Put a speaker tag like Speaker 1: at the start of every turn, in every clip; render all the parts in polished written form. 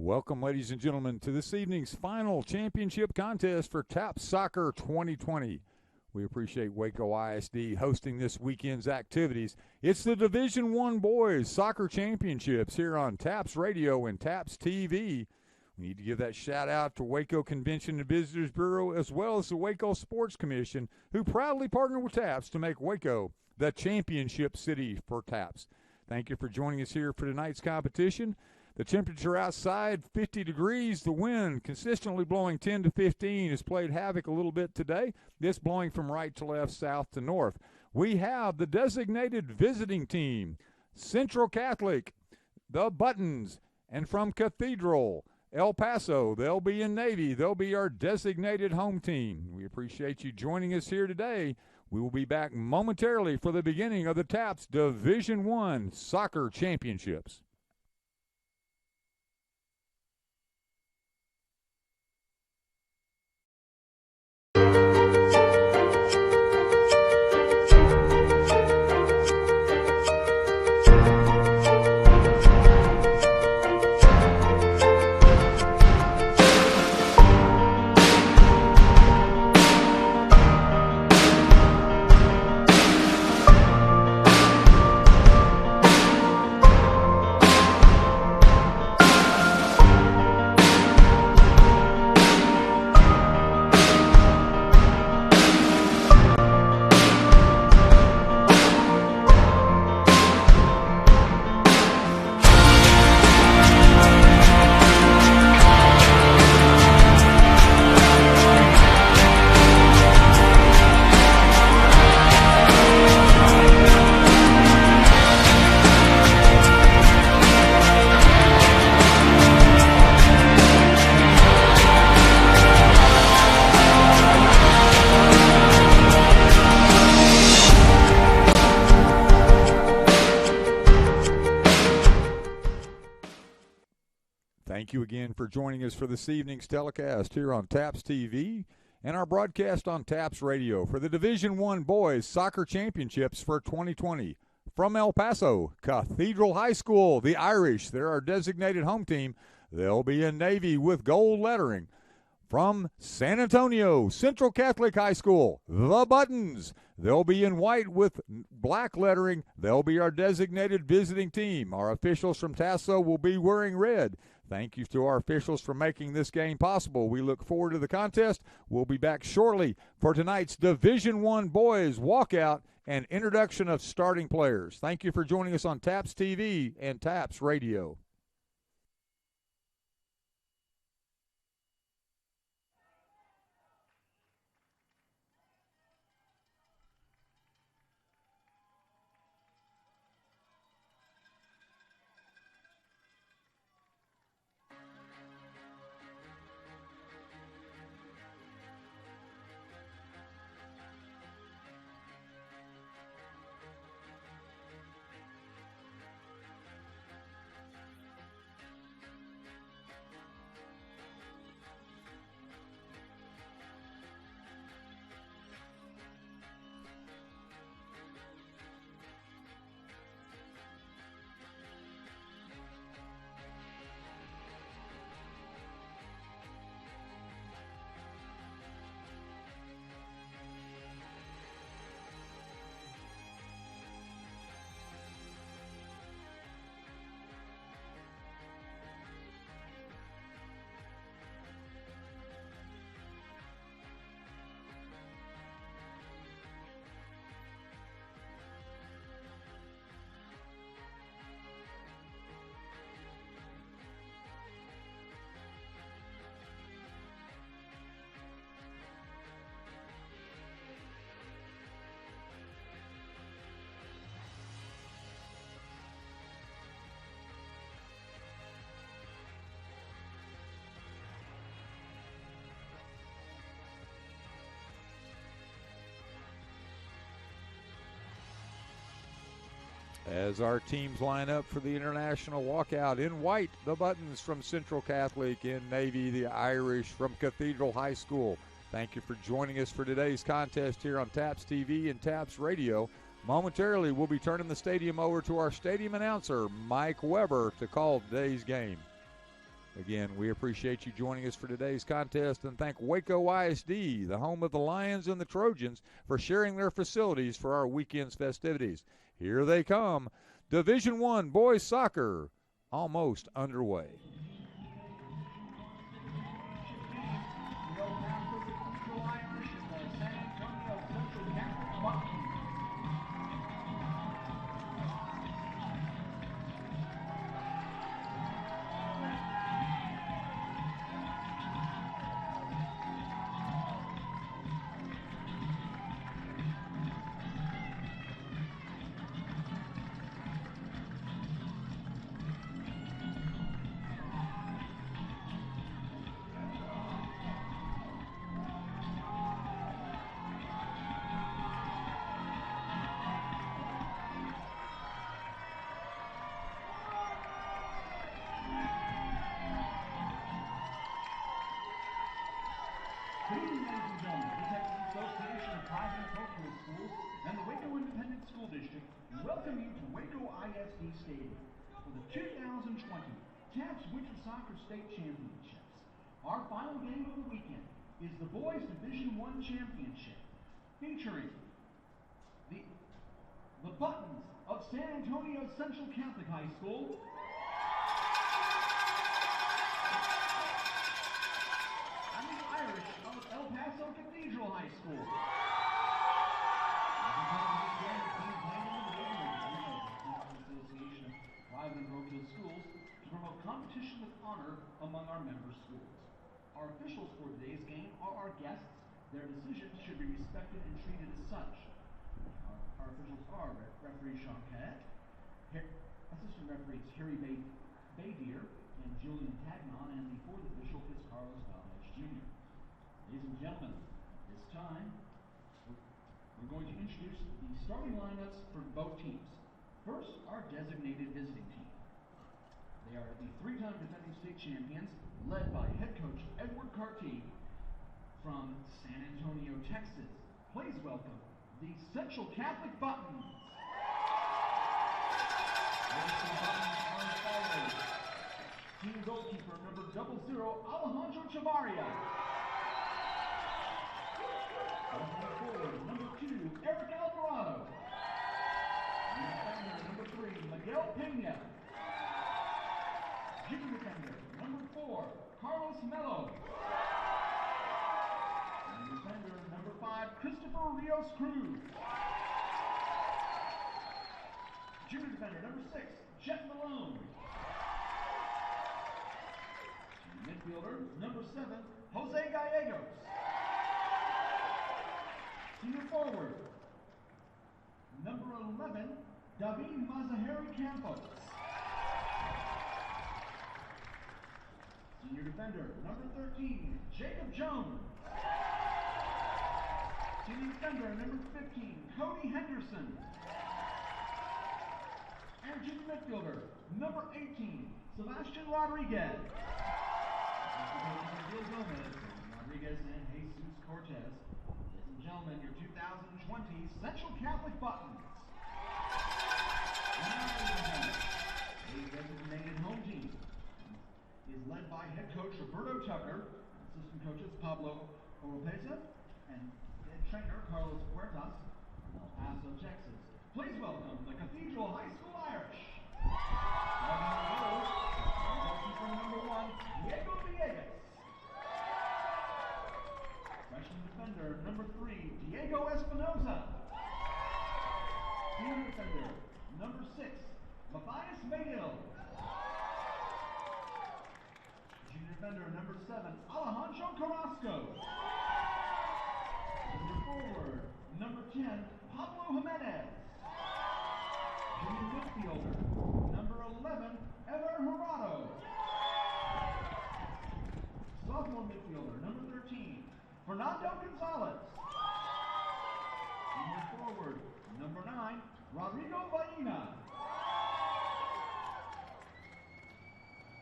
Speaker 1: Welcome, ladies and gentlemen, to this evening's final championship contest for TAPS Soccer 2020. We appreciate Waco ISD hosting this weekend's activities. It's the Division I Boys Soccer Championships here on TAPS Radio and TAPS TV. We need to give that shout out to Waco Convention and Visitors Bureau as well as the Waco Sports Commission, who proudly partner with TAPS to make Waco the championship city for TAPS. Thank you for joining us here for tonight's competition. The temperature outside, 50 degrees. The wind consistently blowing 10 to 15 has played havoc a little bit today. This blowing from right to left, south to north. We have the designated visiting team, Central Catholic, the Buttons, and from Cathedral, El Paso. They'll be in Navy. They'll be our designated home team. We appreciate you joining us here today. We will be back momentarily for the beginning of the TAPS Division I Soccer Championships. Thank you again for joining us for this evening's telecast here on TAPS TV and our broadcast on TAPS Radio for the Division I Boys Soccer Championships for 2020. From El Paso, Cathedral High School, the Irish, they're our designated home team. They'll be in Navy with gold lettering. From San Antonio, Central Catholic High School, the Buttons. They'll be in white with black lettering. They'll be our designated visiting team. Our officials from Tasso will be wearing red. Thank you to our officials for making this game possible. We look forward to the contest. We'll be back shortly for tonight's Division I Boys walkout and introduction of starting players. Thank you for joining us on TAPS TV and TAPS Radio. As our teams line up for the international walkout, in white, the Buttons from Central Catholic, in Navy, the Irish from Cathedral High School. Thank you for joining us for today's contest here on TAPS TV and TAPS Radio. Momentarily, we'll be turning the stadium over to our stadium announcer, Mike Weber, to call today's game. Again, we appreciate you joining us for today's contest and thank Waco ISD, the home of the Lions and the Trojans, for sharing their facilities for our weekend's festivities. Here they come. Division I boys soccer almost underway.
Speaker 2: Good evening, ladies and gentlemen. The Texas Association of Private and Cultural Schools and the Waco Independent School District welcome you to Waco ISD Stadium for the 2020 TAPS Winter Soccer State Championships. Our final game of the weekend is the Boys Division I Championship, featuring the Buttons of San Antonio Central Catholic High School, El Paso Cathedral High School. Association of Private and Parochial Schools to promote competition with honor among our member schools. Our officials for today's game are our guests. Their decisions should be respected and treated as such. Our officials are referee Sean Cadet, assistant referees Harry Baydier and Julian Tagnon, and the fourth official is Carlos Valdez Jr. Ladies and gentlemen, at this time, we're going to introduce the starting lineups for both teams. First, our designated visiting team. They are the three-time defending state champions, led by head coach Edward Carty from San Antonio, Texas. Please welcome the Central Catholic Buttons. Team goalkeeper number 00, Alejandro Chavarria. Number 2, Eric Alvarado. Defender number 3, Miguel Pena. Junior defender number 4, Carlos Mello. And defender number 5, Christopher Rios Cruz. Junior defender number 6, Jet Malone. Midfielder number 7, Jose Gallegos. Senior forward, number 11, David Mazaheri Campos. Senior defender, number 13, Jacob Jones. Senior defender, number 15, Cody Henderson. And junior midfielder, number 18, Sebastian Rodriguez. Rodriguez and Jesus Cortez. Gentlemen, your 2020 Central Catholic Buttons. The designated home team is led by head coach Roberto Tucker, assistant coaches Pablo Oropesa, and head trainer Carlos Puertas from El Paso, Texas. Please welcome the Cathedral High School Irish. Goalkeeper number 1, Diego Villegas. Freshman defender number 3, Diego Espinoza. Senior defender number 6, Matthias Mayhill. Junior defender number 7, Alejandro Carrasco. Junior forward number 10, Pablo Jimenez. Junior midfielder number 11, Ever Jurado. Sophomore midfielder number 13, Fernando Gonzalez. Senior forward, number 9, Rodrigo Baena.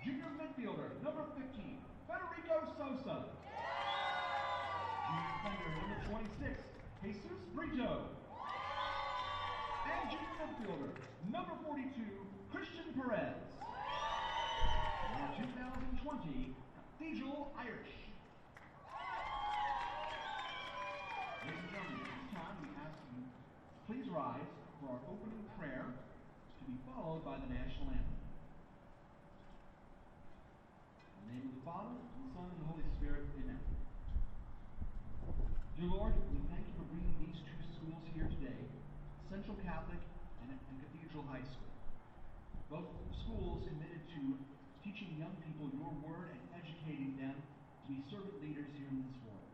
Speaker 2: Junior midfielder, number 15, Federico Sosa. Junior defender, number 26, Jesus Brito. And junior midfielder, number 42, Christian Perez. Your 2020 20, Cathedral Irish. Ladies and gentlemen, at this time we ask you please rise for our opening prayer to be followed by the national anthem. In the name of the Father, and the Son, and the Holy Spirit, amen. Dear Lord, we thank you for bringing these two schools here today, Central Catholic and Cathedral High School. Both schools committed to teaching young people your word and educating them to be servant leaders here in this world.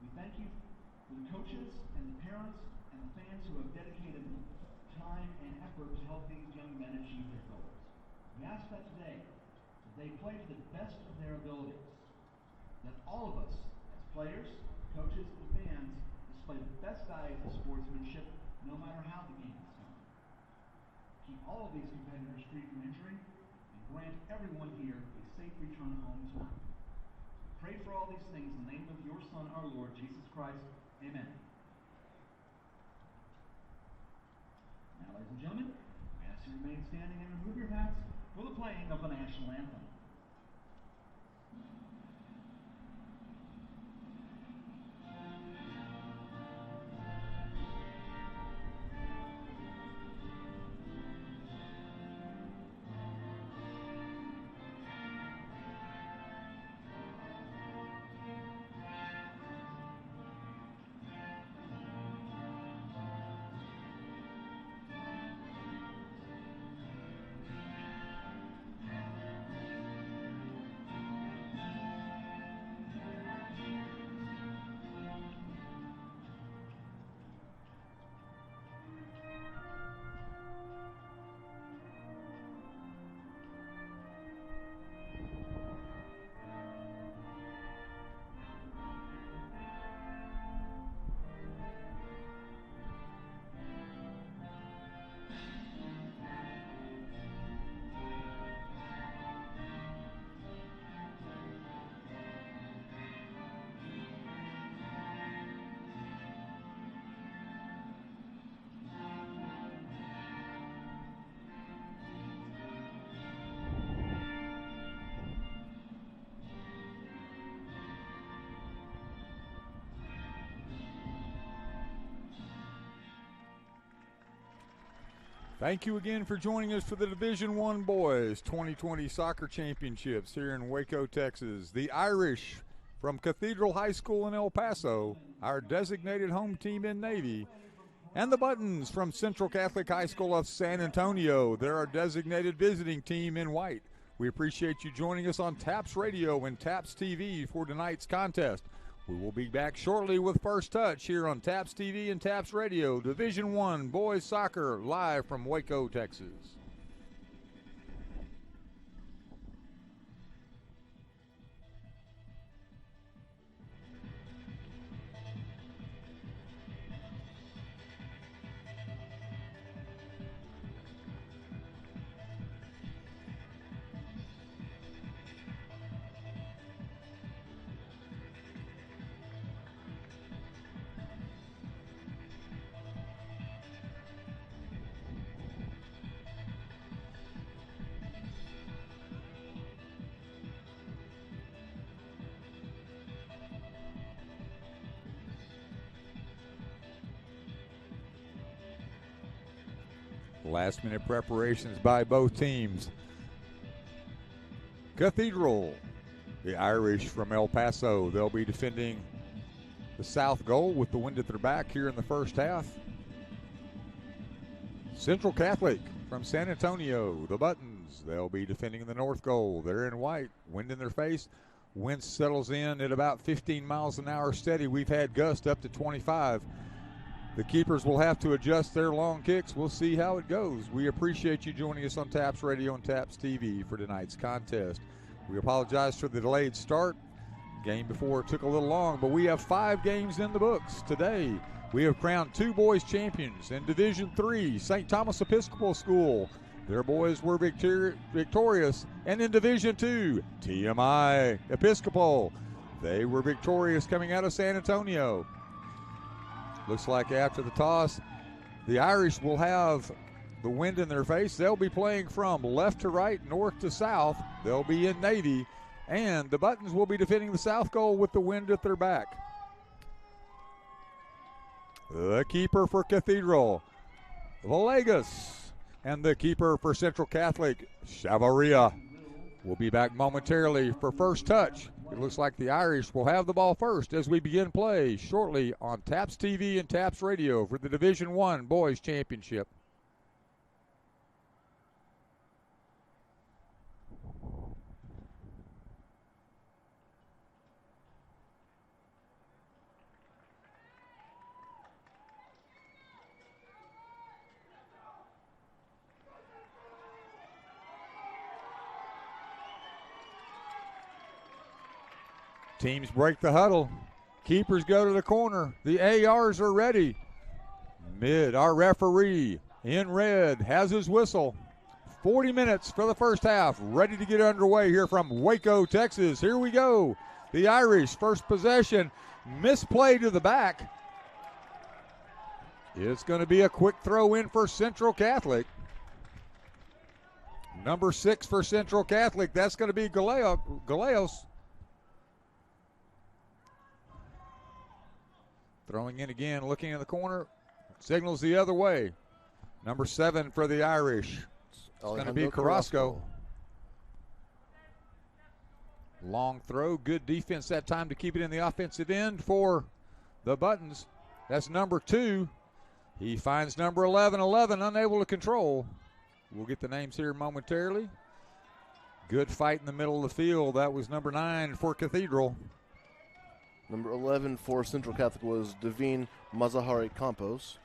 Speaker 2: We thank you for the coaches and the parents and the fans who have dedicated time and effort to help these young men achieve their goals. We ask that today, that they play to the best of their abilities, that all of us, as players, coaches, and fans, display the best sides of sportsmanship, no matter how the game is done. Keep all of these competitors free from injury, and grant everyone here a safe return home tonight. Pray for all these things in the name of your Son, our Lord, Jesus Christ. Amen. Now, ladies and gentlemen, I ask you to remain standing and remove your hats for the playing of the national anthem.
Speaker 1: Thank you again for joining us for the Division I Boys 2020 Soccer Championships here in Waco, Texas. The Irish from Cathedral High School in El Paso, our designated home team in Navy, and the Buttons from Central Catholic High School of San Antonio. They're our designated visiting team in white. We appreciate you joining us on TAPS Radio and TAPS TV for tonight's contest. We will be back shortly with First Touch here on TAPS TV and TAPS Radio, Division I Boys Soccer, live from Waco, Texas. Last-minute preparations by both teams. Cathedral, the Irish from El Paso, they'll be defending the south goal with the wind at their back here in the first half. Central Catholic from San Antonio, the Buttons, they'll be defending the north goal. They're in white, wind in their face. Wind settles in at about 15 miles an hour steady. We've had gusts up to 25. The keepers will have to adjust their long kicks. We'll see how it goes. We appreciate you joining us on TAPS Radio and TAPS TV for tonight's contest. We apologize for the delayed start. Game before took a little long, but we have 5 games in the books today. We have crowned 2 boys champions in Division III, St. Thomas Episcopal School. Their boys were victorious. And in Division II, TMI Episcopal. They were victorious coming out of San Antonio. Looks like after the toss, the Irish will have the wind in their face. They'll be playing from left to right, north to south. They'll be in navy, and the Buttons will be defending the south goal with the wind at their back. The keeper for Cathedral, Villegas, and the keeper for Central Catholic, Chavarria, will be back momentarily for first touch. It looks like the Irish will have the ball first as we begin play shortly on TAPS TV and TAPS Radio for the Division I Boys Championship. Teams break the huddle. Keepers go to the corner. The ARs are ready. Our referee in red has his whistle. 40 minutes for the first half. Ready to get underway here from Waco, Texas. Here we go. The Irish, first possession. Misplay to the back. It's going to be a quick throw in for Central Catholic. Number 6 for Central Catholic. That's going to be Galeos. Throwing in again, looking in the corner. Signals the other way. Number 7 for the Irish. It's going to be Carrasco. Long throw. Good defense that time to keep it in the offensive end for the Buttons. That's number 2. He finds number 11, unable to control. We'll get the names here momentarily. Good fight in the middle of the field. That was number 9 for Cathedral.
Speaker 3: Number 11 for Central Catholic was Devine Mazahari Campos.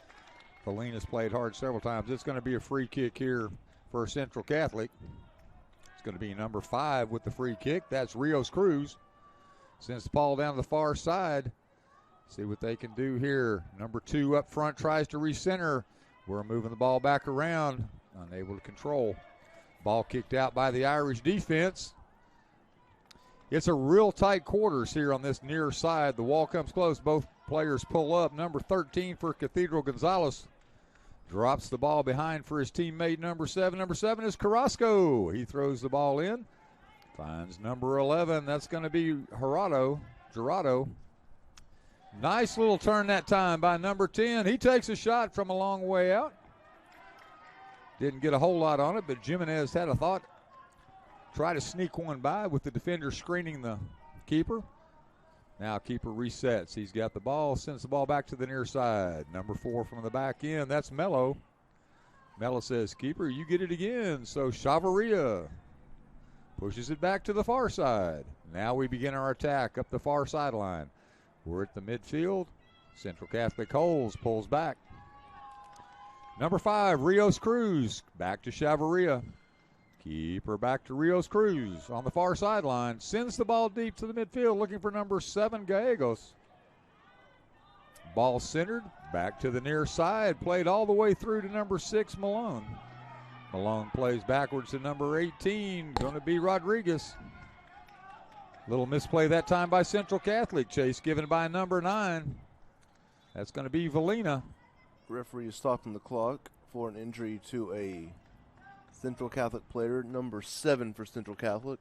Speaker 1: Felina's played hard several times. It's going to be a free kick here for Central Catholic. It's going to be number 5 with the free kick. That's Rios Cruz. Sends the ball down to the far side. See what they can do here. Number 2 up front tries to recenter. We're moving the ball back around. Unable to control. Ball kicked out by the Irish defense. It's a real tight quarters here on this near side. The wall comes close. Both players pull up. Number 13 for Cathedral, Gonzalez, drops the ball behind for his teammate, number 7. Number 7 is Carrasco. He throws the ball in. Finds number 11. That's going to be Gerardo. Nice little turn that time by number 10. He takes a shot from a long way out. Didn't get a whole lot on it, but Jimenez had a thought. Try to sneak one by with the defender screening the keeper. Now keeper resets. He's got the ball, sends the ball back to the near side. Number 4 from the back end, that's Mello. Mello says, keeper, you get it again. So Chavarria pushes it back to the far side. Now we begin our attack up the far sideline. We're at the midfield. Central Catholic holds, pulls back. Number 5, Rios Cruz, back to Chavarria. Keeper back to Rios Cruz on the far sideline. Sends the ball deep to the midfield looking for number 7, Gallegos. Ball centered. Back to the near side. Played all the way through to number 6, Malone. Malone plays backwards to number 18. Going to be Rodriguez. Little misplay that time by Central Catholic. Chase given by number 9. That's going to be Valina.
Speaker 3: Referee is stopping the clock for an injury to a Central Catholic player, number 7 for Central Catholic.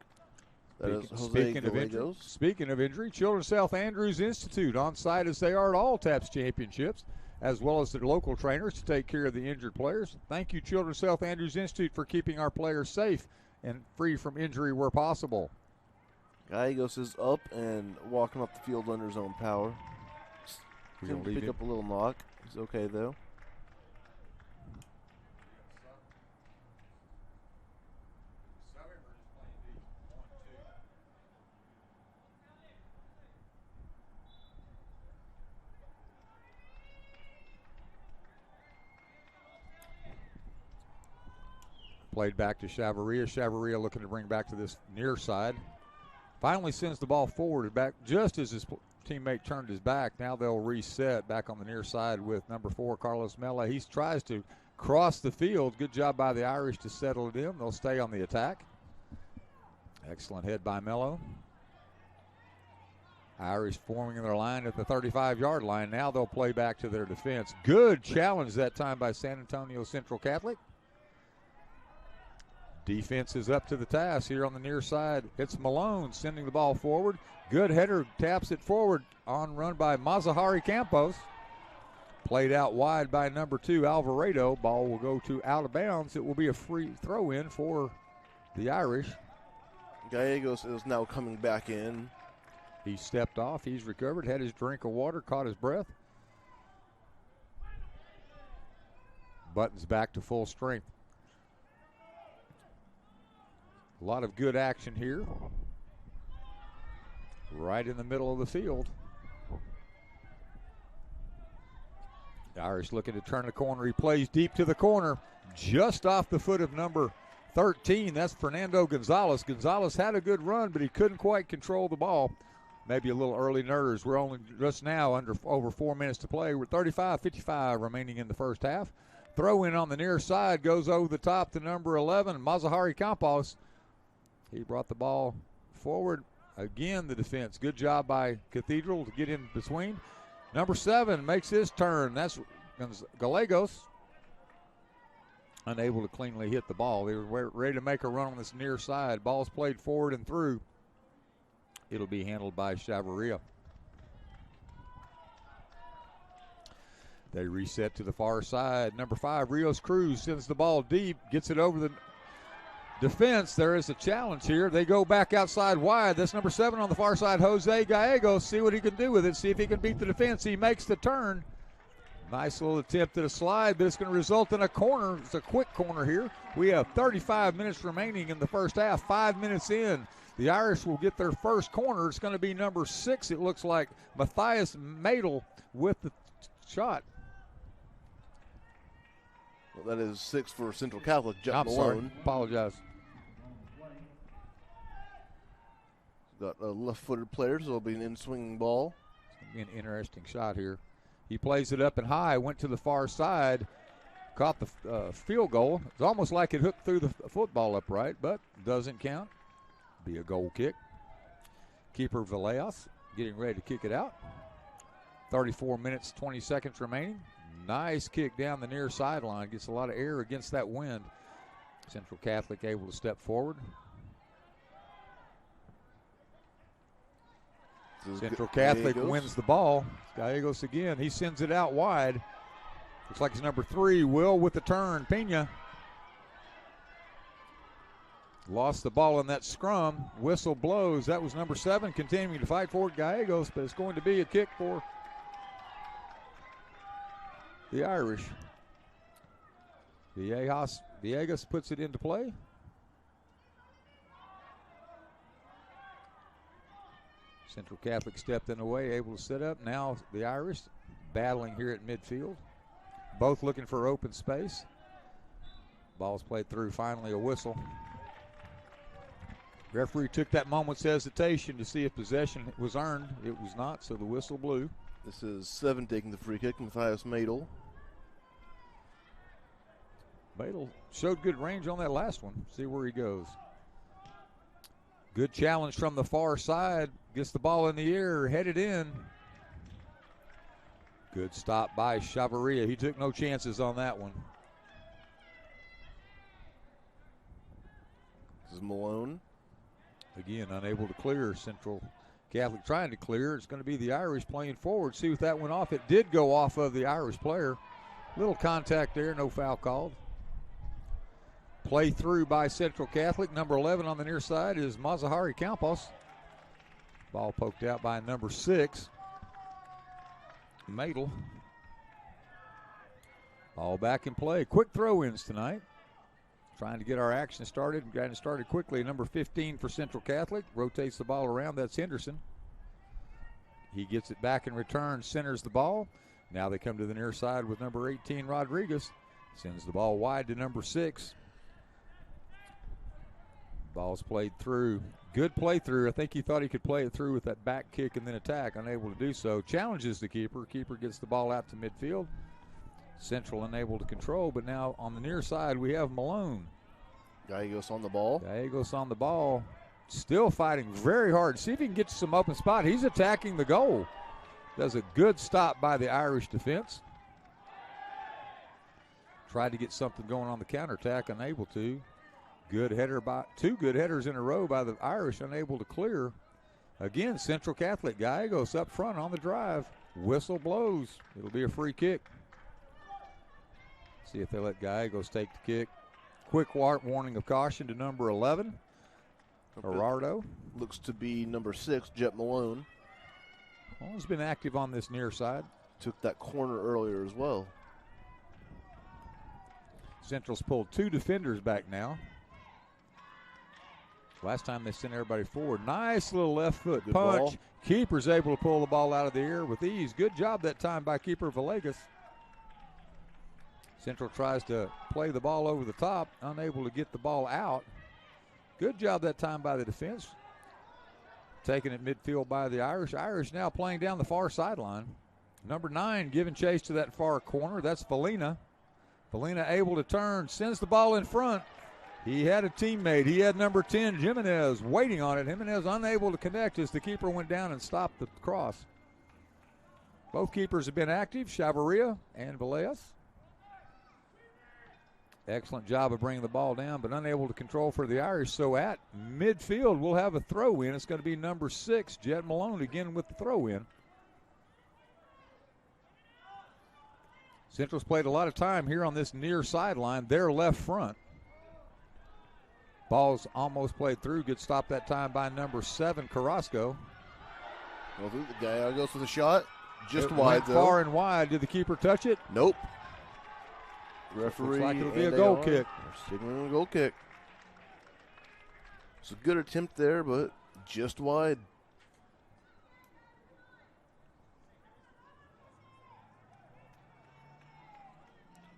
Speaker 3: That is Jose Gallegos.
Speaker 1: Speaking of injury, Children's South Andrews Institute on site as they are at all TAPS championships, as well as their local trainers to take care of the injured players. Thank you, Children's South Andrews Institute, for keeping our players safe and free from injury where possible.
Speaker 3: Gallegos is up and walking up the field under his own power. He's going to pick up a little knock. He's okay, though.
Speaker 1: Played back to Chavarria. Chavarria looking to bring back to this near side. Finally sends the ball forward and back just as his teammate turned his back. Now they'll reset back on the near side with number 4, Carlos Mella. He tries to cross the field. Good job by the Irish to settle it in. They'll stay on the attack. Excellent head by Mello. Irish forming their line at the 35-yard line. Now they'll play back to their defense. Good challenge that time by San Antonio Central Catholic. Defense is up to the task here on the near side. It's Malone sending the ball forward. Good header, taps it forward. On run by Mazahari Campos. Played out wide by number 2, Alvarado. Ball will go to out of bounds. It will be a free throw in for the Irish.
Speaker 3: Gallegos is now coming back in.
Speaker 1: He stepped off. He's recovered, had his drink of water, caught his breath. Buttons back to full strength. A lot of good action here. Right in the middle of the field. The Irish looking to turn the corner. He plays deep to the corner, just off the foot of number 13. That's Fernando Gonzalez. Gonzalez had a good run, but he couldn't quite control the ball. Maybe a little early nerves. We're only just now over 4 minutes to play. We're 35-55 remaining in the first half. Throw in on the near side goes over the top to number 11, Mazahari Campos. He brought the ball forward. Again, the defense. Good job by Cathedral to get in between. Number 7 makes his turn. That's Gallegos. Unable to cleanly hit the ball. They were ready to make a run on this near side. Ball's played forward and through. It'll be handled by Chavarria. They reset to the far side. Number 5, Rios Cruz sends the ball deep, gets it over the defense. There is a challenge here. They go back outside wide. That's number 7 on the far side, Jose Gallegos. See what he can do with it. See if he can beat the defense. He makes the turn. Nice little attempt at a slide, but it's going to result in a corner. It's a quick corner here. We have 35 minutes remaining in the first half. 5 minutes in. The Irish will get their first corner. It's going to be number 6, it looks like, Matthias Madel with the shot.
Speaker 3: Well, that is 6 for Central Catholic, Jeff
Speaker 1: I'm
Speaker 3: Malone.
Speaker 1: sorry. Apologize.
Speaker 3: Got a left-footed player, so it'll be an in-swinging ball.
Speaker 1: It's going to be an interesting shot here. He plays it up and high, went to the far side, caught the field goal. It's almost like it hooked through the football upright, but doesn't count. Be a goal kick. Keeper Villegas getting ready to kick it out. 34 minutes, 20 seconds remaining. Nice kick down the near sideline. Gets a lot of air against that wind. Central Catholic able to step forward. Central Catholic wins the ball. Gallegos again. He sends it out wide. Looks like it's number 3, Will with the turn. Pena lost the ball in that scrum. Whistle blows. That was number 7 continuing to fight for it, Gallegos, but it's going to be a kick for the Irish. Villegas puts it into play. Central Catholic stepped in the way, able to set up. Now the Irish battling here at midfield. Both looking for open space. Ball's played through, finally a whistle. Referee took that moment's hesitation to see if possession was earned. It was not, so the whistle blew.
Speaker 3: This is 7 taking the free kick, Matthias Madel.
Speaker 1: Madel showed good range on that last one. See where he goes. Good challenge from the far side. Gets the ball in the air, headed in. Good stop by Chavarria. He took no chances on that one.
Speaker 3: This is Malone.
Speaker 1: Again, unable to clear. Central Catholic trying to clear. It's going to be the Irish playing forward. See if that went off. It did go off of the Irish player. Little contact there, no foul called. Play through by Central Catholic. Number 11 on the near side is Mazahari Campos. Ball poked out by number 6, Madel. All back in play. Quick throw-ins tonight. Trying to get our action started. Getting started quickly. Number 15 for Central Catholic. Rotates the ball around. That's Henderson. He gets it back in return. Centers the ball. Now they come to the near side with number 18, Rodriguez. Sends the ball wide to number 6. Ball's played through. Good play through. I think he thought he could play it through with that back kick and then attack. Unable to do so. Challenges the keeper. Keeper gets the ball out to midfield. Central unable to control, but now on the near side we have Malone.
Speaker 3: Gallegos on the ball.
Speaker 1: Gallegos on the ball. Still fighting very hard. See if he can get to some open spot. He's attacking the goal. Does a good stop by the Irish defense. Tried to get something going on the counterattack, unable to. Good header by two good headers in a row by the Irish, unable to clear. Again, Central Catholic. Gallegos up front on the drive. Whistle blows. It'll be a free kick. See if they let Gallegos take the kick. Quick warning of caution to number 11, Gerardo.
Speaker 3: Looks to be number 6, Jet Malone.
Speaker 1: Well, he's been active on this near side.
Speaker 3: Took that corner earlier as well.
Speaker 1: Central's pulled 2 defenders back now. Last time they sent everybody forward. Nice little left foot
Speaker 3: Good
Speaker 1: punch.
Speaker 3: ball.
Speaker 1: Keeper's able to pull the ball out of the air with ease. Good job that time by keeper Villegas. Central tries to play the ball over the top, unable to get the ball out. Good job that time by the defense. Taken at midfield by the Irish. Irish now playing down the far sideline. Number 9 giving chase to that far corner. That's Valina. Valina able to turn, sends the ball in front. He had a teammate. He had number 10, Jimenez, waiting on it. Jimenez unable to connect as the keeper went down and stopped the cross. Both keepers have been active, Chavarria and Villegas. Excellent job of bringing the ball down, but unable to control for the Irish. So at midfield, we'll have a throw in. It's going to be number 6, Jet Malone, again with the throw in. Central's played a lot of time here on this near sideline, their left front. Ball's almost played through. Good stop that time by number 7, Carrasco.
Speaker 3: Well, the guy goes for the shot. Just
Speaker 1: it
Speaker 3: wide,
Speaker 1: went
Speaker 3: though.
Speaker 1: Far and wide. Did the keeper touch it?
Speaker 3: Nope. Referee.
Speaker 1: Looks like it'll be a goal kick.
Speaker 3: They're signaling a goal kick. It's a good attempt there, but just wide.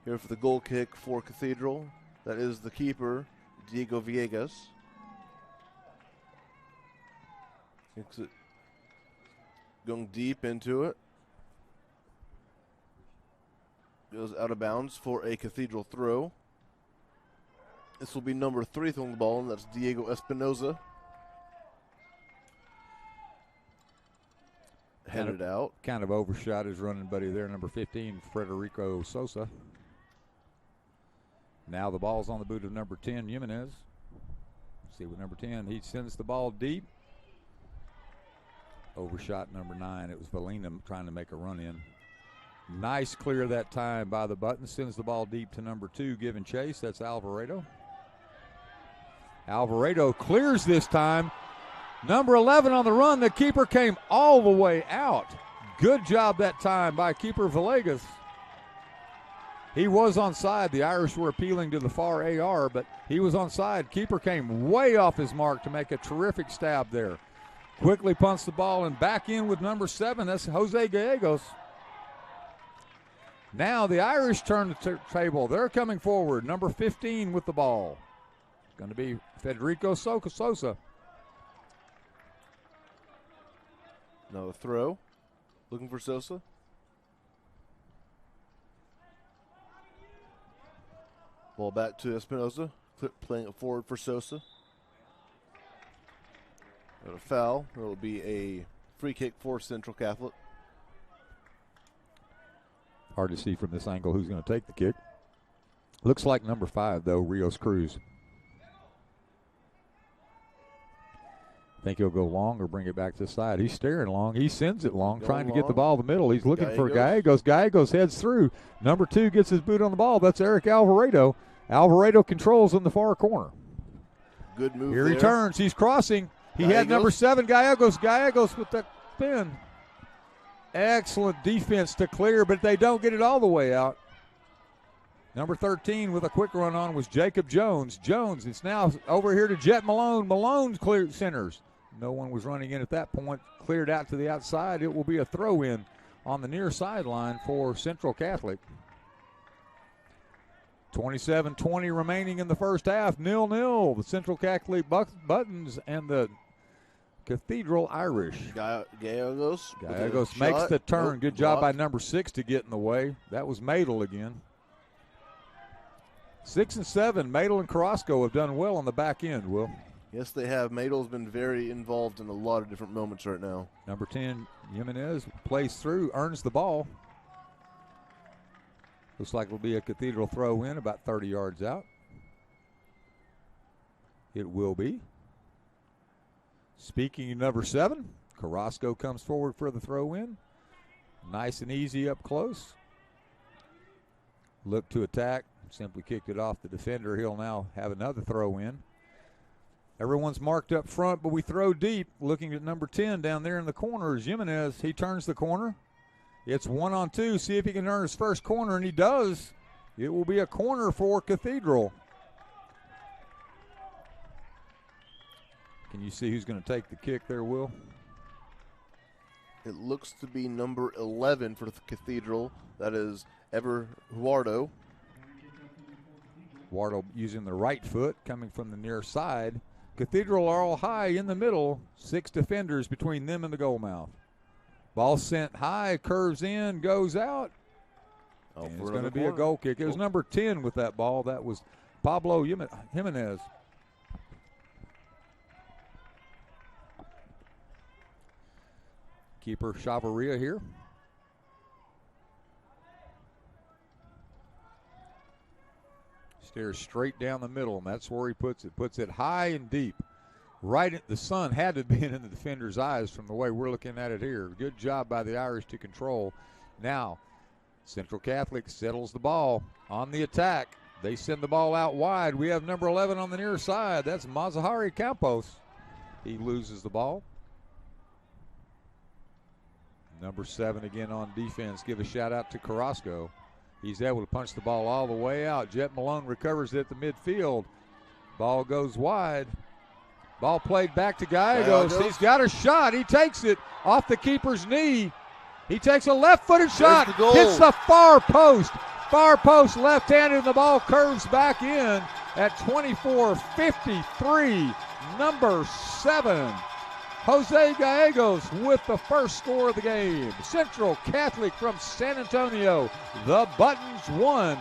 Speaker 3: Here for the goal kick for Cathedral. That is the keeper, Diego Villegas. Kicks it. Going deep into it. Goes out of bounds for a Cathedral throw. This will be number 3 throwing the ball, and that's Diego Espinoza. Headed out.
Speaker 1: Kind of overshot his running buddy there, number 15, Federico Sosa. Now the ball's on the boot of number 10, Jimenez. See what number 10, he sends the ball deep. Overshot number 9. It was Valina trying to make a run in. Nice clear that time by the button. Sends the ball deep to number 2, giving chase. That's Alvarado. Alvarado clears this time. Number 11 on the run. The keeper came all the way out. Good job that time by keeper Villegas. He was onside. The Irish were appealing to the far AR, but he was onside. Keeper came way off his mark to make a terrific stab there. Quickly punts the ball and back in with number 7. That's Jose Gallegos. Now the Irish turn the table. They're coming forward. Number 15 with the ball. Going to be Federico Sosa.
Speaker 3: Another throw. Looking for Sosa. Ball back to Espinoza. Playing it forward for Sosa. Got a foul. There will be a free kick for Central Catholic.
Speaker 1: Hard to see from this angle who's going to take the kick. Looks like number 5, though, Rios Cruz. Think he'll go long or bring it back to the side. He's staring long. He sends it long, trying to get the ball in the middle. He's looking for Gallegos. Gallegos heads through. Number 2 gets his boot on the ball. That's Eric Alvarado. Alvarado controls in the far corner.
Speaker 3: Good move
Speaker 1: Here
Speaker 3: there.
Speaker 1: he turns. He's crossing. He had number 7, Gallegos. Gallegos with the spin. Excellent defense to clear, but they don't get it all the way out. Number 13 with a quick run on was Jacob Jones. Jones, it's now over here to Jet Malone. Malone's cleared centers. No one was running in at that point. Cleared out to the outside. It will be a throw in on the near sideline for Central Catholic. 27-20 remaining in the first half. 0-0. The Central Catholic Buttons and the Cathedral Irish.
Speaker 3: Gallegos
Speaker 1: makes the turn.
Speaker 3: Nope,
Speaker 1: Good job by
Speaker 3: blocked.
Speaker 1: number 6 to get in the way. That was Madel again. 6 and 7. Madel and Carrasco have done well on the back end, Will.
Speaker 3: Yes, they have. Madel's been very involved in a lot of different moments right now.
Speaker 1: Number 10, Jimenez, plays through, earns the ball. Looks like it'll be a Cathedral throw in about 30 yards out. It will be. Speaking of number 7, Carrasco comes forward for the throw-in. Nice and easy up close. Look to attack. Simply kicked it off the defender. He'll now have another throw-in. Everyone's marked up front, but we throw deep. Looking at number 10 down there in the corner is Jimenez. He turns the corner. It's 1-on-2. See if he can earn his first corner, and he does. It will be a corner for Cathedral. Can you see who's going to take the kick there, Will?
Speaker 3: It looks to be number 11 for the Cathedral. That is Juardo.
Speaker 1: Juardo using the right foot, coming from the near side. Cathedral are all high in the middle. 6 defenders between them and the goal mouth. Ball sent high, curves in, goes out. It's going to be a goal kick. It was number 10 with that ball. That was Pablo Jimenez. Keeper Chavarria here. Stares straight down the middle, and that's where he puts it. Puts it high and deep. Right at the sun had to be in the defender's eyes from the way we're looking at it here. Good job by the Irish to control. Now, Central Catholic settles the ball on the attack. They send the ball out wide. We have number 11 on the near side. That's Mazahari Campos. He loses the ball. Number 7 again on defense. Give a shout out to Carrasco. He's able to punch the ball all the way out. Jet Malone recovers it at the midfield. Ball goes wide. Ball played back to Gallegos. He's got a shot. He takes it off the keeper's knee. He takes a left-footed shot. Hits the far post. Far post left-handed, and the ball curves back in at 24:53. Number 7. Jose Gallegos with the first score of the game. Central Catholic from San Antonio. The Buttons 1.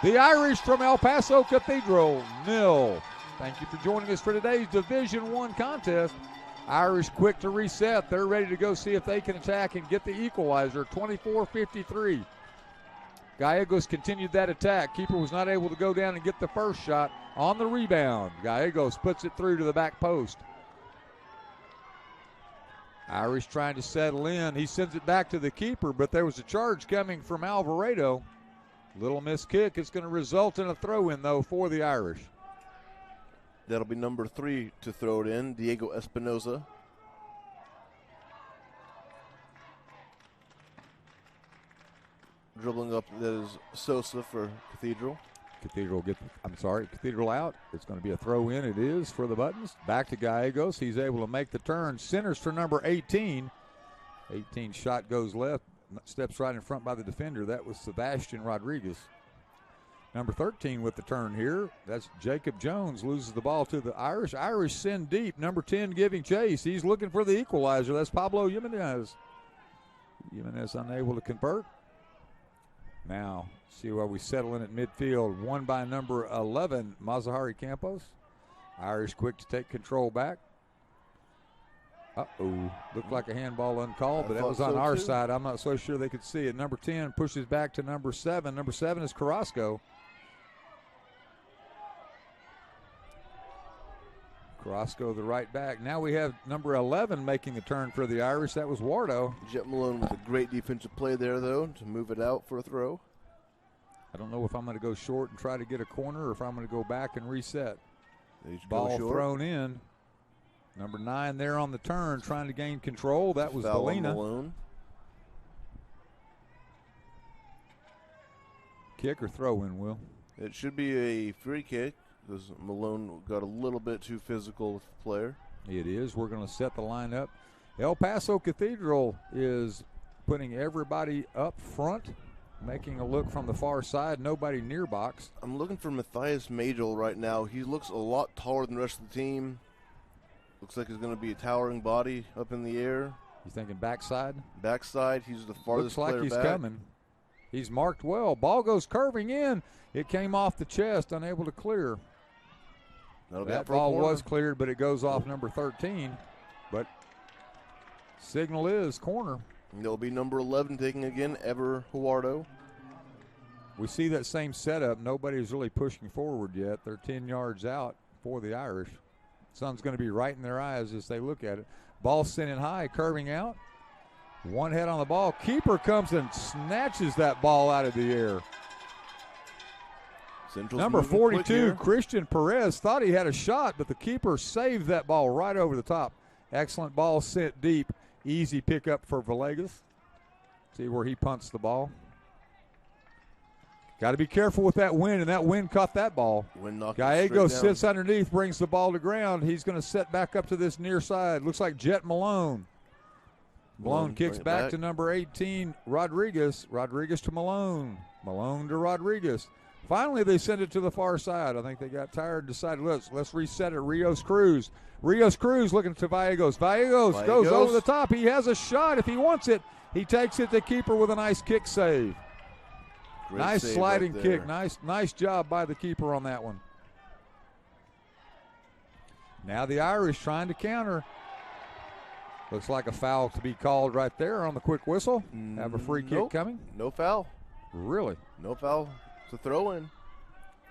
Speaker 1: The Irish from El Paso Cathedral 0. Thank you for joining us for today's Division I contest. Irish quick to reset. They're ready to go see if they can attack and get the equalizer. 24-53. Gallegos continued that attack. Keeper was not able to go down and get the first shot on the rebound. Gallegos puts it through to the back post. Irish trying to settle in. He sends it back to the keeper, but there was a charge coming from Alvarado. Little missed kick. It's going to result in a throw-in, though, for the Irish.
Speaker 3: That'll be number 3 to throw it in, Diego Espinoza. Dribbling up, that is Sosa for Cathedral.
Speaker 1: Cathedral out. It's going to be a throw-in. It is for the Buttons. Back to Gallegos. He's able to make the turn. Centers for number 18. 18 shot goes left. Steps right in front by the defender. That was Sebastian Rodriguez. Number 13 with the turn here. That's Jacob Jones. Loses the ball to the Irish. Irish send deep. Number 10 giving chase. He's looking for the equalizer. That's Pablo Jimenez. Jimenez unable to convert. Now, see where we settle in at midfield. Won by number 11, Mazahari Campos. Irish quick to take control back. Looked like a handball uncalled, but that was on our side. I'm not so sure they could see it. Number 10 pushes back to number 7. Number 7 is Carrasco. Carrasco, the right back. Now we have number 11 making the turn for the Irish. That was Juardo.
Speaker 3: Jet Malone with a great defensive play there, though, to move it out for a throw.
Speaker 1: I don't know if I'm going to go short and try to get a corner or if I'm going to go back and reset.
Speaker 3: Ball
Speaker 1: thrown in. Number 9 there on the turn trying to gain control. That was Valina. Kick or throw in, Will?
Speaker 3: It should be a free kick because Malone got a little bit too physical with the player.
Speaker 1: It is. We're going to set the line up. El Paso Cathedral is putting everybody up front, making a look from the far side. Nobody near box.
Speaker 3: I'm looking for Matthias Magel right now. He looks a lot taller than the rest of the team. Looks like he's going to be a towering body up in the air.
Speaker 1: You thinking backside?
Speaker 3: Backside. He's the farthest player back.
Speaker 1: Looks like he's coming. He's marked well. Ball goes curving in. It came off the chest, unable to clear. That ball was cleared, but it goes off number 13. But signal is corner.
Speaker 3: And there'll be number 11 taking again, Juardo.
Speaker 1: We see that same setup. Nobody's really pushing forward yet. They're 10 yards out for the Irish. Sun's going to be right in their eyes as they look at it. Ball sent in high, curving out. One head on the ball. Keeper comes and snatches that ball out of the air.
Speaker 3: Central's
Speaker 1: Number 42, Christian Perez, thought he had a shot, but the keeper saved that ball right over the top. Excellent ball sent deep. Easy pickup for Villegas. See where he punts the ball. Got to be careful with that wind, and that wind caught that ball. Gallego sits underneath, brings the ball to ground. He's going to set back up to this near side. Looks like Jet Malone. Malone kicks back to number 18, Rodriguez. Rodriguez to Malone. Malone to Rodriguez. Finally, they send it to the far side. I think they got tired and decided, let's reset it. Rios Cruz. Rios Cruz looking to Vallegos. Vallegos goes over the top. He has a shot if he wants it. He takes it to keeper with a nice kick save. Nice sliding kick. Nice job by the keeper on that one. Now the Irish trying to counter. Looks like a foul to be called right there on the quick whistle. Have a free kick coming.
Speaker 3: No foul.
Speaker 1: Really?
Speaker 3: No foul. It's a throw in.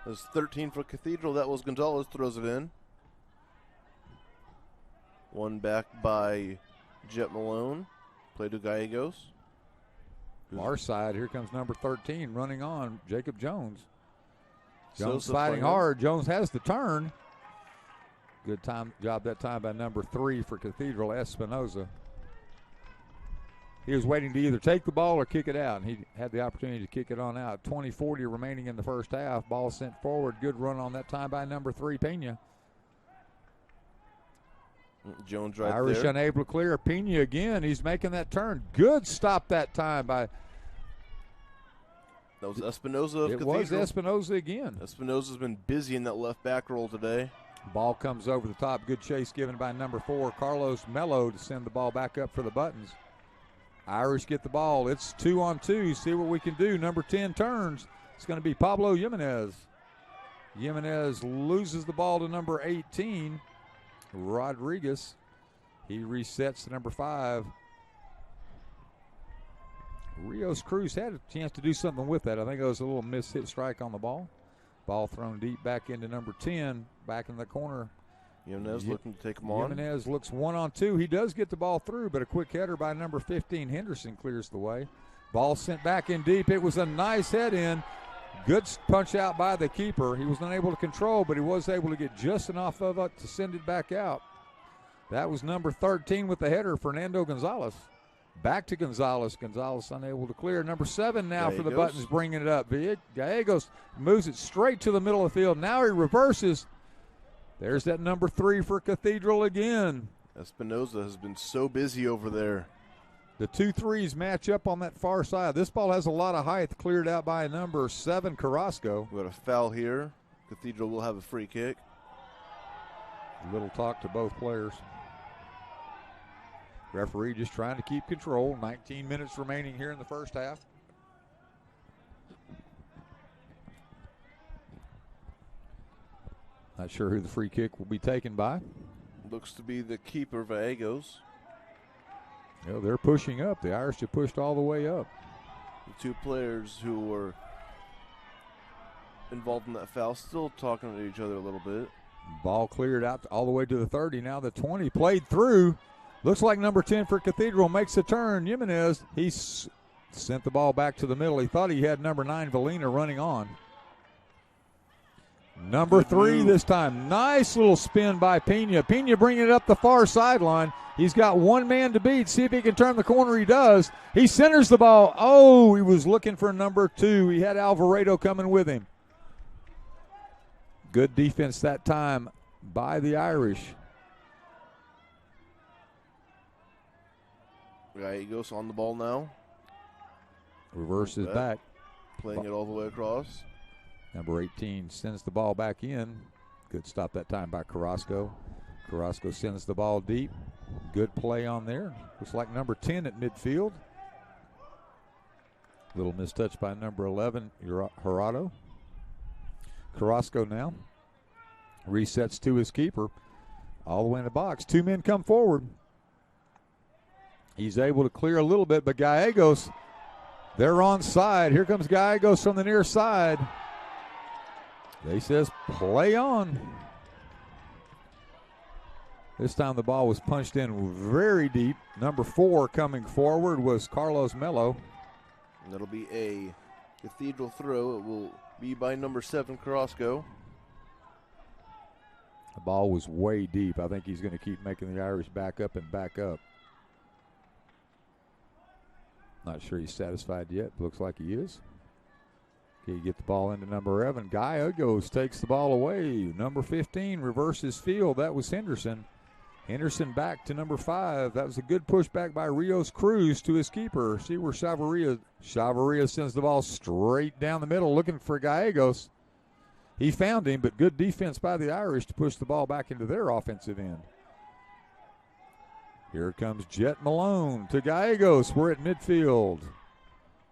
Speaker 3: There's 13 for Cathedral. That was Gonzalez, throws it in. One back by Jet Malone. Play to Gallegos.
Speaker 1: Our side, here comes number 13 running on, Jacob Jones. Jones fighting hard. Jones has the turn. Good job that time by number 3 for Cathedral, Espinoza. He was waiting to either take the ball or kick it out, and he had the opportunity to kick it on out. 20-40 remaining in the first half. Ball sent forward. Good run on that time by number 3, Pena.
Speaker 3: Jones right
Speaker 1: Irish
Speaker 3: there.
Speaker 1: Unable to clear. Pena again. He's making that turn. Good stop that time by.
Speaker 3: That was Espinoza of Cathedral.
Speaker 1: It was Espinoza again.
Speaker 3: Espinoza's been busy in that left back roll today.
Speaker 1: Ball comes over the top. Good chase given by number 4, Carlos Mello, to send the ball back up for the Buttons. Irish get the ball. It's 2-on-2. See what we can do. Number 10 turns. It's going to be Pablo Jimenez. Jimenez loses the ball to number 18, Rodriguez. He resets to number 5. Rios Cruz had a chance to do something with that. I think it was a little miss-hit strike on the ball. Ball thrown deep back into number 10, back in the corner.
Speaker 3: Jimenez looking to take him on.
Speaker 1: Jimenez looks 1-on-2. He does get the ball through, but a quick header by number 15, Henderson, clears the way. Ball sent back in deep. It was a nice head in. Good punch out by the keeper. He was unable to control, but he was able to get just enough of it to send it back out. That was number 13 with the header, Fernando Gonzalez. Back to Gonzalez. Gonzalez unable to clear. Number 7 now Gallegos. For the Buttons, bringing it up. Gallegos moves it straight to the middle of the field. Now he reverses. There's that number 3 for Cathedral again.
Speaker 3: Espinoza has been so busy over there.
Speaker 1: The 2-3s match up on that far side. This ball has a lot of height, cleared out by number 7, Carrasco.
Speaker 3: We got a foul here. Cathedral will have a free kick.
Speaker 1: A little talk to both players. Referee just trying to keep control. 19 minutes remaining here in the first half. Not sure who the free kick will be taken by.
Speaker 3: Looks to be the keeper, Vallegos.
Speaker 1: You know, they're pushing up. The Irish have pushed all the way up.
Speaker 3: The two players who were involved in that foul still talking to each other a little bit.
Speaker 1: Ball cleared out all the way to the 30. Now the 20 played through. Looks like number 10 for Cathedral makes a turn. Jimenez, he sent the ball back to the middle. He thought he had number 9, Valina, running on. Number 3 this time. Nice little spin by Pena. Pena bringing it up the far sideline. He's got one man to beat. See if he can turn the corner. He does. He centers the ball. Oh, he was looking for number 2. He had Alvarado coming with him. Good defense that time by the Irish.
Speaker 3: Gallegos on the ball now.
Speaker 1: Reverses back.
Speaker 3: Playing it all the way across.
Speaker 1: Number 18 sends the ball back in. Good stop that time by Carrasco. Carrasco sends the ball deep. Good play on there. Looks like number 10 at midfield. Little mistouch by number 11, Gerardo. Carrasco now resets to his keeper. All the way in the box. 2 men come forward. He's able to clear a little bit, but Gallegos, they're onside. Here comes Gallegos from the near side. They says play on. This time the ball was punched in very deep. Number 4 coming forward was Carlos Mello.
Speaker 3: And that'll be a Cathedral throw. It will be by number 7, Carrasco.
Speaker 1: The ball was way deep. I think he's going to keep making the Irish back up and back up. Not sure he's satisfied yet. Looks like he is. Okay, you get the ball into number 11. Gallegos takes the ball away. Number 15 reverses field. That was Henderson. Henderson back to number 5. That was a good pushback by Rios Cruz to his keeper. See where Chavarria sends the ball straight down the middle looking for Gallegos. He found him, but good defense by the Irish to push the ball back into their offensive end. Here comes Jet Malone to Gallegos. We're at midfield.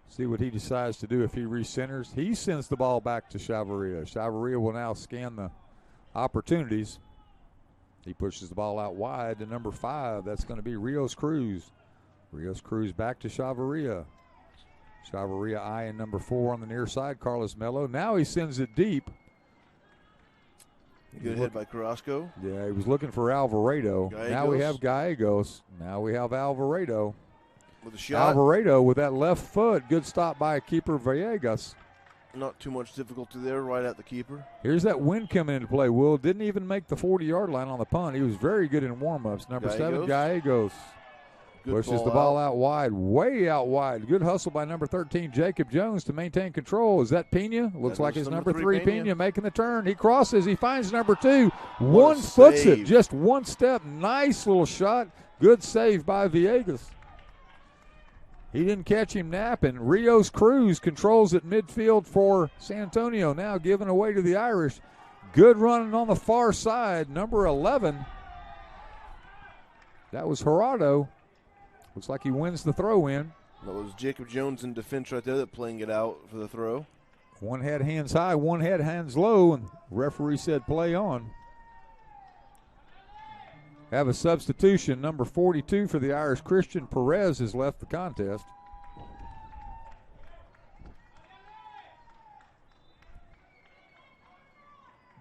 Speaker 1: See what he decides to do if he recenters. He sends the ball back to Chavarria. Chavarria will now scan the opportunities. He pushes the ball out wide to number 5. That's going to be Rios Cruz. Rios Cruz back to Chavarria. Chavarria eyeing number 4 on the near side, Carlos Mello. Now he sends it deep.
Speaker 3: Good hit by Carrasco.
Speaker 1: Yeah, he was looking for Alvarado.
Speaker 3: Gallegos.
Speaker 1: Now we have Gallegos. Now we have Alvarado.
Speaker 3: With a shot.
Speaker 1: Alvarado with that left foot. Good stop by keeper Villegas.
Speaker 3: Not too much difficulty there, right at the keeper.
Speaker 1: Here's that wind coming into play. Will didn't even make the 40-yard line on the punt. He was very good in warm-ups. Number 7, Gallegos. Pushes the ball out wide, way out wide. Good hustle by number 13, Jacob Jones, to maintain control. Is that Pena? Looks like it's number 3, Pena, making the turn. He crosses. He finds number 2. One foots it. Just one step. Nice little shot. Good save by Villegas. He didn't catch him napping. Rios Cruz controls at midfield for San Antonio. Now given away to the Irish. Good running on the far side. Number 11. That was Gerardo. Looks like he wins the throw in.
Speaker 3: That was Jacob Jones in defense right there that playing it out for the throw.
Speaker 1: One had hands high, one had hands low, and referee said play on. Have a substitution. Number 42 for the Irish, Christian Perez, has left the contest.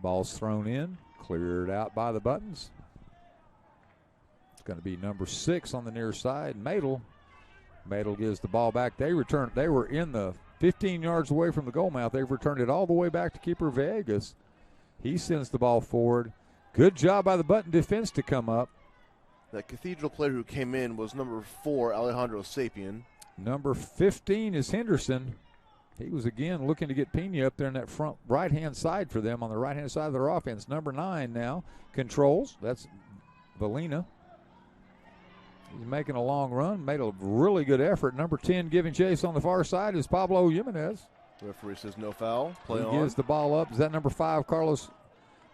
Speaker 1: Ball's thrown in, cleared out by the Buttons. Going to be number 6 on the near side, Madel. Madel gives the ball back. They returned. They were in the 15 yards away from the goal mouth. They've returned it all the way back to keeper Villegas. He sends the ball forward. Good job by the Button defense to come up.
Speaker 3: That Cathedral player who came in was number 4, Alejandro Sapien.
Speaker 1: Number 15 is Henderson. He was again looking to get Pena up there in that front right-hand side for them on the right-hand side of their offense. Number 9 now controls. That's Valina. He's making a long run, made a really good effort. Number 10 giving chase on the far side is Pablo Jimenez.
Speaker 3: Referee says no foul. Play on.
Speaker 1: He gives the ball up. Is that number 5, Carlos,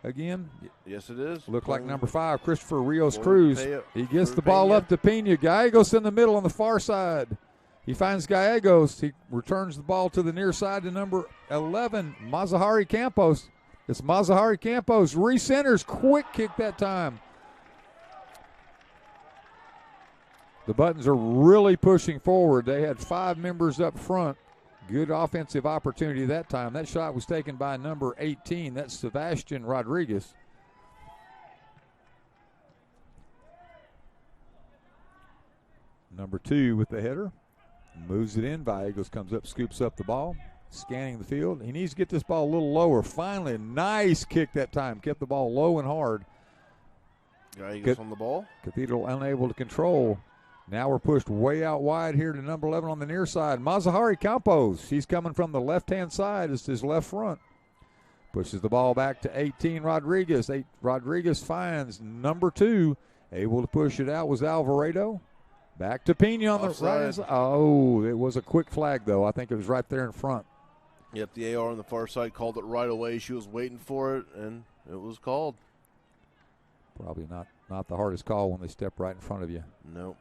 Speaker 1: again?
Speaker 3: Yes, it is.
Speaker 1: Looked like number 5, Christopher Rios Cruz. He gets the ball up to Pena. Gallegos in the middle on the far side. He finds Gallegos. He returns the ball to the near side to number 11, Mazahari Campos. It's Mazahari Campos. Recenters. Quick kick that time. The Buttons are really pushing forward. They had 5 members up front. Good offensive opportunity that time. That shot was taken by number 18. That's Sebastian Rodriguez. Number 2 with the header. Moves it in. Villegas comes up, scoops up the ball. Scanning the field. He needs to get this ball a little lower. Finally, a nice kick that time. Kept the ball low and hard.
Speaker 3: Gallegos on the ball.
Speaker 1: Cathedral unable to control. Now we're pushed way out wide here to number 11 on the near side. Mazahari Campos. He's coming from the left-hand side. It's his left front. Pushes the ball back to 18, Rodriguez. Rodriguez finds number 2. Able to push it out was Alvarado. Back to Pena on the right side. Oh, it was a quick flag, though. I think it was right there in front.
Speaker 3: Yep, the AR on the far side called it right away. She was waiting for it, and it was called.
Speaker 1: Probably not the hardest call when they step right in front of you.
Speaker 3: Nope.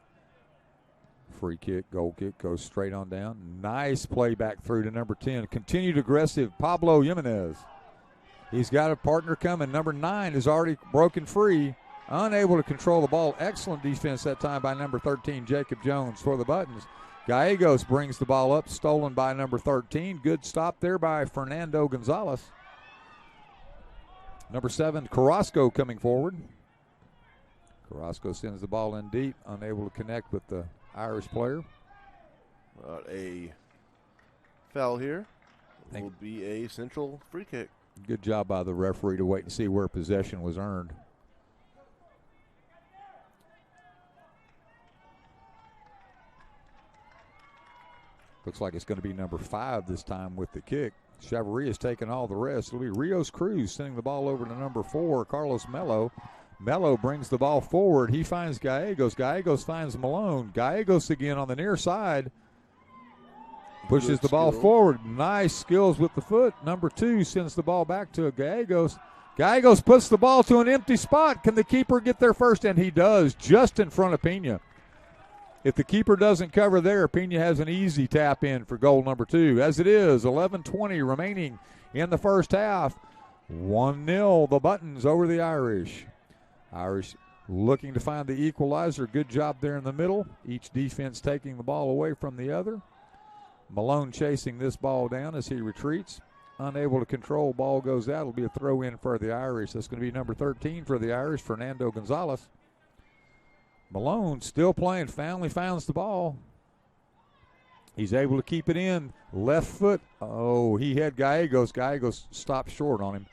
Speaker 1: Free kick, goal kick, goes straight on down. Nice play back through to number 10. Continued aggressive Pablo Jimenez. He's got a partner coming. Number 9 is already broken free. Unable to control the ball. Excellent defense that time by number 13, Jacob Jones for the Buttons. Gallegos brings the ball up, stolen by number 13. Good stop there by Fernando Carrasco sends the ball in deep, unable to connect with the Irish player.
Speaker 3: A foul here. Will be a Central free kick.
Speaker 1: Good job by the referee to wait and see where possession was earned. Looks like it's going to be number 5 this time with the kick. Chevrolet has taken all the rest. It'll be Rios Cruz sending the ball over to number 4, Carlos Mello. Mello brings the ball forward. He finds Gallegos. Gallegos finds Malone. Gallegos again on the near side. Pushes the ball forward. Nice skills with the foot. Number 2 sends the ball back to Gallegos. Gallegos puts the ball to an empty spot. Can the keeper get there first? And he does, just in front of Pena. If the keeper doesn't cover there, Pena has an easy tap in for goal number 2. As it is, 11:20 remaining in the first half. 1-0, the Buttons over the Irish. Irish looking to find the equalizer. Good job there in the middle. Each defense taking the ball away from the other. Malone chasing this ball down as he retreats. Unable to control, ball goes out. It'll be a throw in for the Irish. That's going to be number 13 for the Irish, Fernando Gonzalez. Malone still playing, finally finds the ball. He's able to keep it in. Left foot. Oh, he had Gallegos. Gallegos stopped short on him.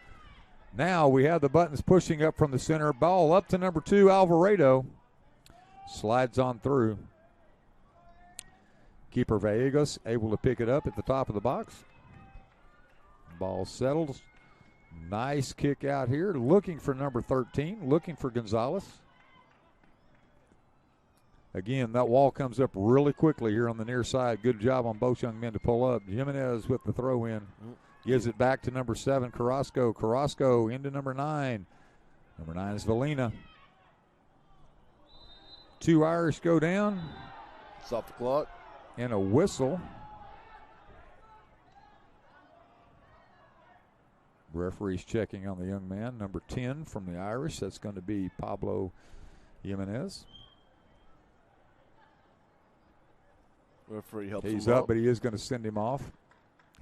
Speaker 1: Now we have the Buttons pushing up from the center. Ball up to number 2, Alvarado. Slides on through. Keeper Gallegos able to pick it up at the top of the box. Ball settles. Nice kick out here. Looking for number 13. Looking for Gonzalez. Again, that wall comes up really quickly here on the near side. Good job on both young men to pull up. Jimenez with the throw in. Gives it back to number 7, Carrasco. Carrasco into number 9. Number 9 is Valina. 2 Irish go down.
Speaker 3: Stop the clock.
Speaker 1: And a whistle. Referee's checking on the young man. Number 10 from the Irish. That's going to be Pablo Jimenez.
Speaker 3: Referee helps
Speaker 1: He's
Speaker 3: him
Speaker 1: up,
Speaker 3: out.
Speaker 1: but he is going to send him off.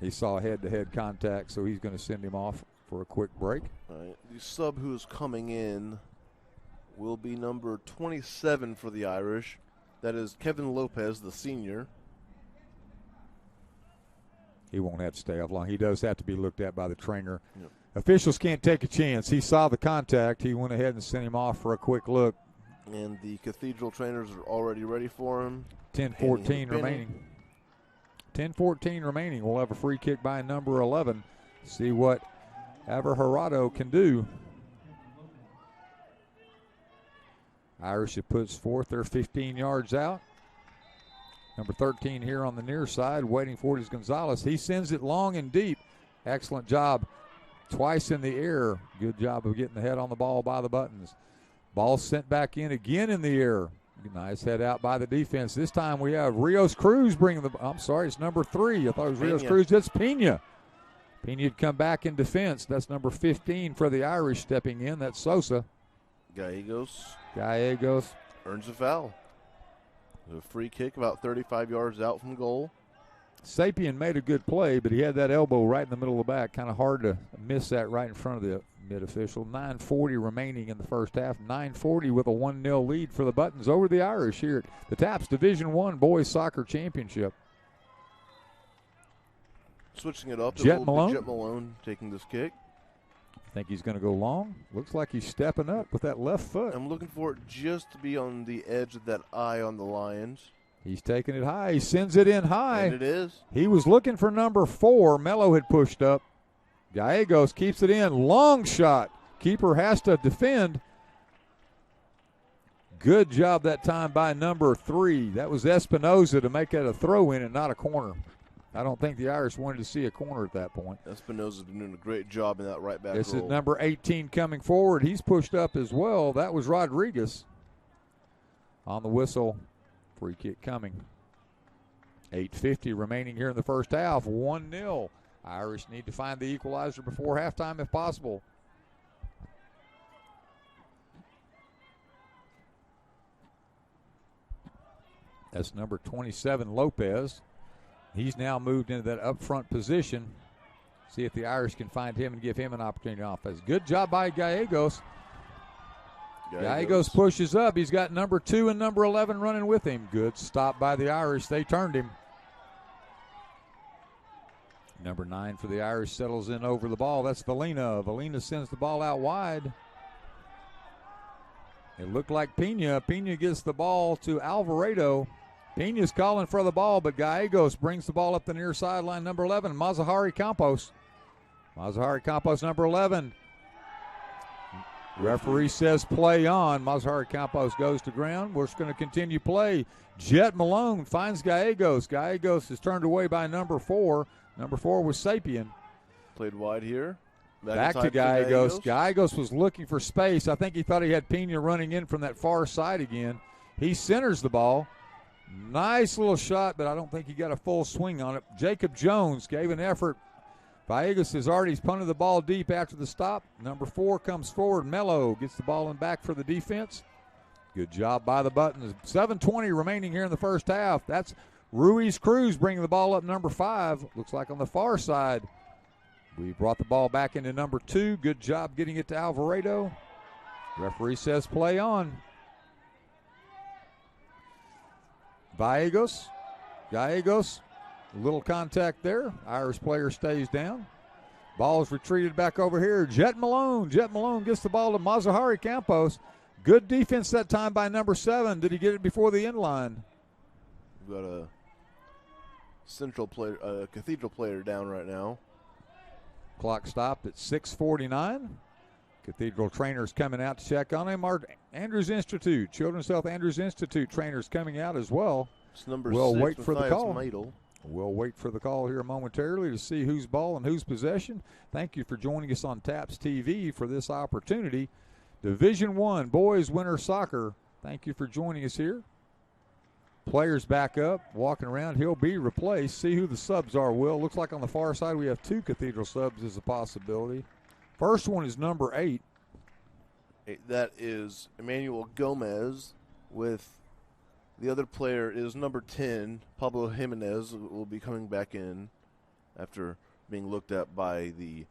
Speaker 1: He saw head-to-head contact, so he's going to send him off for a quick break.
Speaker 3: All right. The sub who is coming in will be number 27 for the Irish. That is Kevin Lopez, the senior.
Speaker 1: He won't have to stay up long. He does have to be looked at by the trainer.
Speaker 3: Yep.
Speaker 1: Officials can't take a chance. He saw the contact. He went ahead and sent him off for a quick look.
Speaker 3: And the Cathedral trainers are already ready for him.
Speaker 1: 10-14 remaining. 10-14 remaining. We'll have a free kick by number 11. See what Alvarado can do. Irish puts forth their 15 yards out. Number 13 here on the near side, waiting for it is Gonzalez. He sends it long and deep. Excellent job. Twice in the air. Good job of getting the head on the ball by the Buttons. Ball sent back in again in the air. Nice head out by the defense. This time we have Rios Cruz bringing the, I'm sorry, it's number 3. I thought it was Rios Cruz. It's Pena. Pena'd come back in defense. That's number 15 for the Irish stepping in. That's Sosa.
Speaker 3: Gallegos
Speaker 1: earns
Speaker 3: a foul. A free kick about 35 yards out from goal.
Speaker 1: Sapien made a good play, but he had that elbow right in the middle of the back. Kind of hard to miss that right in front of the mid official. 9:40 remaining in the first half. 9:40 with a 1-0 lead for the Buttons over the Irish here at the TAPS Division I Boys Soccer Championship.
Speaker 3: Switching it up.
Speaker 1: Jet Malone.
Speaker 3: Jet Malone taking this kick.
Speaker 1: I think he's going to go long. Looks like he's stepping up with that left foot.
Speaker 3: I'm looking for it just to be on the edge of that eye on the Lions.
Speaker 1: He's taking it high. He sends it in high.
Speaker 3: And it is.
Speaker 1: He was looking for number 4. Mello had pushed up. Gallegos keeps it in. Long shot. Keeper has to defend. Good job that time by number 3. That was Espinoza to make that a throw in and not a corner. I don't think the Irish wanted to see a corner at that point.
Speaker 3: Espinoza's been doing a great job in that right back
Speaker 1: This
Speaker 3: role.
Speaker 1: is number 18 coming forward. He's pushed up as well. That was Rodriguez on the whistle. Free kick coming. 8:50 remaining here in the first half. 1-0. Irish need to find the equalizer before halftime if possible. That's number 27, Lopez. He's now moved into that up front position. See if the Irish can find him and give him an opportunity on offense. Good job by Gallegos. Gallegos pushes up. He's got number 2 and number 11 running with him. Good stop by the Irish. They turned him. Number 9 for the Irish settles in over the ball. That's Valina. Valina sends the ball out wide. It looked like Pena. Pena gets the ball to Alvarado. Pena's calling for the ball, but Gallegos brings the ball up the near sideline. Number 11, Mazahari Campos. Mazahari Campos, number 11. Referee says play on. Mazahari Campos goes to ground. We're just going to continue play. Jet Malone finds Gallegos. Gallegos is turned away by number 4. Number 4 was Sapien.
Speaker 3: Played wide here.
Speaker 1: Back to Gallegos. Gallegos was looking for space. I think he thought he had Pena running in from that far side again. He centers the ball. Nice little shot, but I don't think he got a full swing on it. Jacob Jones gave an effort. Gallegos has already punted the ball deep after the stop. Number 4 comes forward. Mello gets the ball in back for the defense. Good job by the Buttons. 7:20 remaining here in the first half. That's Ruiz Cruz bringing the ball up number 5. Looks like on the far side. We brought the ball back into number 2. Good job getting it to Alvarado. Referee says play on. Gallegos. A little contact there. Irish player stays down. Ball is retreated back over here. Jet Malone gets the ball to Mazahari Campos. Good defense that time by number 7. Did he get it before the end line?
Speaker 3: We've got a Cathedral player down right now.
Speaker 1: Clock stopped at 6:49. Cathedral trainers coming out to check on him. Our Andrews Institute, Children's Health Andrews Institute trainers coming out as well.
Speaker 3: It's number
Speaker 1: we'll
Speaker 3: 6.
Speaker 1: wait for the call.
Speaker 3: Meidel.
Speaker 1: We'll wait for the call here momentarily to see whose ball and whose possession. Thank you for joining us on TAPS TV for this opportunity. Division I Boys Winter Soccer. Thank you for joining us here. Players back up, walking around. He'll be replaced. See who the subs are, Will. Looks like on the far side we have 2 Cathedral subs as a possibility. First one is number 8.
Speaker 3: That is Emmanuel Gomez with the other player is number 10. Pablo Jimenez will be coming back in after being looked at by the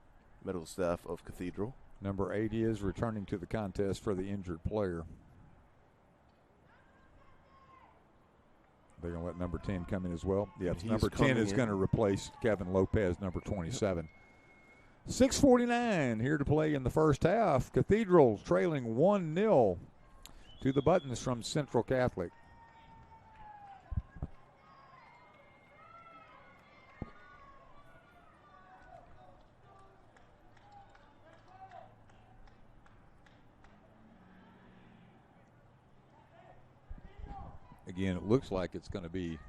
Speaker 3: medical staff of Cathedral.
Speaker 1: Number 8 is returning to the contest for the injured player. They're going to let number 10 come in as well. Yes, number 10 is going to replace Kevin Lopez, number 27. 6:49 here to play in the first half. Cathedral trailing 1-0 to the Buttons from Central Catholic. Again, it looks like it's going to be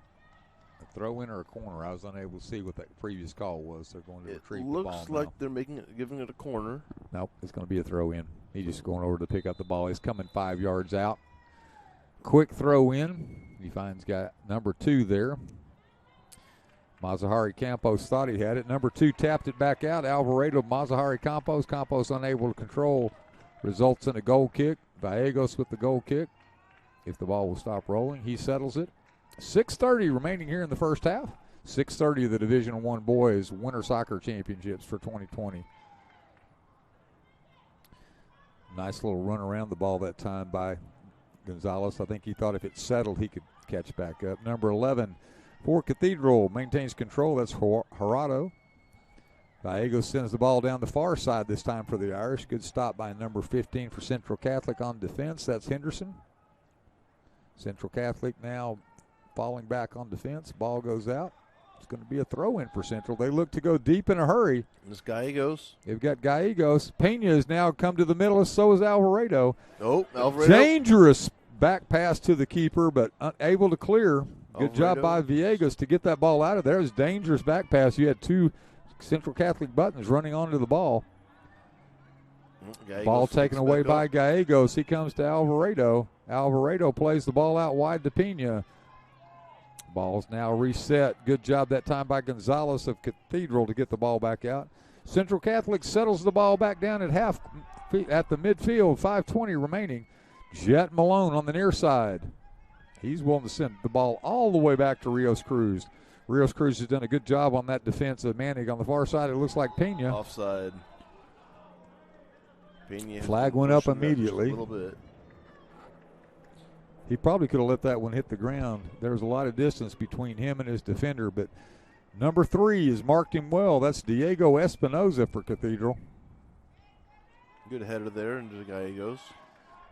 Speaker 1: a throw-in or a corner. I was unable to see what that previous call was. They're going to retrieve the ball now.
Speaker 3: It looks like they're giving it a corner.
Speaker 1: Nope, it's going to be a throw-in. He's just going over to pick up the ball. He's coming 5 yards out. Quick throw-in. He finds guy number 2 there. Mazahari Campos thought he had it. Number 2 tapped it back out. Alvarado, Mazahari Campos. Campos unable to control. Results in a goal kick. Gallegos with the goal kick. If the ball will stop rolling, he settles it. 6:30 remaining here in the first half. 6:30 of the Division I Boys Winter Soccer Championships for 2020. Nice little run around the ball that time by Gonzalez. I think he thought if it settled, he could catch back up. Number 11 for Cathedral maintains control. That's Gerardo. Gallegos sends the ball down the far side this time for the Irish. Good stop by number 15 for Central Catholic on defense. That's Henderson. Central Catholic now falling back on defense. Ball goes out. It's going to be a throw-in for Central. They look to go deep in a hurry.
Speaker 3: This Gallegos.
Speaker 1: They've got Gallegos. Pena has now come to the middle, so is Alvarado.
Speaker 3: Oh, Alvarado.
Speaker 1: Dangerous back pass to the keeper, but unable to clear. Good job by Villegas to get that ball out of there. It was dangerous back pass. You had 2 Central Catholic Buttons running onto the ball.
Speaker 3: Gallegos
Speaker 1: ball taken away by Gallegos. He comes to Alvarado. Alvarado plays the ball out wide to Pena. Ball's now reset. Good job that time by Gonzalez of Cathedral to get the ball back out. Central Catholic settles the ball back down at the midfield. 5:20 remaining. Jet Malone on the near side. He's willing to send the ball all the way back to Rios Cruz. Rios Cruz has done a good job on that defense of Manning. On the far side, it looks like Pena.
Speaker 3: Offside. Pena
Speaker 1: flag went up immediately.
Speaker 3: A little bit.
Speaker 1: He probably could have let that one hit the ground. There was a lot of distance between him and his defender, but number 3 has marked him well. That's Diego Espinoza for Cathedral.
Speaker 3: Good header there into the Gallegos.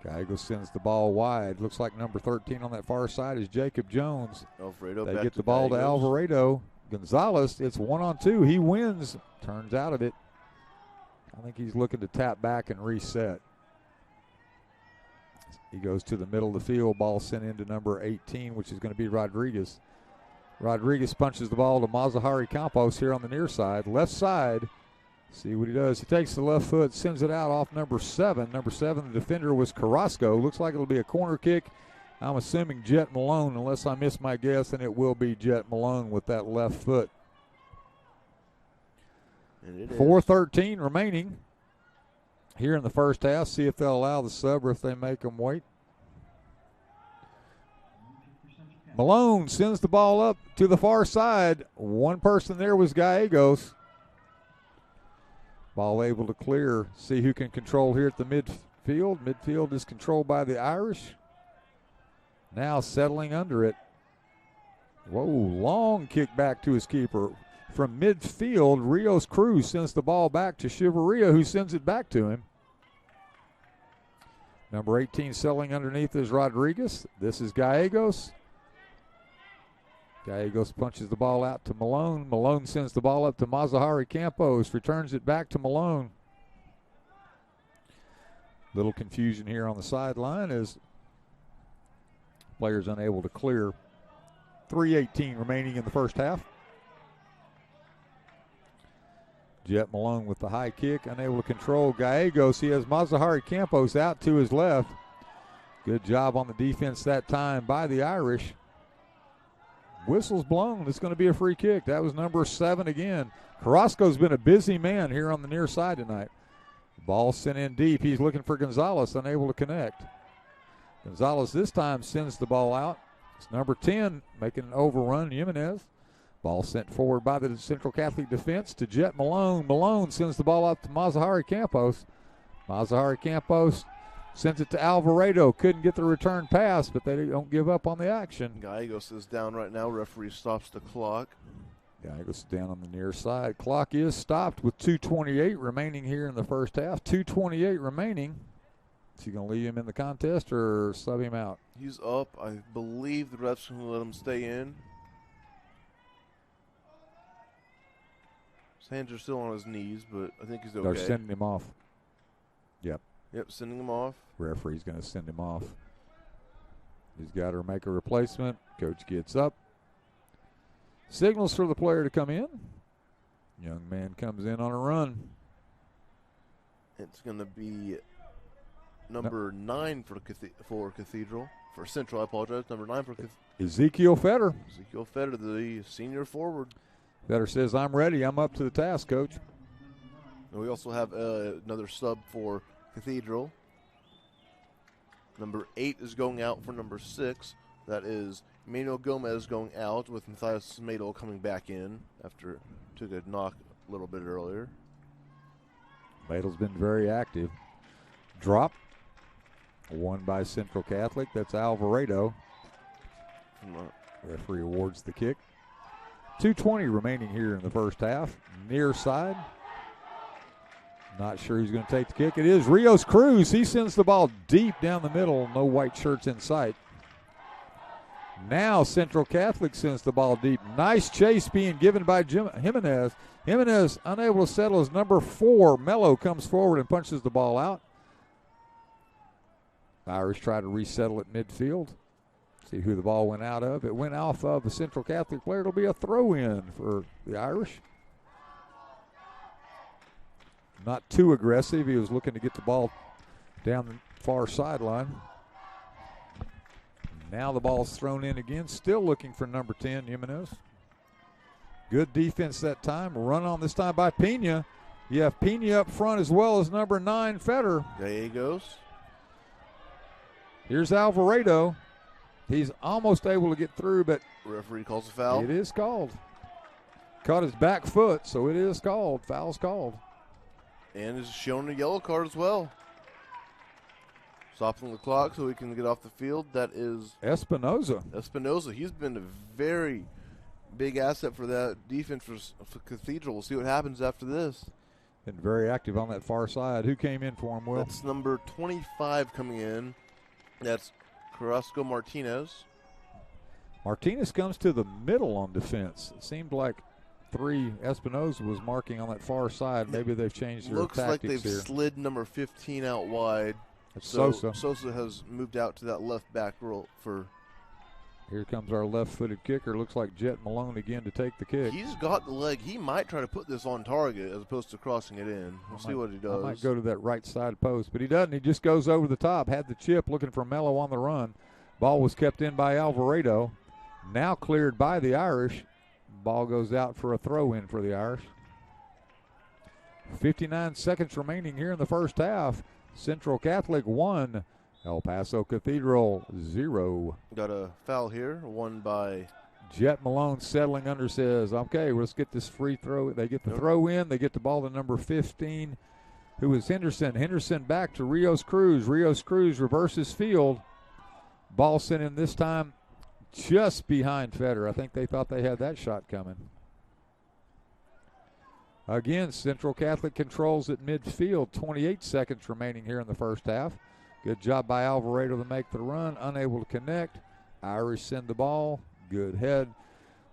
Speaker 1: Gallegos sends the ball wide. Looks like number 13 on that far side is Jacob Jones.
Speaker 3: Alfredo
Speaker 1: They
Speaker 3: back
Speaker 1: get
Speaker 3: to
Speaker 1: the ball
Speaker 3: Gallegos.
Speaker 1: to Alvarado. Gonzalez, it's 1-on-2. He wins, turns out of it. I think he's looking to tap back and reset. He goes to the middle of the field. Ball sent into number 18, which is going to be Rodriguez. Rodriguez punches the ball to Mazahari Campos here on the near side. Left side. See what he does. He takes the left foot, sends it out off number 7. Number 7, the defender was Carrasco. Looks like it'll be a corner kick. I'm assuming Jet Malone, unless I miss my guess, and it will be Jet Malone with that left foot. 4:13 remaining here in the first half. See if they'll allow the sub or if they make them wait. Malone sends the ball up to the far side. One person there was Gallegos. Ball able to clear. See who can control here at the midfield. Midfield is controlled by the Irish. Now settling under it. Whoa, long kick back to his keeper. From midfield, Rios Cruz sends the ball back to Chivarria, who sends it back to him. Number 18 settling underneath is Rodriguez. This is Gallegos. Gallegos punches the ball out to Malone. Malone sends the ball up to Mazahari Campos, returns it back to Malone. Little confusion here on the sideline as players unable to clear. 3:18 remaining in the first half. Jet Malone with the high kick, unable to control Gallegos. He has Mazahari Campos out to his left. Good job on the defense that time by the Irish. Whistle's blown. It's going to be a free kick. That was number 7 again. Carrasco's been a busy man here on the near side tonight. Ball sent in deep. He's looking for Gonzalez, unable to connect. Gonzalez this time sends the ball out. It's number 10 making an overrun, Jimenez. Ball sent forward by the Central Catholic defense to Jet Malone. Malone sends the ball up to Mazahari Campos. Mazahari Campos sends it to Alvarado. Couldn't get the return pass, but they don't give up on the action.
Speaker 3: Gallegos is down right now. Referee stops the clock.
Speaker 1: Gallegos down on the near side. Clock is stopped with 2:28 remaining here in the first half. 2:28 remaining. Is he going to leave him in the contest or sub him out?
Speaker 3: He's up. I believe the ref's going to let him stay in. His hands are still on his knees, but I think he's okay.
Speaker 1: They're sending him off. Yep.
Speaker 3: Yep, sending him off.
Speaker 1: Referee's going to send him off. He's got to make a replacement. Coach gets up. Signals for the player to come in. Young man comes in on a run.
Speaker 3: It's going to be number 9 for Cathedral. For Central, I apologize. Number 9 for
Speaker 1: Ezekiel Fetter.
Speaker 3: Ezekiel Fetter, the senior forward.
Speaker 1: Fetter says, I'm ready. I'm up to the task, Coach.
Speaker 3: And we also have another sub for Cathedral. Number 8 is going out for number 6. That is Emmanuel Gomez going out with Matthias Smadel coming back in after took a knock a little bit earlier.
Speaker 1: Smadel's been very active. Drop. Won by Central Catholic. That's Alvarado. Referee awards the kick. 2:20 remaining here in the first half. Near side. Not sure who's going to take the kick. It is Rios Cruz. He sends the ball deep down the middle. No white shirts in sight. Now Central Catholic sends the ball deep. Nice chase being given by Jimenez. Jimenez unable to settle as number 4. Mello comes forward and punches the ball out. Irish try to resettle at midfield. See who the ball went out of. It went off of a Central Catholic player. It'll be a throw-in for the Irish. Not too aggressive. He was looking to get the ball down the far sideline. Now the ball's thrown in again. Still looking for number 10, Jimenez. Good defense that time. Run on this time by Pena. You have Pena up front as well as number 9, Fetter.
Speaker 3: Gallegos.
Speaker 1: Here's Alvarado. He's almost able to get through, but
Speaker 3: Referee calls a foul.
Speaker 1: it is called. Caught his back foot, so it is called. Foul's called.
Speaker 3: And is shown a yellow card as well. Stopping the clock so we can get off the field. That is
Speaker 1: Espinoza.
Speaker 3: He's been a very big asset for that defense for Cathedral. We'll see what happens after this.
Speaker 1: Been very active on that far side. Who came in for him, Will?
Speaker 3: That's number 25 coming in. That's Carrasco Martinez.
Speaker 1: Martinez comes to the middle on defense. It seemed like Espinoza was marking on that far side. Maybe they've changed their
Speaker 3: Looks like
Speaker 1: tactics
Speaker 3: they've
Speaker 1: here.
Speaker 3: slid number 15 out wide.
Speaker 1: It's
Speaker 3: So
Speaker 1: Sosa.
Speaker 3: Sosa has moved out to that left back role for.
Speaker 1: Here comes our left-footed kicker. Looks like Jet Malone again to take the kick.
Speaker 3: He's got the leg. He might try to put this on target as opposed to crossing it in. We'll see what he does.
Speaker 1: I might go to that right side post, but he doesn't. He just goes over the top. Had the chip looking for Mello on the run. Ball was kept in by Alvarado. Now cleared by the Irish. Ball goes out for a throw-in for the Irish. 59 seconds remaining here in the first half. Central Catholic 1. El Paso Cathedral 0.
Speaker 3: Got a foul here, won by
Speaker 1: Jet Malone settling under, says, okay, let's get this free throw. They get the throw in. They get the ball to number 15, who is Henderson. Henderson back to Rios Cruz. Rios Cruz reverses field. Ball sent in this time just behind Feder. I think they thought they had that shot coming. Again, Central Catholic controls at midfield. 28 seconds remaining here in the first half. Good job by Alvarado to make the run. Unable to connect. Irish send the ball. Good head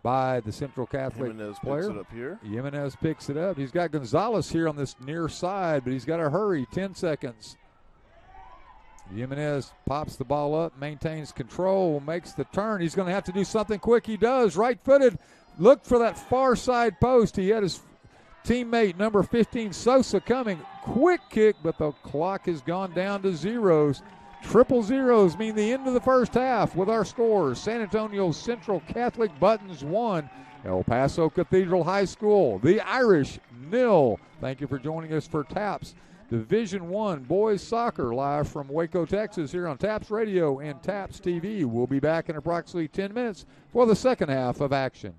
Speaker 1: by the Central Catholic
Speaker 3: Jimenez
Speaker 1: player.
Speaker 3: picks it up here.
Speaker 1: Jimenez picks it up. He's got Gonzalez here on this near side, but he's got to hurry. 10 seconds. Jimenez pops the ball up, maintains control, makes the turn. He's going to have to do something quick. He does. Right-footed. Look for that far side post. He had his teammate, number 15, Sosa, coming. Quick kick, but the clock has gone down to zeros. Triple zeros mean the end of the first half with our scores. San Antonio Central Catholic Buttons 1. El Paso Cathedral High School, the Irish 0. Thank you for joining us for TAPS Division I Boys Soccer live from Waco, Texas here on TAPS Radio and TAPS TV. We'll be back in approximately 10 minutes for the second half of action.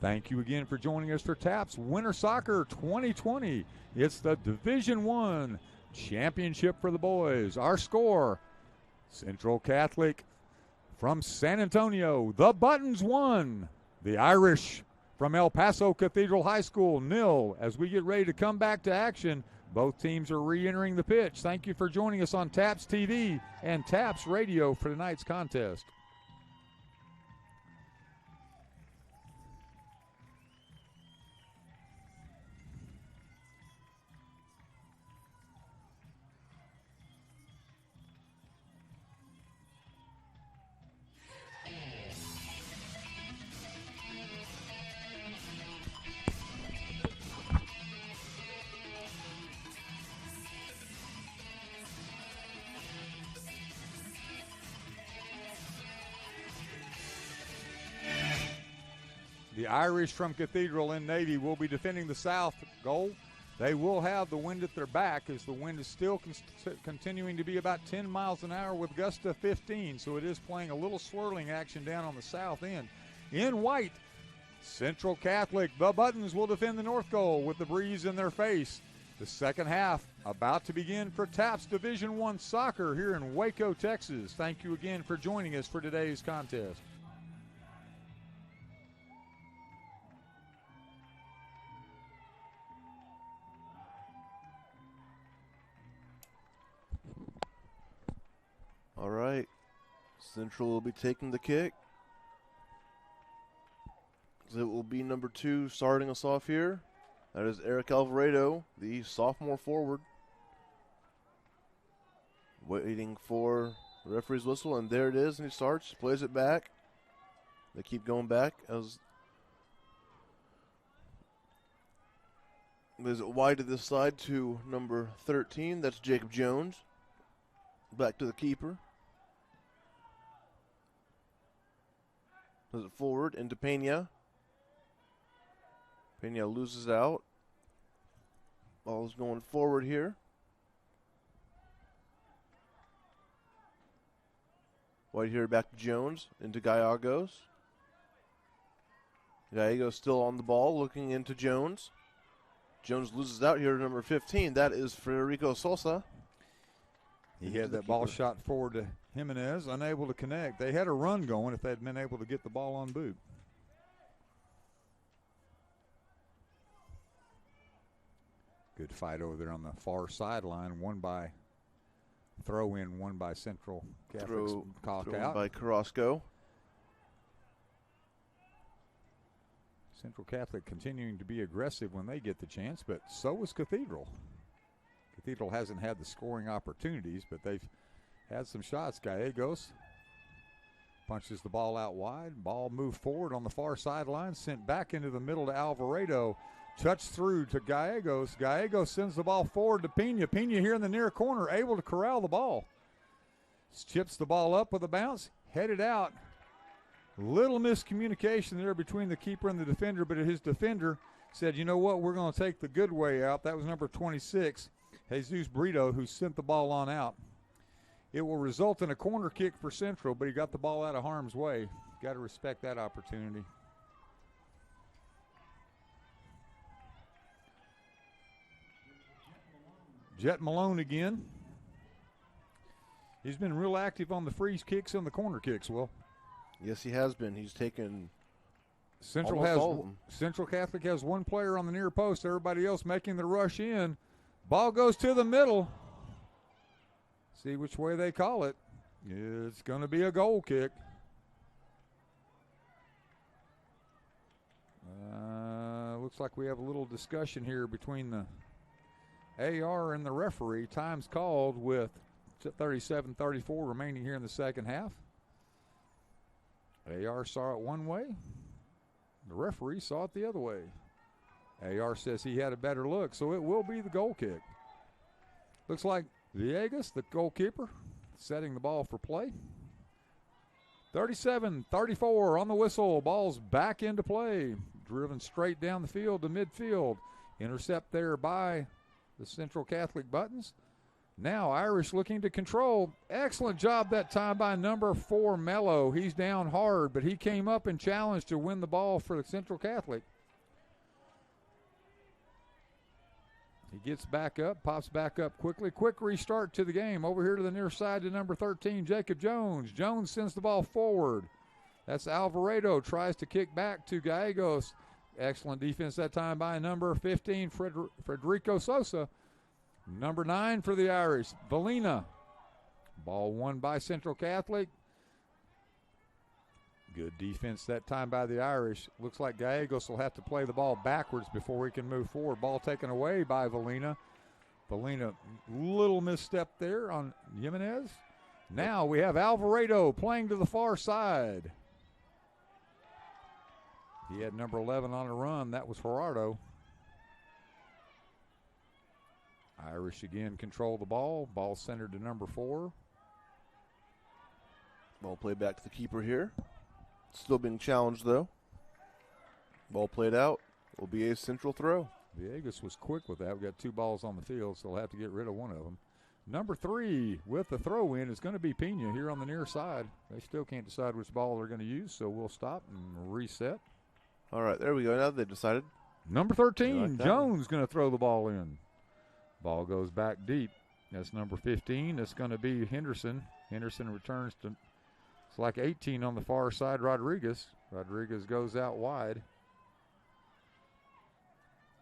Speaker 1: Thank you again for joining us for TAPS Winter Soccer 2020. It's the Division I championship for the boys. Our score, Central Catholic from San Antonio, the Buttons 1. The Irish from El Paso Cathedral High School 0. As we get ready to come back to action, both teams are re-entering the pitch. Thank you for joining us on TAPS TV and TAPS Radio for tonight's contest. The Irish from Cathedral in Navy will be defending the south goal. They will have the wind at their back as the wind is still continuing to be about 10 miles an hour with gusts of 15, so it is playing a little swirling action down on the south end. In white, Central Catholic, the Buttons will defend the north goal with the breeze in their face. The second half about to begin for TAPS Division I Soccer here in Waco, Texas. Thank you again for joining us for today's contest.
Speaker 3: All right, Central will be taking the kick. It will be number 2 starting us off here. That is Eric Alvarado, the sophomore forward. Waiting for the referee's whistle, and there it is, and he starts, plays it back. They keep going back as plays it wide to this side to number 13. That's Jacob Jones. Back to the keeper. Does it forward into Pena. Pena loses out. Ball's going forward here. Right here back to Jones into Gallegos. Gallegos still on the ball looking into Jones. Jones loses out here to number 15. That is Federico Sosa.
Speaker 1: He had that ball shot forward to Jimenez, unable to connect. They had a run going if they'd been able to get the ball on boot. Good fight over there on the far sideline. One by throw in, one by Central Catholic's caught out.
Speaker 3: By Carrasco.
Speaker 1: Central Catholic continuing to be aggressive when they get the chance, but so was Cathedral. Cathedral hasn't had the scoring opportunities, but they've had some shots. Gallegos punches the ball out wide. Ball moved forward on the far sideline, sent back into the middle to Alvarado. Touch through to Gallegos. Gallegos sends the ball forward to Pena. Pena here in the near corner, able to corral the ball. Chips the ball up with a bounce, headed out. Little miscommunication there between the keeper and the defender, but his defender said, you know what, we're going to take the good way out. That was number 26, Jesus Brito, who sent the ball on out. It will result in a corner kick for Central, but he got the ball out of harm's way. Got to respect that opportunity. Jet Malone again. He's been real active on the free kicks and the corner kicks, Will.
Speaker 3: Yes, he has been. He's taken
Speaker 1: Central Catholic has one player on the near post, everybody else making the rush in. Ball goes to the middle. See which way they call it. It's going to be a goal kick. Looks like we have a little discussion here between the AR and the referee. Time's called with 37-34 remaining here in the second half. AR saw it one way. The referee saw it the other way. AR says he had a better look, so it will be the goal kick. Looks like Villegas, the goalkeeper, setting the ball for play. 37-34 on the whistle. Ball's back into play. Driven straight down the field to midfield. Intercept there by the Central Catholic Buttons. Now Irish looking to control. Excellent job that time by number 4, Mello. He's down hard, but he came up and challenged to win the ball for the Central Catholic. He gets back up, pops back up quickly. Quick restart to the game. Over here to the near side to number 13, Jacob Jones. Jones sends the ball forward. That's Alvarado. Tries to kick back to Gallegos. Excellent defense that time by number 15, Federico Sosa. Number 9 for the Irish, Valina. Ball won by Central Catholic. Good defense that time by the Irish. Looks like Gallegos will have to play the ball backwards before we can move forward. Ball taken away by Valina. Valina, little misstep there on Jimenez. Now we have Alvarado playing to the far side. He had number 11 on the run. That was Gerardo. Irish again control the ball. Ball centered to number 4.
Speaker 3: Ball played back to the keeper here. Still being challenged, though. Ball played out. Will be a Central throw.
Speaker 1: Villegas was quick with that. We got 2 balls on the field, so they'll have to get rid of one of them. Number 3 with the throw in is going to be Pena here on the near side. They still can't decide which ball they're going to use, so we'll stop and reset.
Speaker 3: All right, there we go. Now they decided.
Speaker 1: Number 13, Jones going to throw the ball in. Ball goes back deep. That's number 15. That's going to be Henderson. Henderson returns to, it's like 18 on the far side, Rodriguez. Rodriguez goes out wide.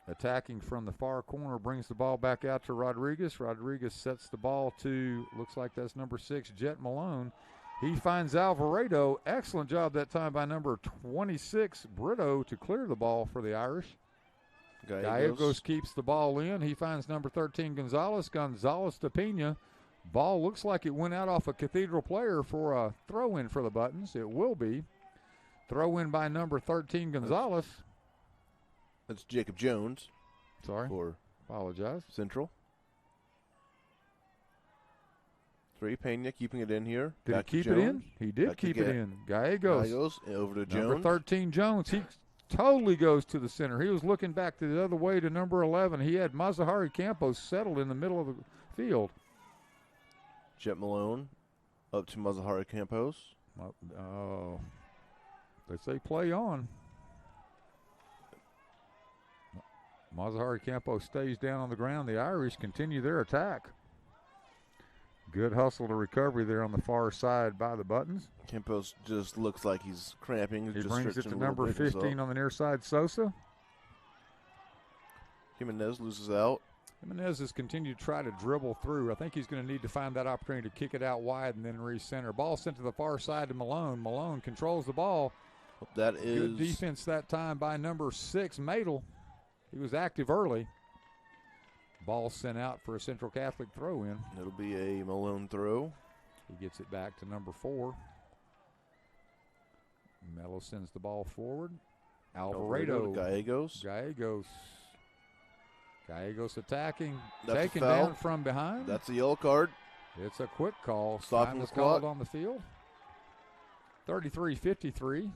Speaker 1: Attacking from the far corner, brings the ball back out to Rodriguez. Rodriguez sets the ball to, looks like that's number 6, Jet Malone. He finds Alvarado. Excellent job that time by number 26, Brito, to clear the ball for the Irish. Gallegos keeps the ball in. He finds number 13, Gonzalez. Gonzalez to Pena. Ball looks like it went out off a Cathedral player for a throw-in for the Buttons. It will be. Throw-in by number 13, Gonzalez.
Speaker 3: That's Jacob Jones.
Speaker 1: Sorry. Apologize.
Speaker 3: Central. 3, Pena keeping it in here.
Speaker 1: Did he keep it in? He did keep it in. Gallegos
Speaker 3: over to Jones.
Speaker 1: Number 13, Jones. He totally goes to the center. He was looking back to the other way to number 11. He had Mazahari Campos settled in the middle of the field.
Speaker 3: Jet Malone up to Mazahari Campos.
Speaker 1: Oh. They say play on. Mazahari Campos stays down on the ground. The Irish continue their attack. Good hustle to recovery there on the far side by the Buttons.
Speaker 3: Campos just looks like he's cramping.
Speaker 1: He brings it to number 15 on the near side, Sosa.
Speaker 3: Jimenez loses out.
Speaker 1: Jimenez has continued to try to dribble through. I think he's going to need to find that opportunity to kick it out wide and then recenter. Ball sent to the far side to Malone. Malone controls the ball.
Speaker 3: That is
Speaker 1: good defense that time by number 6, Madel. He was active early. Ball sent out for a Central Catholic throw-in.
Speaker 3: It'll be a Malone throw.
Speaker 1: He gets it back to number 4. Mello sends the ball forward. Alvarado.
Speaker 3: Gallegos.
Speaker 1: Gallegos attacking.
Speaker 3: That's
Speaker 1: taken down from behind.
Speaker 3: That's a yellow card.
Speaker 1: It's a quick call.
Speaker 3: Stopping the clock.
Speaker 1: Called on the field. 33-53.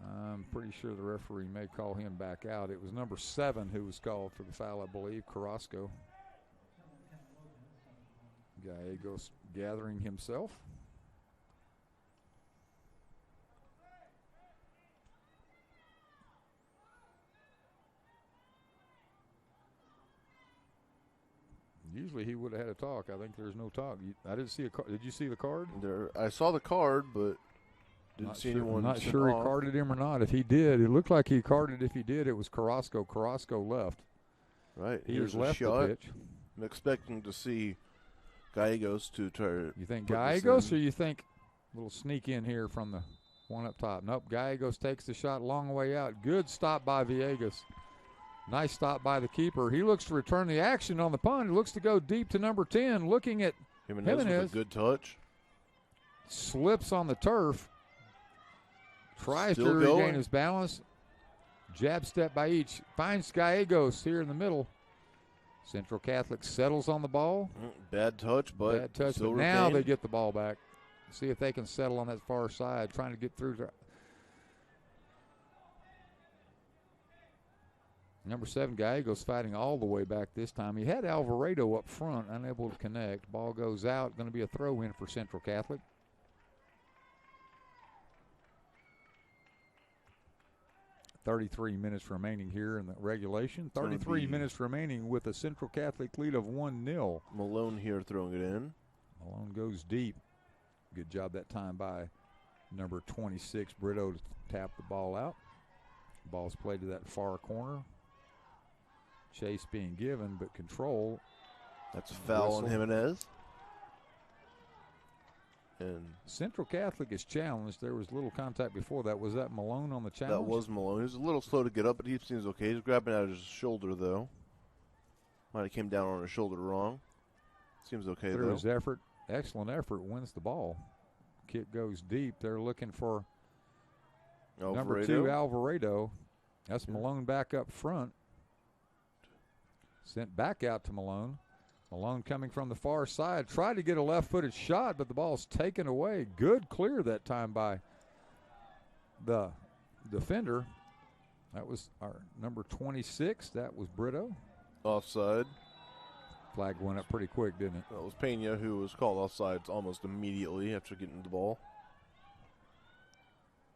Speaker 1: I'm pretty sure the referee may call him back out. It was number 7 who was called for the foul, I believe, Carrasco. Gallegos gathering himself. Usually he would have had a talk. I think there's no talk. I didn't see a card. Did you see the card?
Speaker 3: I saw the card, but didn't see anyone.
Speaker 1: I'm not sure he carded him or not. If he did, it looked like he carded. If he did, it was Carrasco. Carrasco left.
Speaker 3: Right.
Speaker 1: He was left the pitch.
Speaker 3: I'm expecting to see Gallegos to try.
Speaker 1: You think Gallegos, or you think a little sneak in here from the one up top? Nope. Gallegos takes the shot long way out. Good stop by Villegas. Nice stop by the keeper. He looks to return the action on the punt. He looks to go deep to number 10. Looking at
Speaker 3: Jimenez with a good touch.
Speaker 1: Slips on the turf. Tries to regain his balance. Jab step by each. Finds Gallegos here in the middle. Central Catholic settles on the ball.
Speaker 3: Bad touch, but
Speaker 1: now they get the ball back. See if they can settle on that far side, trying to get through. Number 7, Gallegos fighting all the way back this time. He had Alvarado up front, unable to connect. Ball goes out. Going to be a throw-in for Central Catholic. 33 minutes remaining here in the regulation. 33 minutes remaining with a Central Catholic lead of 1-0.
Speaker 3: Malone here throwing it in.
Speaker 1: Malone goes deep. Good job that time by number 26, Brito, to tap the ball out. Ball's played to that far corner. Chase being given, but control.
Speaker 3: That's foul on Jimenez. And
Speaker 1: Central Catholic is challenged. There was little contact before that. Was that Malone on the challenge?
Speaker 3: That was Malone. He was a little slow to get up, but he seems okay. He's grabbing at his shoulder, though. Might have came down on his shoulder wrong. Seems okay,
Speaker 1: Through
Speaker 3: though.
Speaker 1: his effort, excellent effort, wins the ball. Kick goes deep. They're looking for number 2, Alvarado. That's Malone back up front. Sent back out to Malone. Malone coming from the far side. Tried to get a left-footed shot, but the ball's taken away. Good clear that time by the defender. That was our number 26. That was Brito.
Speaker 3: Offside.
Speaker 1: Flag went up pretty quick, didn't it?
Speaker 3: That was Pena, who was called offside almost immediately after getting the ball.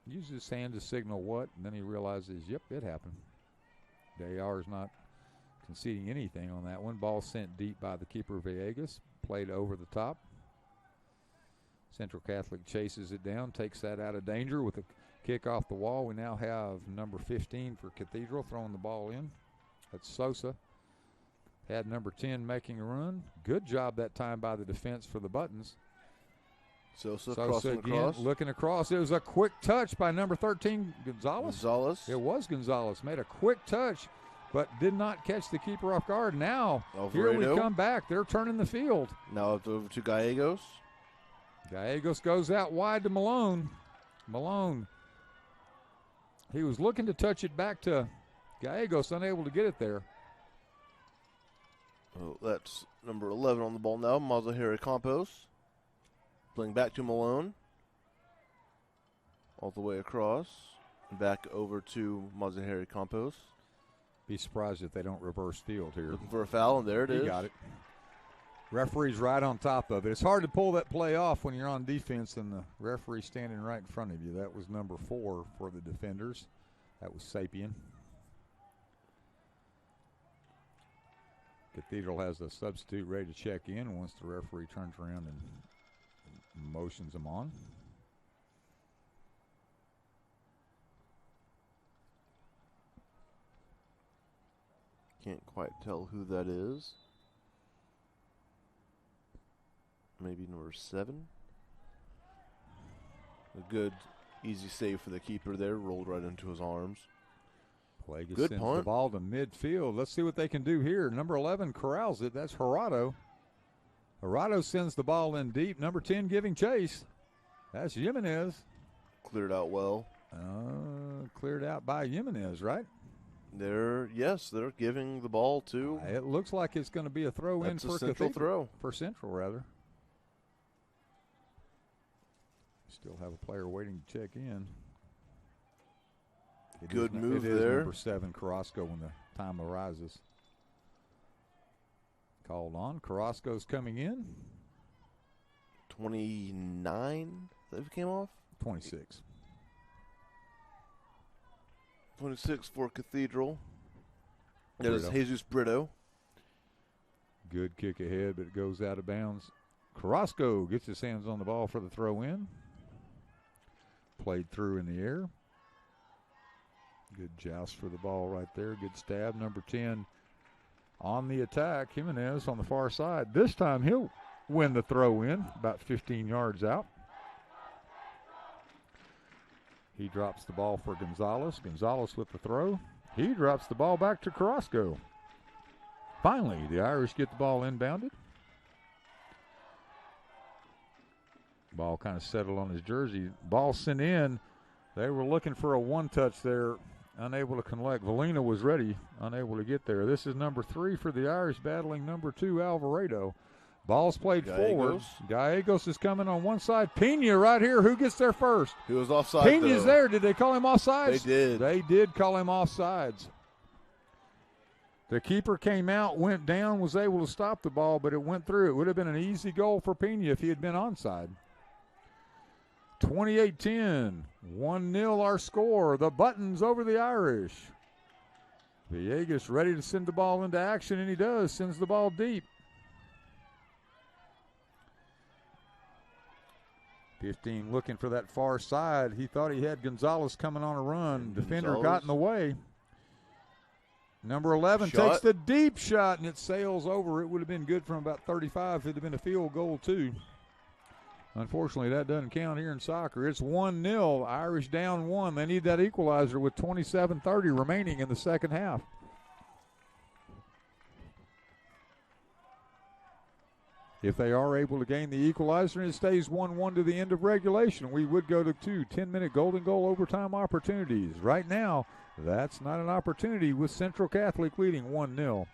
Speaker 1: Uses his hand to signal what, and then he realizes, yep, it happened. Dayar's not conceding anything on that one. Ball sent deep by the keeper, Villegas. Played over the top. Central Catholic chases it down, takes that out of danger with a kick off the wall. We now have number 15 for Cathedral throwing the ball in. That's Sosa. Had number 10 making a run. Good job that time by the defense for the Buttons.
Speaker 3: Sosa crossing
Speaker 1: again,
Speaker 3: across.
Speaker 1: looking across. It was a quick touch by number 13, Gonzalez.
Speaker 3: Gonzalez.
Speaker 1: It was Gonzalez. Made a quick touch, but did not catch the keeper off guard. Now,
Speaker 3: Alvarado.
Speaker 1: Here we come back. They're turning the field.
Speaker 3: Now it's over to Gallegos.
Speaker 1: Gallegos goes out wide to Malone. Malone. He was looking to touch it back to Gallegos, unable to get it there.
Speaker 3: Oh, that's number 11 on the ball now, Mazahari Campos. Playing back to Malone. All the way across. Back over to Mazahari Campos.
Speaker 1: Be surprised if they don't reverse field here.
Speaker 3: Looking for a foul, and there it is.
Speaker 1: He got it. Referee's right on top of it. It's hard to pull that play off when you're on defense and the referee standing right in front of you. That was number 4 for the defenders. That was Sapien. Cathedral has a substitute ready to check in once the referee turns around and motions them on.
Speaker 3: Can't quite tell who that is. Maybe number 7. A good, easy save for the keeper there. Rolled right into his arms.
Speaker 1: Plague
Speaker 3: Good
Speaker 1: sends
Speaker 3: punt.
Speaker 1: the ball to midfield. Let's see what they can do here. Number 11 corrals it. That's Gerardo. Gerardo sends the ball in deep. Number 10 giving chase. That's Jimenez.
Speaker 3: Cleared out well.
Speaker 1: Cleared out by Jimenez, right?
Speaker 3: They're giving the ball to.
Speaker 1: It looks like it's going to be a throw in
Speaker 3: That's
Speaker 1: for
Speaker 3: a Central
Speaker 1: Cathedral.
Speaker 3: throw.
Speaker 1: For Central, rather. Still have a player waiting to check in.
Speaker 3: Good move
Speaker 1: it is
Speaker 3: there.
Speaker 1: Number 7, Carrasco, when the time arises. Called on. Carrasco's coming in.
Speaker 3: 29 that came off?
Speaker 1: 26.
Speaker 3: 26 for Cathedral. That is Jesus Brito.
Speaker 1: Good kick ahead, but it goes out of bounds. Carrasco gets his hands on the ball for the throw in. Played through in the air. Good joust for the ball right there. Good stab. Number 10 on the attack. Jimenez on the far side. This time he'll win the throw in, about 15 yards out. He drops the ball for Gonzalez. Gonzalez with the throw. He drops the ball back to Carrasco. Finally, the Irish get the ball inbounded. Ball kind of settled on his jersey. Ball sent in. They were looking for a one-touch there. Unable to collect. Valina was ready. Unable to get there. This is number 3 for the Irish battling number 2, Alvarado. Ball's played forward. Gallegos is coming on one side. Pena right here. Who gets there first?
Speaker 3: He was offside.
Speaker 1: Pena's there. Did they call him offsides?
Speaker 3: They did.
Speaker 1: They did call him offsides. The keeper came out, went down, was able to stop the ball, but it went through. It would have been an easy goal for Pena if he had been onside. 28-10, 1-0 our score. The Buttons over the Irish. Villegas ready to send the ball into action, and he does. Sends the ball deep. 15 looking for that far side. He thought he had Gonzalez coming on a run. Defender got in the way. Number 11 takes the deep shot, and it sails over. It would have been good from about 35 if it had been a field goal, too. Unfortunately, that doesn't count here in soccer. It's 1-0. Irish down 1. They need that equalizer with 27:30 remaining in the second half. If they are able to gain the equalizer and it stays 1-1 to the end of regulation, we would go to 2 10-minute golden goal overtime opportunities. Right now, that's not an opportunity with Central Catholic leading 1-0.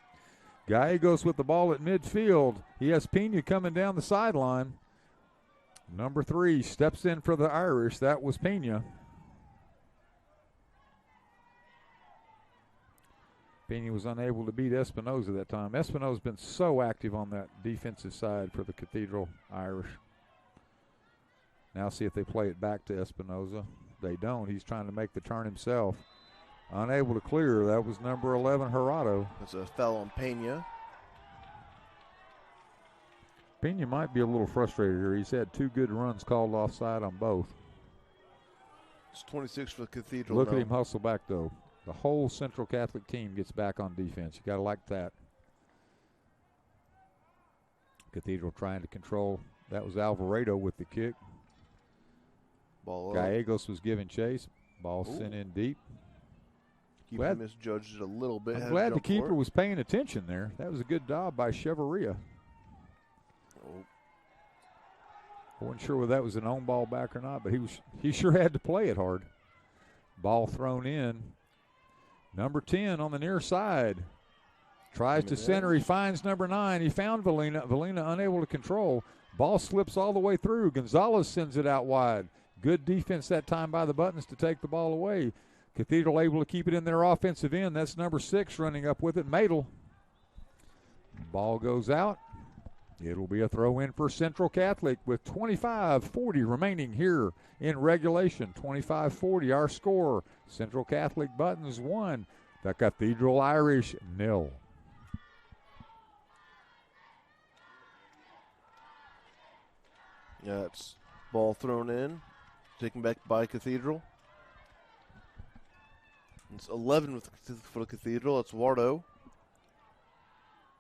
Speaker 1: Gallegos with the ball at midfield. He has Pena coming down the sideline. Number 3 steps in for the Irish. That was Pena. Pena was unable to beat Espinoza that time. Espinoza's been so active on that defensive side for the Cathedral Irish. Now see if they play it back to Espinoza. They don't. He's trying to make the turn himself. Unable to clear. That was number 11, Gerardo.
Speaker 3: That's a foul on Pena.
Speaker 1: Pena might be a little frustrated here. He's had 2 good runs called offside on both.
Speaker 3: It's 26 for the Cathedral.
Speaker 1: Look at him hustle back, though. The whole Central Catholic team gets back on defense. You got to like that. Cathedral trying to control. That was Alvarado with the kick.
Speaker 3: Ball up.
Speaker 1: Gallegos was giving chase. Ball sent in deep.
Speaker 3: Keeper misjudged it a little bit.
Speaker 1: I'm glad the keeper was paying attention there. That was a good job by Cheveria. I wasn't sure whether that was an on ball back or not, but he sure had to play it hard. Ball thrown in. Number 10 on the near side. Tries to center. He finds number 9. He found Valina. Valina unable to control. Ball slips all the way through. Gonzalez sends it out wide. Good defense that time by the Buttons to take the ball away. Cathedral able to keep it in their offensive end. That's number 6 running up with it, Madel. Ball goes out. It'll be a throw in for Central Catholic with 25:40 remaining here in regulation. 25:40 our score. Central Catholic Buttons 1. The Cathedral Irish 0.
Speaker 3: Yeah, it's ball thrown in. Taken back by Cathedral. It's 11 for the Cathedral. It's Wardo.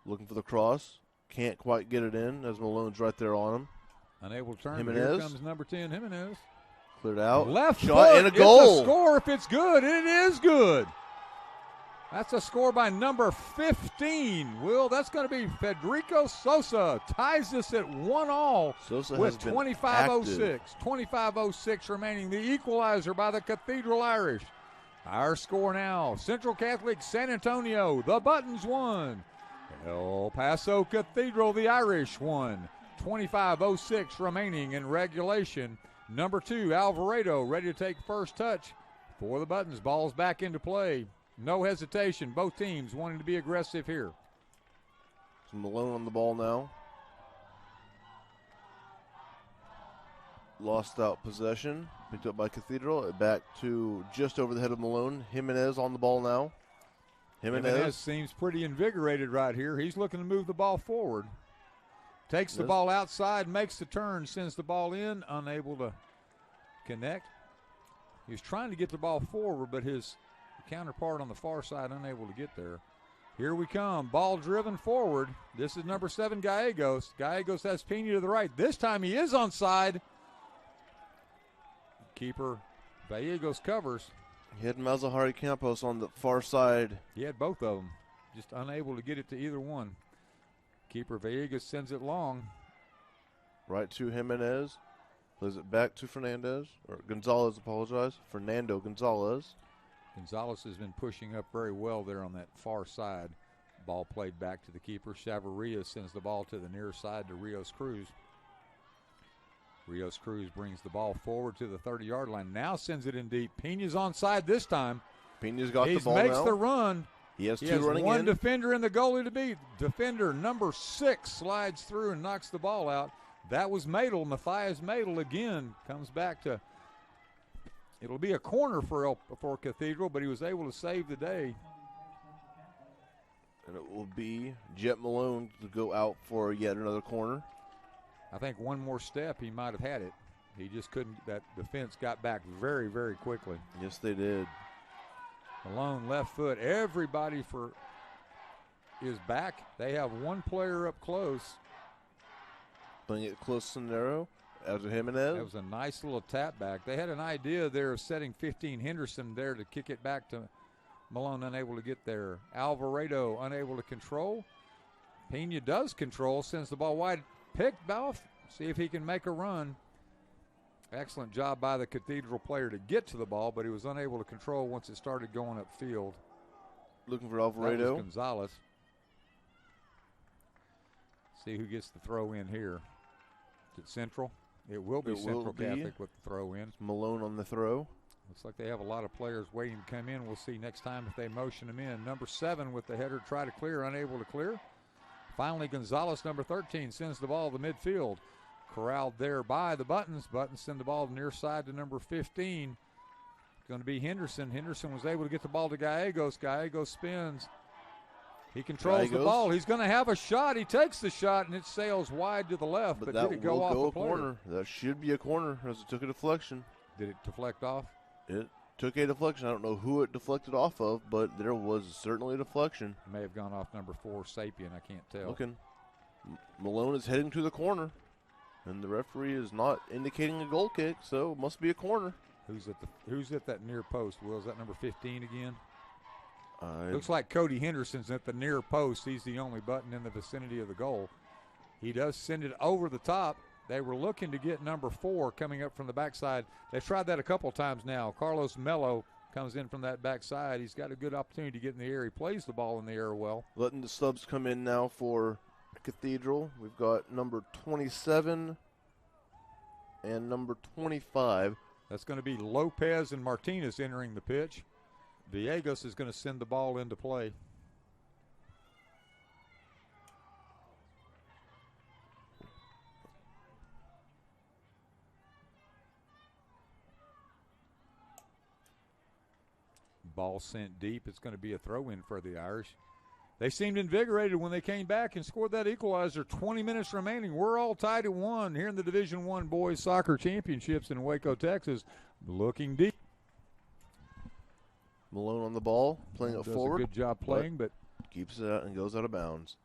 Speaker 3: Looking for the cross. Can't quite get it in as Malone's right there on him.
Speaker 1: Unable to turn.
Speaker 3: Jimenez.
Speaker 1: Here comes number 10, Jimenez.
Speaker 3: Cleared out.
Speaker 1: Left
Speaker 3: shot
Speaker 1: foot.
Speaker 3: And a goal.
Speaker 1: It's a score if it's good. It is good. That's a score by number 15. Will, that's going to be Federico Sosa. Ties this at 1-1
Speaker 3: Sosa
Speaker 1: with
Speaker 3: has been
Speaker 1: 25:06. 25:06 remaining. The equalizer by the Cathedral Irish. Our score now. Central Catholic San Antonio. The Buttons 1. El Paso Cathedral, the Irish 1. 25:06 remaining in regulation. Number 2, Alvarado, ready to take first touch for the Buttons. Ball's back into play. No hesitation. Both teams wanting to be aggressive here.
Speaker 3: Malone on the ball now. Lost out possession. Picked up by Cathedral. Back to just over the head of Malone. Jimenez on the ball now.
Speaker 1: Jimenez seems pretty invigorated right here. He's looking to move the ball forward. Takes the ball outside, makes the turn, sends the ball in, unable to connect. He was trying to get the ball forward, but his counterpart on the far side unable to get there. Here we come. Ball driven forward. This is number 7, Gallegos. Gallegos has Pena to the right. This time he is onside. Keeper Gallegos covers.
Speaker 3: He had Mazahari Campos on the far side.
Speaker 1: He had both of them. Just unable to get it to either one. Keeper Villegas sends it long.
Speaker 3: Right to Jimenez. Plays it back to Fernandez. Or Gonzalez, apologize. Fernando Gonzalez.
Speaker 1: Gonzalez has been pushing up very well there on that far side. Ball played back to the keeper. Chavarria sends the ball to the near side to Rios Cruz. Rios Cruz brings the ball forward to the 30-yard line. Now sends it in deep. Pena's onside this time.
Speaker 3: Pena's got the ball now.
Speaker 1: He makes the run.
Speaker 3: He has
Speaker 1: He
Speaker 3: two
Speaker 1: has
Speaker 3: running
Speaker 1: one
Speaker 3: in.
Speaker 1: defender in the goalie to beat. Defender number 6 slides through and knocks the ball out. That was Madel. Matthias Madel again comes back to. It'll be a corner for Cathedral, but he was able to save the day.
Speaker 3: And it will be Jet Malone to go out for yet another corner.
Speaker 1: I think one more step, he might have had it. He just couldn't. That defense got back very, very quickly.
Speaker 3: Yes, they did.
Speaker 1: Malone left foot. Everybody is back. They have one player up close.
Speaker 3: Playing it close and narrow. After Jimenez.
Speaker 1: That was a nice little tap back. They had an idea there of setting 15 Henderson there to kick it back to Malone, unable to get there. Alvarado unable to control. Pena does control, sends the ball wide. Picked off. See if he can make a run. Excellent job by the Cathedral player to get to the ball, but he was unable to control once it started going upfield.
Speaker 3: Looking for Alvarado.
Speaker 1: That was Gonzalez. See who gets the throw in here. Is it Central? It will be Central Catholic with the throw in.
Speaker 3: Malone on the throw.
Speaker 1: Looks like they have a lot of players waiting to come in. We'll see next time if they motion them in. Number 7 with the header, try to clear, unable to clear. Finally, Gonzalez, number 13, sends the ball to midfield. Corralled there by the Buttons. Buttons send the ball near side to number 15. Going to be Henderson. Henderson was able to get the ball to Gallegos. Gallegos spins. He controls the ball. He's going to have a shot. He takes the shot, and it sails wide to the left. But did it go off the
Speaker 3: corner? That should be a corner as it took a deflection.
Speaker 1: Did it deflect off?
Speaker 3: It took a deflection. I don't know who it deflected off of, but there was certainly a deflection.
Speaker 1: It may have gone off number 4, Sapien. I can't tell.
Speaker 3: Looking. Malone is heading to the corner, and the referee is not indicating a goal kick, so it must be a corner.
Speaker 1: Who's at that near post, Will? Is that number 15 again? Looks like Cody Henderson's at the near post. He's the only button in the vicinity of the goal. He does send it over the top. They were looking to get number 4 coming up from the backside. They've tried that a couple times now. Carlos Mello comes in from that backside. He's got a good opportunity to get in the air. He plays the ball in the air well.
Speaker 3: Letting the subs come in now for Cathedral. We've got number 27 and number 25.
Speaker 1: That's going to be Lopez and Martinez entering the pitch. Villegas is going to send the ball into play. Ball sent deep. It's going to be a throw-in for the Irish. They seemed invigorated when they came back and scored that equalizer. 20 minutes remaining. We're all tied at 1 here in the Division I Boys Soccer Championships in Waco, Texas. Looking deep.
Speaker 3: Malone on the ball, playing it forward.
Speaker 1: A good job playing, but
Speaker 3: keeps it out and goes out of bounds.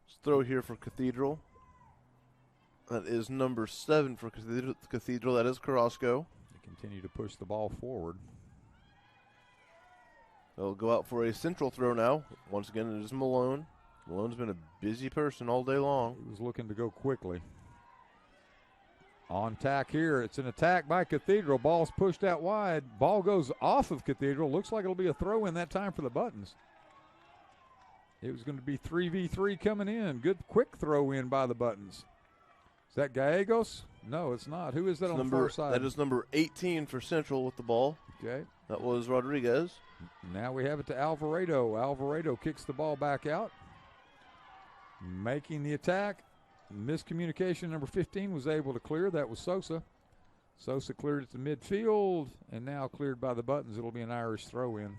Speaker 3: Let's throw here for Cathedral. That is number 7 for Cathedral. That is Carrasco.
Speaker 1: They continue to push the ball forward.
Speaker 3: They'll go out for a central throw now. Once again, it is Malone. Malone's been a busy person all day long.
Speaker 1: He was looking to go quickly. On tack here. It's an attack by Cathedral. Ball's pushed out wide. Ball goes off of Cathedral. Looks like it'll be a throw in that time for the Buttons. It was going to be 3v3 coming in. Good quick throw in by the Buttons. Is that Gallegos? No, it's not. Who is that on the far side?
Speaker 3: That is number 18 for Central with the ball.
Speaker 1: Okay.
Speaker 3: That was Rodriguez.
Speaker 1: Now we have it to Alvarado. Alvarado kicks the ball back out. Making the attack. Miscommunication, number 15 was able to clear. That was Sosa. Sosa cleared it to midfield, and now cleared by the Buttons. It'll be an Irish throw-in.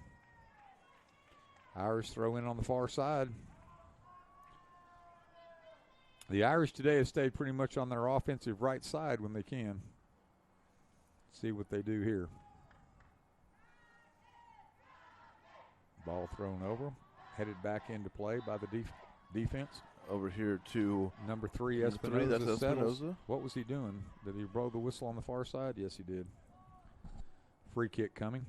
Speaker 1: Irish throw-in on the far side. The Irish today have stayed pretty much on their offensive right side when they can. See what they do here. Ball thrown over. Headed back into play by the defense.
Speaker 3: Over here to
Speaker 1: number 3, Espinoza.
Speaker 3: That's Espinoza.
Speaker 1: What was he doing? Did he blow the whistle on the far side? Yes, he did. Free kick coming.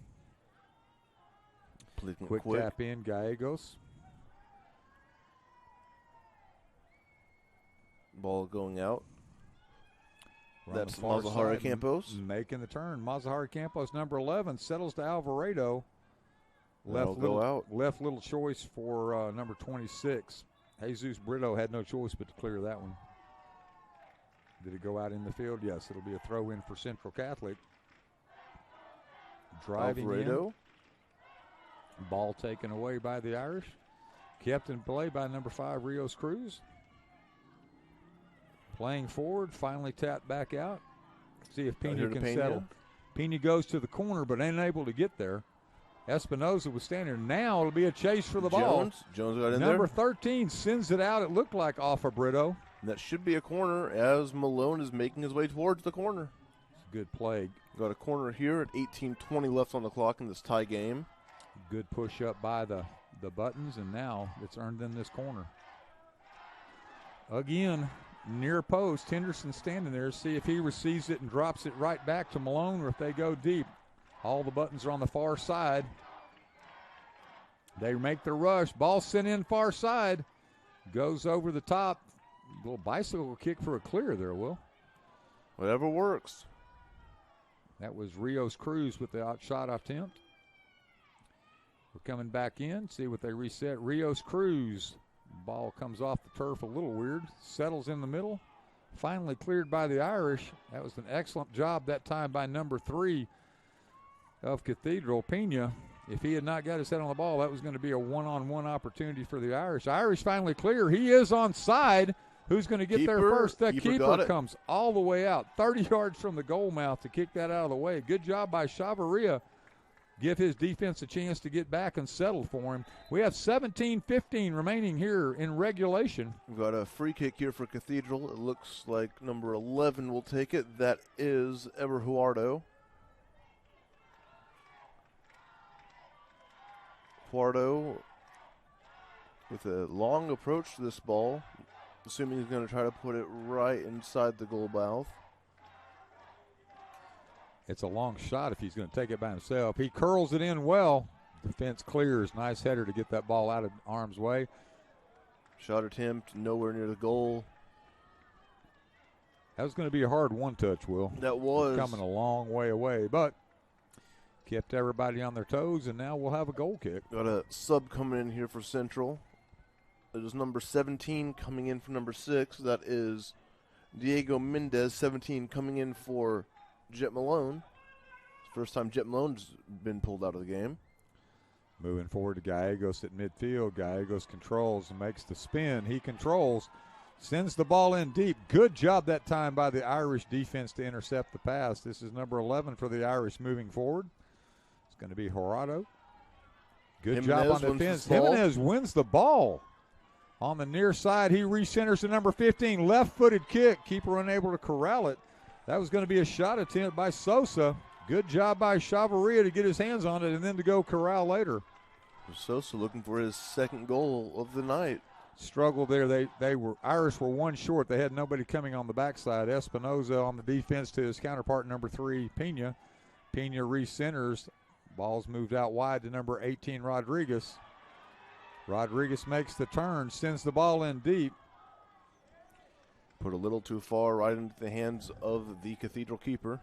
Speaker 1: Quick tap in, Gallegos.
Speaker 3: Ball going out. That's
Speaker 1: Mazahari
Speaker 3: Mazahari Campos.
Speaker 1: Making the turn. Mazahari Campos, number 11, settles to Alvarado. Left little choice for number 26. Jesus Brito had no choice but to clear that one. Did it go out in the field? Yes, it'll be a throw in for Central Catholic. Driving
Speaker 3: Alvarado.
Speaker 1: Ball taken away by the Irish. Kept in play by number 5, Rios Cruz. Playing forward, finally tapped back out. See if Pena can settle. Pena goes to the corner, but ain't able to get there. Espinoza was standing. Now it'll be a chase for the ball.
Speaker 3: Jones got in
Speaker 1: there. Number
Speaker 3: there.
Speaker 1: 13 sends it out. It looked like off of Brito.
Speaker 3: And that should be a corner as Malone is making his way towards the corner.
Speaker 1: It's a good play.
Speaker 3: Got a corner here at 18:20 left on the clock in this tie game.
Speaker 1: Good push up by the Buttons, and now it's earned them this corner. Again, near post, Henderson standing there. See if he receives it and drops it right back to Malone, or if they go deep. All the Buttons are on the far side. They make the rush. Ball sent in far side. Goes over the top. Little bicycle kick for a clear there, Will.
Speaker 3: Whatever works.
Speaker 1: That was Rios Cruz with the outshot attempt. We're coming back in. See what they reset. Rios Cruz. Ball comes off the turf a little weird. Settles in the middle. Finally cleared by the Irish. That was an excellent job that time by number 3 of Cathedral, Pena. If he had not got his head on the ball, that was going to be a one-on-one opportunity for the Irish. Irish finally clear. He is onside. Who's going to get there first? The keeper comes all the way out, 30 yards from the goal mouth to kick that out of the way. Good job by Chavarria. Give his defense a chance to get back and settle for him. We have 17:15 remaining here in regulation.
Speaker 3: We've got a free kick here for Cathedral. It looks like number 11 will take it. That is Ever Huardo. Huardo with a long approach to this ball, assuming he's going to try to put it right inside the goal mouth.
Speaker 1: It's a long shot if he's going to take it by himself. He curls it in well. Defense clears. Nice header to get that ball out of harm's way.
Speaker 3: Shot attempt nowhere near the goal.
Speaker 1: That was going to be a hard one-touch, Will.
Speaker 3: That was.
Speaker 1: Coming a long way away, but kept everybody on their toes, and now we'll have a goal kick.
Speaker 3: Got a sub coming in here for Central. It is number 17 coming in for number 6. That is Diego Mendez, 17, coming in for Jet Malone. First time Jet Malone's been pulled out of the game.
Speaker 1: Moving forward to Gallegos at midfield. Gallegos controls and makes the spin. He controls, sends the ball in deep. Good job that time by the Irish defense to intercept the pass. This is number 11 for the Irish moving forward. It's going to be Horado. Good job on defense. Jimenez wins the ball. On the near side, he recenters to number 15. Left-footed kick. Keeper unable to corral it. That was going to be a shot attempt by Sosa. Good job by Chavarria to get his hands on it and then to go corral later.
Speaker 3: Sosa looking for his second goal of the night.
Speaker 1: Struggled there. They were Irish were one short. They had nobody coming on the backside. Espinoza on the defense to his counterpart, number 3, Pena. Pena recenters. Ball's moved out wide to number 18, Rodriguez. Rodriguez makes the turn, sends the ball in deep.
Speaker 3: Put a little too far right into the hands of the Cathedral keeper.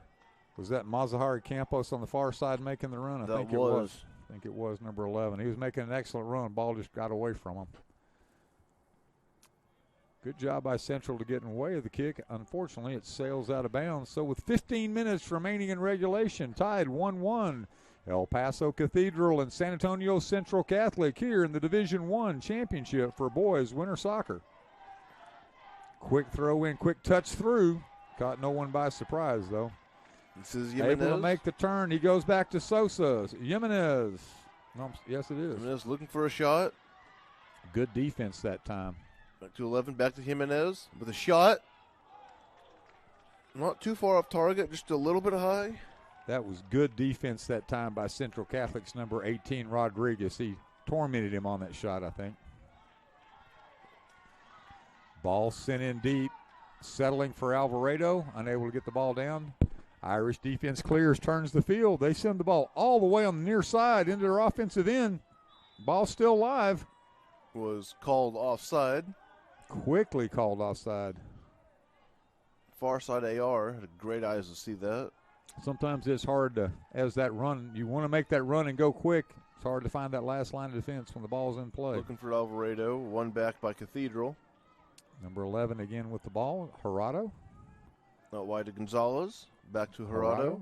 Speaker 1: Was that Mazahari Campos on the far side making the run? I think it was number 11. He was making an excellent run. Ball just got away from him. Good job by Central to get in the way of the kick. Unfortunately, it sails out of bounds. So with 15 minutes remaining in regulation, tied 1-1. El Paso Cathedral and San Antonio Central Catholic here in the Division I Championship for boys winter soccer. Quick throw in, quick touch through. Caught no one by surprise, though.
Speaker 3: This is
Speaker 1: Jimenez. Able to make the turn. He goes back to Sosa. Jimenez. No, yes, it is.
Speaker 3: Jimenez looking for a shot.
Speaker 1: Good defense that time.
Speaker 3: Back to 11, back to Jimenez with a shot. Not too far off target, just a little bit high.
Speaker 1: That was good defense that time by Central Catholic's number 18, Rodriguez. He tormented him on that shot, I think. Ball sent in deep. Settling for Alvarado. Unable to get the ball down. Irish defense clears, turns the field. They send the ball all the way on the near side into their offensive end. Ball still live.
Speaker 3: Was called offside.
Speaker 1: Quickly called offside.
Speaker 3: Far side AR. Had great eyes to see that.
Speaker 1: Sometimes it's hard to, as that run, you want to make that run and go quick. It's hard to find that last line of defense when the ball's in play.
Speaker 3: Looking for Alvarado. One back by Cathedral.
Speaker 1: Number 11 again with the ball. Horado.
Speaker 3: Out wide to Gonzalez. Back to Horado.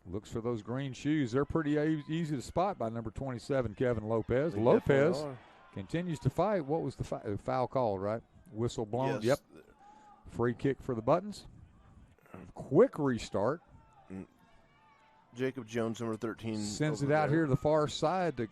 Speaker 1: Looks for those green shoes. They're pretty easy to spot by number 27, Kevin Lopez.
Speaker 3: They
Speaker 1: Lopez
Speaker 3: definitely are.
Speaker 1: continues to fight. What was the foul called, right? Whistle blown.
Speaker 3: Yes.
Speaker 1: Yep. Free kick for the Buttons. Quick restart.
Speaker 3: Jacob Jones, number 13.
Speaker 1: Sends it
Speaker 3: over
Speaker 1: out
Speaker 3: there.
Speaker 1: here to the far side to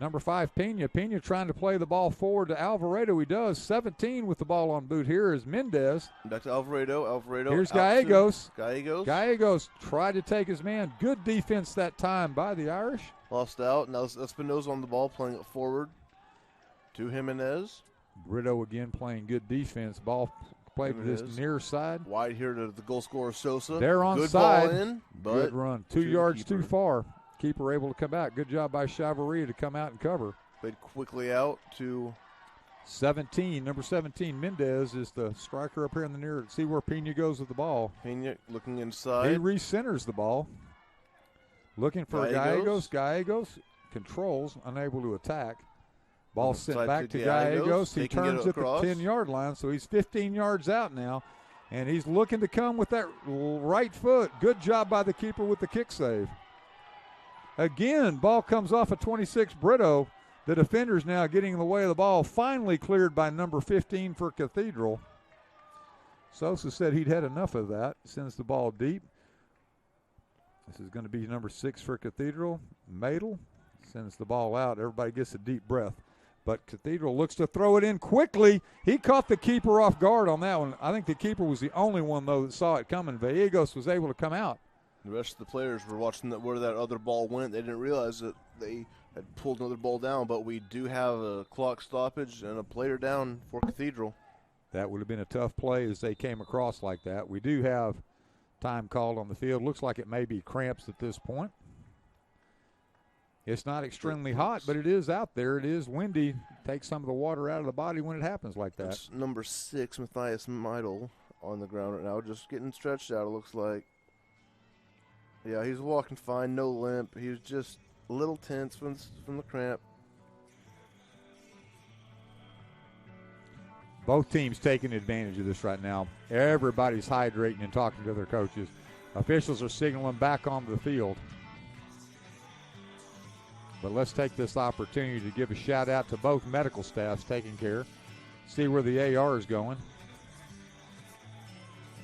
Speaker 1: number 5, Pena. Pena trying to play the ball forward to Alvarado. He does. 17 with the ball on boot. Here is Mendez.
Speaker 3: Back to Alvarado. Alvarado.
Speaker 1: Here's
Speaker 3: out to
Speaker 1: Gallegos.
Speaker 3: Gallegos.
Speaker 1: Gallegos tried to take his man. Good defense that time by the Irish.
Speaker 3: Lost out. Now Espinoza on the ball, playing it forward to Jimenez.
Speaker 1: Brito again playing good defense. Ball played to this
Speaker 3: Jimenez.
Speaker 1: near side.
Speaker 3: Wide here to the goal scorer Sosa.
Speaker 1: They're on
Speaker 3: Good
Speaker 1: side.
Speaker 3: ball in, but
Speaker 1: Good run. 2
Speaker 3: to the
Speaker 1: yards too
Speaker 3: keeper.
Speaker 1: far. Keeper able to come out. Good job by Chavaria to come out and cover.
Speaker 3: Played quickly out to
Speaker 1: 17. Number 17, Mendez, is the striker up here in the near. See where Pena goes with the ball.
Speaker 3: Pena looking
Speaker 1: He
Speaker 3: inside.
Speaker 1: recenters the ball. Looking for
Speaker 3: Gallegos.
Speaker 1: Gallegos controls, unable to attack. Ball sent
Speaker 3: Side
Speaker 1: back
Speaker 3: to
Speaker 1: to
Speaker 3: Gallegos.
Speaker 1: Gallegos. He
Speaker 3: They can get
Speaker 1: turns
Speaker 3: it
Speaker 1: at the
Speaker 3: across.
Speaker 1: 10-yard line, so he's 15 yards out now. And he's looking to come with that right foot. Good job by the keeper with the kick save. Again, ball comes off of 26, Brito. The defender's now getting in the way of the ball. Finally cleared by number 15 for Cathedral. Sosa said he'd had enough of that. Sends the ball deep. This is going to be number 6 for Cathedral. Madel sends the ball out. Everybody gets a deep breath. But Cathedral looks to throw it in quickly. He caught the keeper off guard on that one. I think the keeper was the only one, though, that saw it coming. Gallegos was able to come out.
Speaker 3: The rest of the players were watching where that other ball went. They didn't realize that they had pulled another ball down, but we do have a clock stoppage and a player down for Cathedral.
Speaker 1: That would have been a tough play as they came across like that. We do have time called on the field. Looks like it may be cramps at this point. It's not extremely hot, but it is out there. It is windy. Takes some of the water out of the body when it happens like that.
Speaker 3: That's number 6, Matthias Meidel, on the ground right now, just getting stretched out, it looks like. Yeah, he's walking fine, no limp. He was just a little tense from the cramp.
Speaker 1: Both teams taking advantage of this right now. Everybody's hydrating and talking to their coaches. Officials are signaling back onto the field. But let's take this opportunity to give a shout out to both medical staffs taking care. See where the AR is going.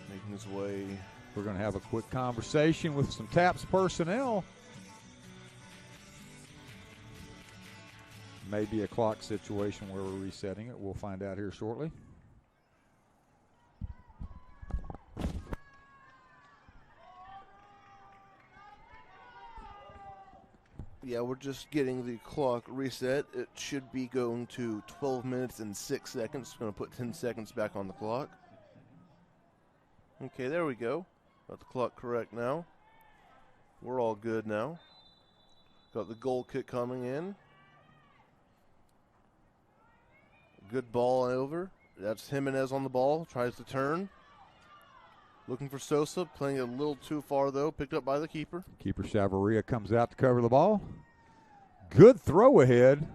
Speaker 3: Making his way.
Speaker 1: We're going to have a quick conversation with some TAPS personnel. Maybe a clock situation where we're resetting it. We'll find out here shortly.
Speaker 3: Yeah, we're just getting the clock reset. It should be going to 12 minutes and 6 seconds. It's going to put 10 seconds back on the clock. Okay, there we go. Got the clock correct now. We're all good now. Got the goal kick coming in. Good ball over. That's Jimenez on the ball. Tries to turn. Looking for Sosa. Playing it a little too far, though. Picked up by the keeper.
Speaker 1: Keeper Chavaria comes out to cover the ball. Good throw ahead.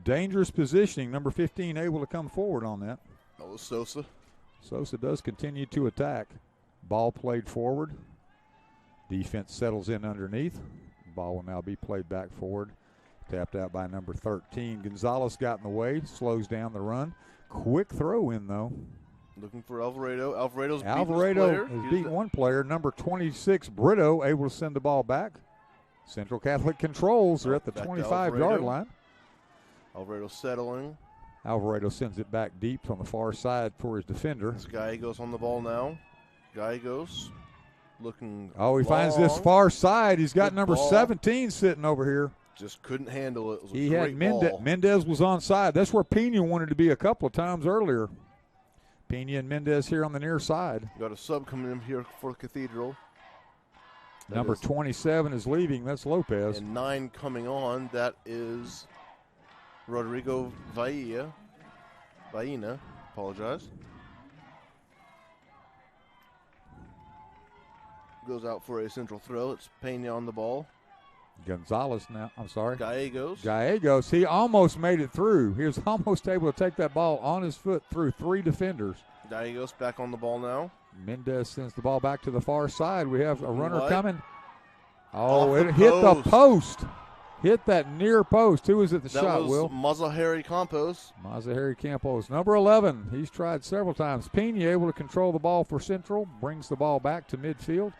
Speaker 1: Dangerous positioning. Number 15 able to come forward on that.
Speaker 3: That was Sosa.
Speaker 1: Sosa does continue to attack. Ball played forward. Defense settles in underneath. Ball will now be played back forward. Tapped out by number 13. Gonzalez got in the way. Slows down the run. Quick throw in, though.
Speaker 3: Looking for Alvarado. Alvarado's
Speaker 1: Alvarado has beat one player. Number 26, Brito, able to send the ball back. Central Catholic controls. They're at the
Speaker 3: Back to
Speaker 1: 25-yard
Speaker 3: Alvarado.
Speaker 1: line.
Speaker 3: Alvarado settling.
Speaker 1: Alvarado sends it back deep on the far side for his defender.
Speaker 3: This Gallegos on the ball now. Gallegos looking
Speaker 1: Oh, he finds this
Speaker 3: long.
Speaker 1: far side. He's got
Speaker 3: Good
Speaker 1: number
Speaker 3: ball.
Speaker 1: 17 sitting over here.
Speaker 3: Just couldn't handle it. It was a
Speaker 1: He
Speaker 3: great
Speaker 1: had Mendez.
Speaker 3: ball.
Speaker 1: Mendez was on side. That's where Pena wanted to be a couple of times earlier. Pena and Mendez here on the near side.
Speaker 3: Got a sub coming in here for Cathedral. That
Speaker 1: Number
Speaker 3: is-
Speaker 1: 27 is leaving. That's Lopez.
Speaker 3: And 9 coming on. That is Rodrigo Vaina. Apologize. Goes out for a central throw. It's Pena on the ball.
Speaker 1: Gonzalez now. I'm sorry.
Speaker 3: Gallegos.
Speaker 1: He almost made it through. He was almost able to take that ball on his foot through 3 defenders.
Speaker 3: Gallegos back on the ball now.
Speaker 1: Mendez sends the ball back to the far side. We have a runner
Speaker 3: What?
Speaker 1: coming. Oh, it hit the post. Hit that near post. Who was at the shot, Will?
Speaker 3: Mazahari Campos.
Speaker 1: Mazahari Campos, number 11. He's tried several times. Pena able to control the ball for Central. Brings the ball back to midfield.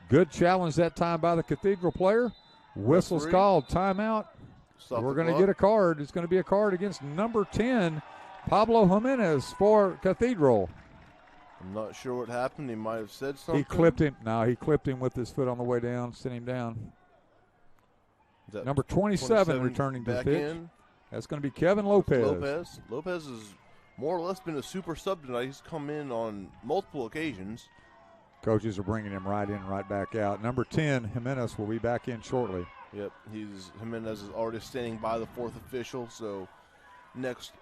Speaker 1: Good challenge that time by the Cathedral player. Whistle's called. Timeout. We're going to get a card. It's going to be a card against number 10, Pablo Jimenez for Cathedral.
Speaker 3: I'm not sure what happened. He might have said something.
Speaker 1: He clipped him. No, he clipped him with his foot on the way down, sent him down. Number 27 returning to the pitch. In. That's going to be Kevin Lopez.
Speaker 3: Lopez has more or less been a super sub tonight. He's come in on multiple occasions.
Speaker 1: Coaches are bringing him right in, right back out. Number 10, Jimenez, will be back in shortly.
Speaker 3: Yep, Jimenez is already standing by the fourth official, so next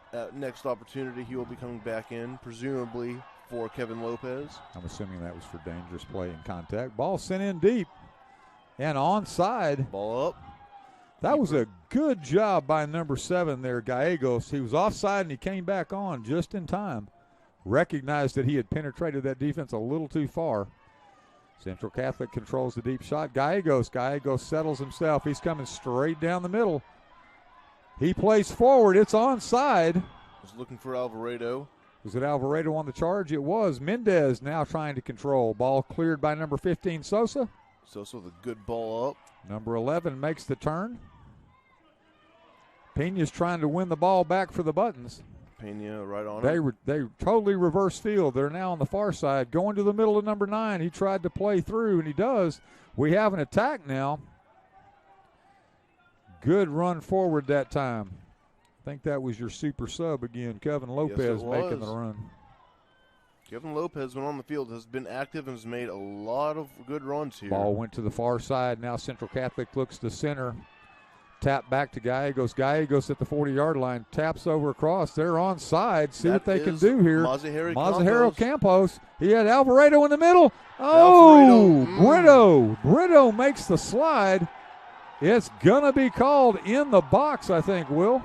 Speaker 3: opportunity he will be coming back in, presumably for Kevin Lopez.
Speaker 1: I'm assuming that was for dangerous play and contact. Ball sent in deep and onside.
Speaker 3: Ball up.
Speaker 1: That was a good job by number 7 there, Gallegos. He was offside and he came back on just in time. Recognized that he had penetrated that defense a little too far. Central Catholic controls the deep shot. Gallegos settles himself. He's coming straight down the middle. He plays forward. It's onside.
Speaker 3: Was looking for Alvarado.
Speaker 1: Was it Alvarado on the charge? It was. Mendez now trying to control. Ball cleared by number 15, Sosa.
Speaker 3: Sosa with a good ball up.
Speaker 1: Number 11 makes the turn. Pena's trying to win the ball back for the Buttons.
Speaker 3: Pena right on it.
Speaker 1: They totally reverse field. They're now on the far side. Going to the middle of number 9. He tried to play through, and he does. We have an attack now. Good run forward that time. I think that was your super sub again. Kevin Lopez making the run.
Speaker 3: Kevin Lopez, when on the field, has been active and has made a lot of good runs here.
Speaker 1: Ball went to the far side. Now Central Catholic looks to center. Tap back to Gallegos. Gallegos at the 40-yard line. Taps over across. They're onside. See what they can do here. Mazahari Campos. He had Alvarado in the middle. Oh, Brito makes the slide. It's going to be called in the box, I think, Will.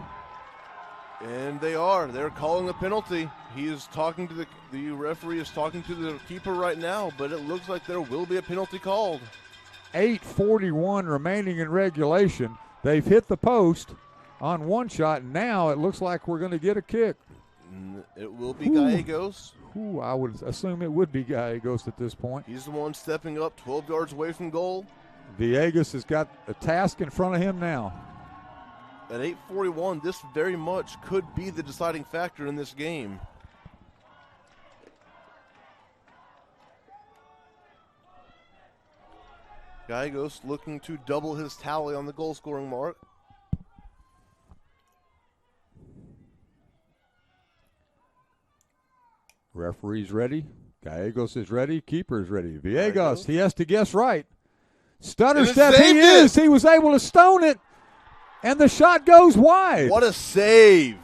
Speaker 3: And they are. They're calling a penalty. He is talking to the referee is talking to the keeper right now, but it looks like there will be a penalty called.
Speaker 1: 8:41 remaining in regulation. They've hit the post on one shot. Now it looks like we're going to get a kick.
Speaker 3: It will be Gallegos.
Speaker 1: I would assume it would be Gallegos at this point.
Speaker 3: He's the one stepping up 12 yards away from goal.
Speaker 1: Villegas has got a task in front of him now.
Speaker 3: At 8:41, this very much could be the deciding factor in this game. Gallegos looking to double his tally on the goal-scoring mark.
Speaker 1: Referee's ready. Gallegos is ready. Keeper's ready. Villegas, he has to guess right. Stutter step, he is. He was able to stone it, and the shot goes wide.
Speaker 3: What a save.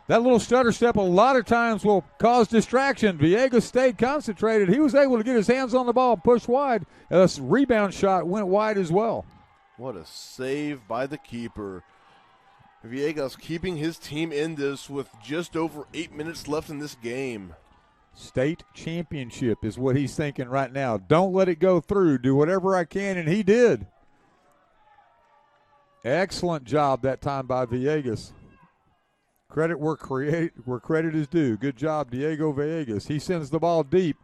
Speaker 1: That little stutter step a lot of times will cause distraction. Villegas stayed concentrated. He was able to get his hands on the ball and push wide. A rebound shot went wide as well.
Speaker 3: What a save by the keeper. Villegas keeping his team in this with just over 8 minutes left in this game.
Speaker 1: State championship is what he's thinking right now. Don't let it go through. Do whatever I can, and he did. Excellent job that time by Villegas. Credit where credit is due. Good job, Diego Villegas. He sends the ball deep.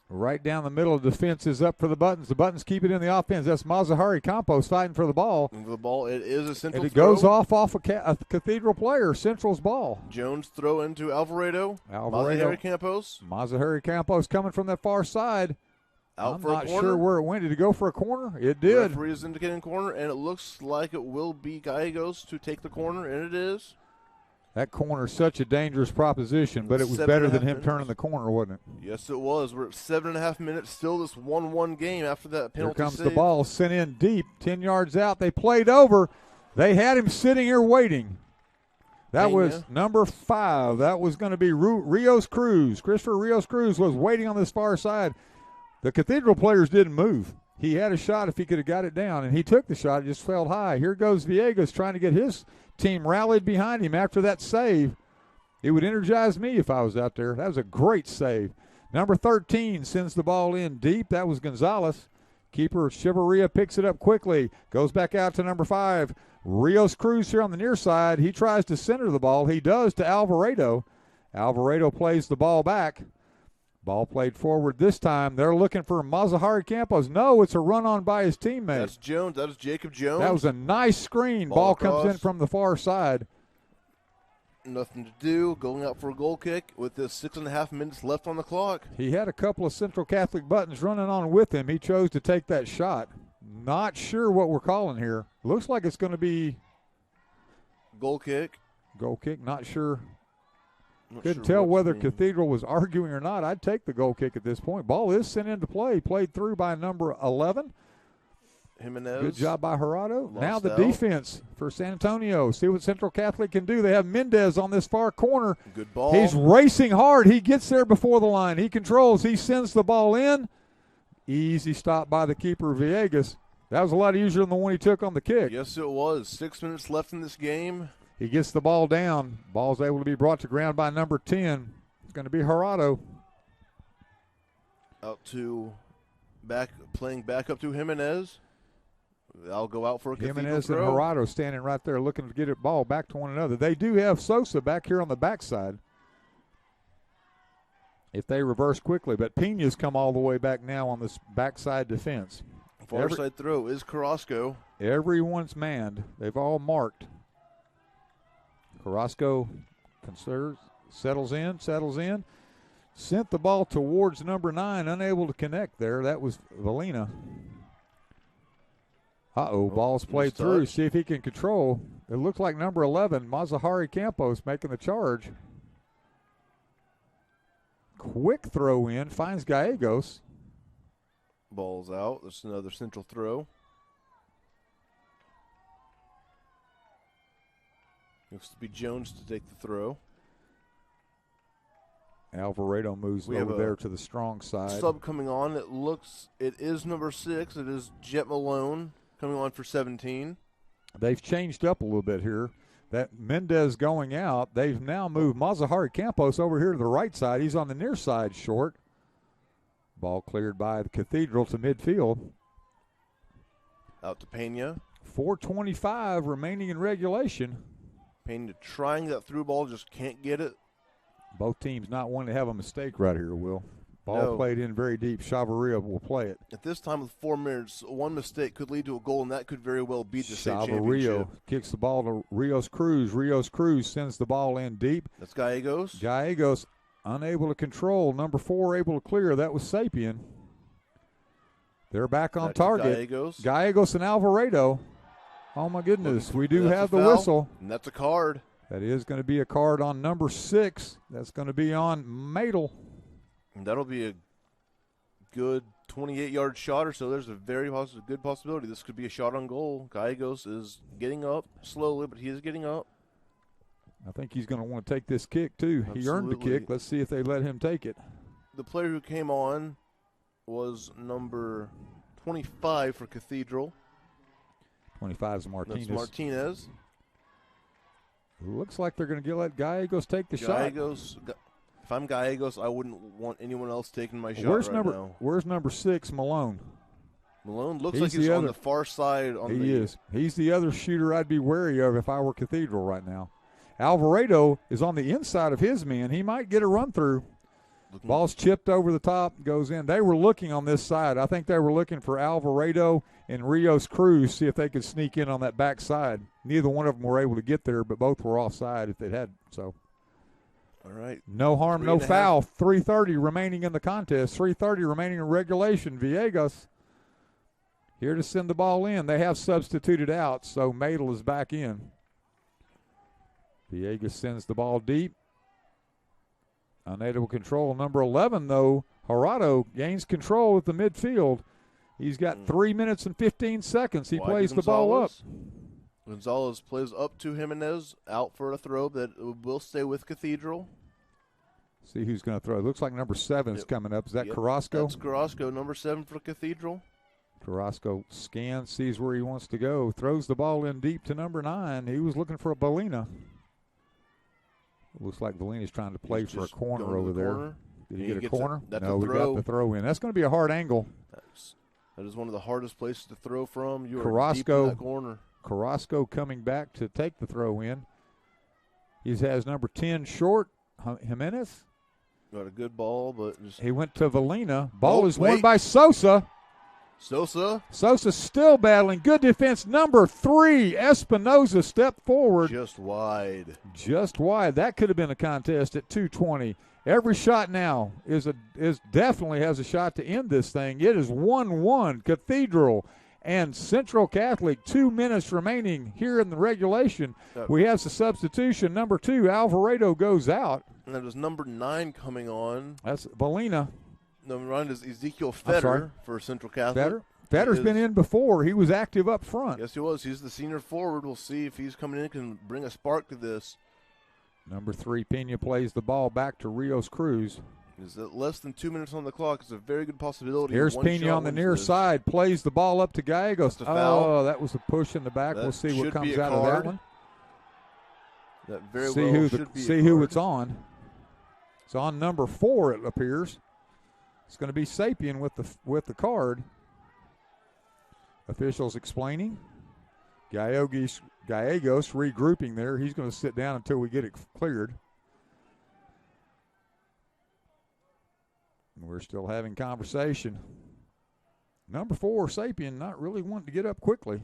Speaker 1: Right down the middle. The defense is up for the Buttons. The Buttons keep it in the offense. That's Mazahari Campos fighting for the ball.
Speaker 3: The ball, it is a Central
Speaker 1: and it
Speaker 3: throw.
Speaker 1: goes off a Cathedral player, Central's ball.
Speaker 3: Jones throw into Alvarado. Mazahari Campos.
Speaker 1: Mazahari Campos coming from that far side.
Speaker 3: Out
Speaker 1: I'm
Speaker 3: for a
Speaker 1: not
Speaker 3: corner.
Speaker 1: Sure where it went. Did it go for a corner? It did.
Speaker 3: Referee is indicating corner, and it looks like it will be Gallegos to take the corner, and it is.
Speaker 1: That corner is such a dangerous proposition, but it was better than him turning the corner, wasn't it?
Speaker 3: Yes, it was. We're at 7.5 minutes, still this 1-1 game after that penalty
Speaker 1: Here comes
Speaker 3: save.
Speaker 1: the ball, sent in deep, 10 yards out. They played over. They had him sitting here waiting. That was number 5. That was going to be Rios Cruz. Christopher Rios Cruz was waiting on this far side. The Cathedral players didn't move. He had a shot if he could have got it down, and he took the shot. It just fell high. Here goes Villegas trying to get his team rallied behind him after that save. It would energize me if I was out there. That was a great save. Number 13 sends the ball in deep. That was Gonzalez. Keeper Chivaria picks it up quickly, goes back out to number 5. Rios Cruz here on the near side. He tries to center the ball. He does to Alvarado. Alvarado plays the ball back. Ball played forward this time. They're looking for Mazahari Campos. No, it's a run on by his teammate.
Speaker 3: That's Jones. That is Jacob Jones.
Speaker 1: That was a nice screen. Ball comes in from the far side.
Speaker 3: Nothing to do. Going out for a goal kick with the 6.5 minutes left on the clock.
Speaker 1: He had a couple of Central Catholic buttons running on with him. He chose to take that shot. Not sure what we're calling here. Looks like it's going to be
Speaker 3: goal kick.
Speaker 1: Goal kick. Not sure. Couldn't tell whether Cathedral was arguing or not. I'd take the goal kick at this point. Ball is sent into play. Played through by number 11.
Speaker 3: Jimenez.
Speaker 1: Good job by Gerardo. Now the defense for San Antonio. See what Central Catholic can do. They have Mendez on this far corner.
Speaker 3: Good ball.
Speaker 1: He's racing hard. He gets there before the line. He controls. He sends the ball in. Easy stop by the keeper, Villegas. That was a lot easier than the one he took on the kick.
Speaker 3: Yes, it was. 6 minutes left in this game.
Speaker 1: He gets the ball down. Ball's able to be brought to ground by number 10. It's going to be Gerardo.
Speaker 3: Out to playing back up to Jimenez. I'll go out for a Cathedral
Speaker 1: Jimenez
Speaker 3: throw.
Speaker 1: and Gerardo standing right there looking to get the ball back to one another. They do have Sosa back here on the backside if they reverse quickly, but Pena's come all the way back now on this backside defense.
Speaker 3: Far side throw is Carrasco.
Speaker 1: Everyone's manned. They've all marked. Carrasco settles in. Sent the ball towards number 9, unable to connect there. That was Valina. Ball's played through. See if he can control. It looked like number 11, Mazahari Campos, making the charge. Quick throw in, finds Gallegos.
Speaker 3: Ball's out. There's another central throw. Looks to be Jones to take the throw.
Speaker 1: Alvarado moves over there to the strong side.
Speaker 3: Sub coming on. It is number 6. It is Jet Malone coming on for 17.
Speaker 1: They've changed up a little bit here. That Mendez going out. They've now moved Mazahari Campos over here to the right side. He's on the near side short. Ball cleared by the Cathedral to midfield.
Speaker 3: Out to Pena.
Speaker 1: 4:25 remaining in regulation.
Speaker 3: Pena trying that through ball, just can't get it.
Speaker 1: Both teams not wanting to have a mistake right here, Will. Ball played in very deep. Chavaria will play it.
Speaker 3: At this time with 4 minutes, one mistake could lead to a goal, and that could very well be the state championship.
Speaker 1: Kicks the ball to Rios Cruz. Rios Cruz sends the ball in deep.
Speaker 3: That's Gallegos.
Speaker 1: Gallegos unable to control. Number 4 able to clear. That was Sapien. They're back on target. Gallegos and Alvarado. Oh, my goodness. We do have the whistle.
Speaker 3: And that's a card.
Speaker 1: That is going to be a card on number 6. That's going to be on Madel.
Speaker 3: And that'll be a good 28-yard shot or so. There's a very good possibility this could be a shot on goal. Gallegos is getting up slowly, but he is getting up.
Speaker 1: I think he's going to want to take this kick, too.
Speaker 3: Absolutely.
Speaker 1: He earned the kick. Let's see if they let him take it.
Speaker 3: The player who came on was number 25 for Cathedral.
Speaker 1: 25 is Martinez.
Speaker 3: That's Martinez.
Speaker 1: Looks like they're going to let Gallegos take the shot.
Speaker 3: If I'm Gallegos, I wouldn't want anyone else taking my shot now.
Speaker 1: Where's number 6, Malone?
Speaker 3: Malone looks like he's on the far side.
Speaker 1: He is. He's the other shooter I'd be wary of if I were Cathedral right now. Alvarado is on the inside of his man. He might get a run through. Ball's chipped over the top, goes in. They were looking on this side. I think they were looking for Alvarado and Rios Cruz, see if they could sneak in on that back side. Neither one of them were able to get there, but both were offside if they had. So,
Speaker 3: all right.
Speaker 1: No harm, no foul. 3:30 remaining in the contest. 3:30 remaining in regulation. Villegas here to send the ball in. They have substituted out, so Madel is back in. Villegas sends the ball deep. Unable control. Number 11, though, Gerardo gains control at the midfield. He's got 3 minutes and 15 seconds. He plays the ball up.
Speaker 3: Gonzalez plays up to Jimenez, out for a throw that will stay with Cathedral.
Speaker 1: See who's going to throw. It looks like number 7 is coming up. Is that Carrasco?
Speaker 3: That's Carrasco, number 7 for Cathedral.
Speaker 1: Carrasco scans, sees where he wants to go, throws the ball in deep to number 9. He was looking for a Balina. Looks like Valina's trying to play for a corner over there. Did he get a corner?
Speaker 3: No,
Speaker 1: we got the throw in. That's going to be a hard angle.
Speaker 3: That is one of the hardest places to throw from. You are deep
Speaker 1: Carrasco,
Speaker 3: in that corner.
Speaker 1: Carrasco coming back to take the throw in. He has number 10 short, Jimenez.
Speaker 3: Got a good ball, but
Speaker 1: he went to Valina. Ball is
Speaker 3: won
Speaker 1: won by Sosa.
Speaker 3: Sosa
Speaker 1: still battling. Good defense. Number 3, Espinoza stepped forward.
Speaker 3: Just wide.
Speaker 1: That could have been a contest at 2:20. Every shot now is definitely has a shot to end this thing. It is 1-1. Cathedral and Central Catholic. 2 minutes remaining here in the regulation. We have the substitution. Number 2, Alvarado goes out.
Speaker 3: And that is number 9 coming on.
Speaker 1: That's Valina.
Speaker 3: Number 9 is Ezekiel Fetter for Central Catholic.
Speaker 1: Fetter's been in before. He was active up front.
Speaker 3: Yes, he was. He's the senior forward. We'll see if he's coming in and can bring a spark to this.
Speaker 1: Number 3, Pena plays the ball back to Rios Cruz.
Speaker 3: Is that less than 2 minutes on the clock? It's a very good possibility.
Speaker 1: Here's Pena on the near side. Plays the ball up to Gallegos. Oh, that was a push in the back. We'll see what comes out of that one.
Speaker 3: That very well should be
Speaker 1: see who it's on. It's on number 4, it appears. It's going to be Sapien with the card. Officials explaining. Gallegos regrouping there. He's going to sit down until we get it cleared. We're still having conversation. Number 4, Sapien, not really wanting to get up quickly.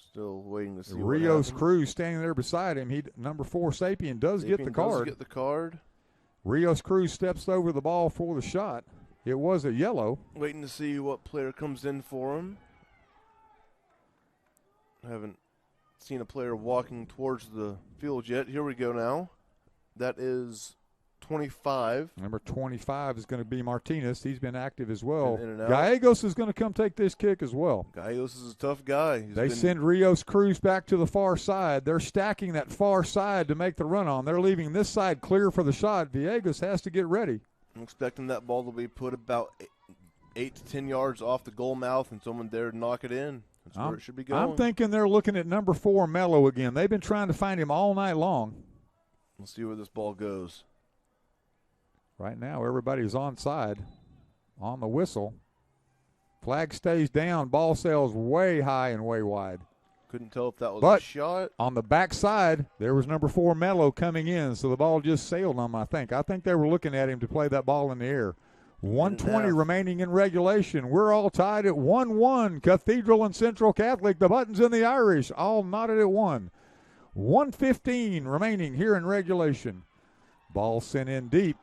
Speaker 3: Still waiting to see
Speaker 1: Rios Cruz standing there beside him. Number 4, Sapien does get the card. Rios Cruz steps over the ball for the shot. It was a yellow.
Speaker 3: Waiting to see what player comes in for him. Haven't seen a player walking towards the field yet. Here we go now. That is 25.
Speaker 1: Number 25 is going to be Martinez. He's been active as well.
Speaker 3: In and out.
Speaker 1: Gallegos is going to come take this kick as well.
Speaker 3: Gallegos is a tough guy.
Speaker 1: They send Rios Cruz back to the far side. They're stacking that far side to make the run on. They're leaving this side clear for the shot. Villegas has to get ready.
Speaker 3: I'm expecting that ball to be put about 8 to 10 yards off the goal mouth and someone there to knock it in. That's where it should be going.
Speaker 1: I'm thinking they're looking at number 4, Mello, again. They've been trying to find him all night long.
Speaker 3: We'll see where this ball goes.
Speaker 1: Right now, everybody's onside on the whistle. Flag stays down. Ball sails way high and way wide.
Speaker 3: Couldn't tell if that was a shot.
Speaker 1: On the backside, there was number 4, Mello, coming in, so the ball just sailed on him, I think. I think they were looking at him to play that ball in the air. 1:20 remaining in regulation. We're all tied at 1-1. Cathedral and Central Catholic, the Buttons and the Irish, all knotted at 1. 1:15 remaining here in regulation. Ball sent in deep.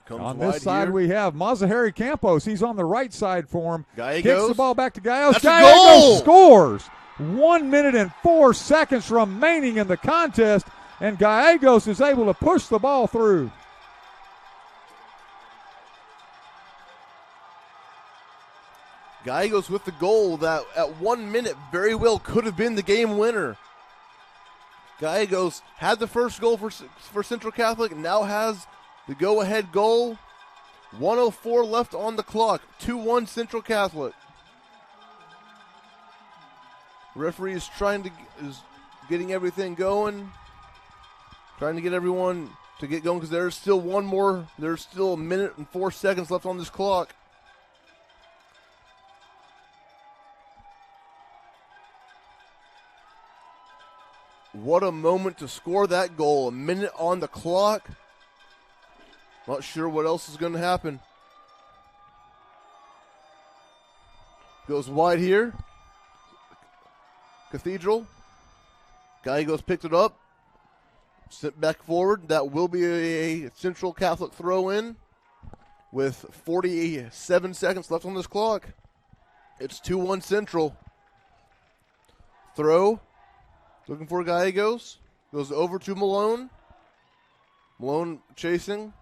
Speaker 1: On this side, we have Mazahari Campos. He's on the right side for him.
Speaker 3: Gallegos.
Speaker 1: Kicks the ball back to Gallegos.
Speaker 3: Gallegos
Speaker 1: scores. 1 minute and 4 seconds remaining in the contest, and Gallegos is able to push the ball through.
Speaker 3: Gallegos with the goal that at 1 minute very well could have been the game winner. Gallegos had the first goal for Central Catholic, now has the go-ahead goal. 1:04 left on the clock. 2-1 Central Catholic. Referee is getting everything going. Trying to get everyone to get going because there's still one more. There's still 1 minute and 4 seconds left on this clock. What a moment to score that goal. 1 minute on the clock. Not sure what else is going to happen. Goes wide here. Cathedral. Gallegos picked it up. Sent back forward. That will be a Central Catholic throw-in with 47 seconds left on this clock. It's 2-1 Central. Throw. Looking for Gallegos. Goes over to Malone. Malone chasing.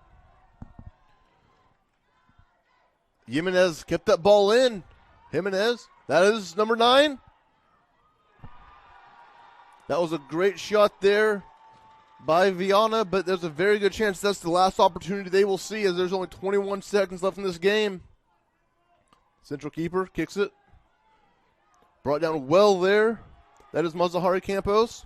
Speaker 3: Jimenez kept that ball in. Jimenez. That is number 9. That was a great shot there by Viana, but there's a very good chance that's the last opportunity they will see as there's only 21 seconds left in this game. Central keeper kicks it. Brought down well there. That is Mazahari Campos.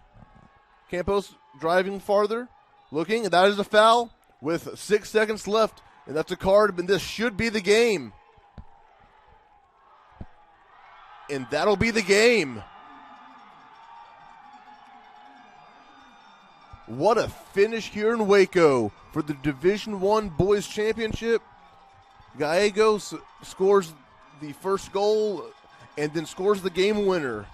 Speaker 3: Campos driving farther. Looking, and that is a foul. with 6 seconds left, and that's a card, and this should be the game. And that'll be the game. What a finish here in Waco for the Division I Boys Championship. Gallegos scores the first goal and then scores the game winner.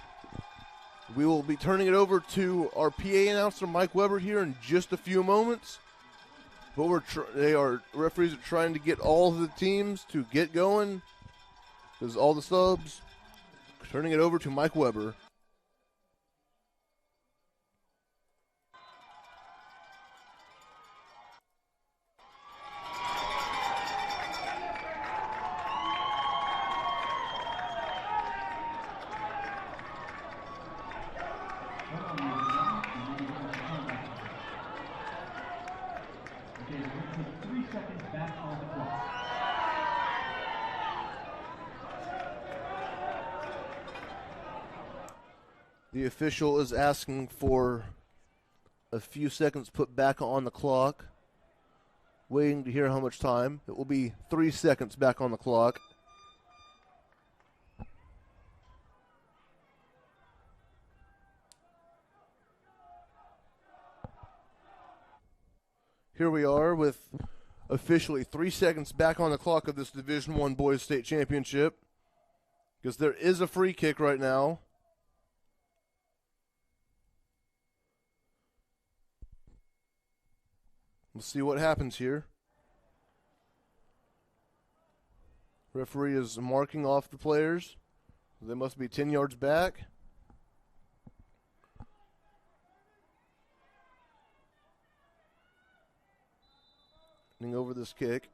Speaker 3: We will be turning it over to our PA announcer, Mike Weber, here in just a few moments. But referees are trying to get all of the teams to get going. There's all the subs. Turning it over to Mike Weber. The official is asking for a few seconds put back on the clock. Waiting to hear how much time. It will be 3 seconds back on the clock. Here we are with officially 3 seconds back on the clock of this Division I Boys State Championship. Because there is a free kick right now. We'll see what happens here. Referee is marking off the players. They must be 10 yards back. Over this kick.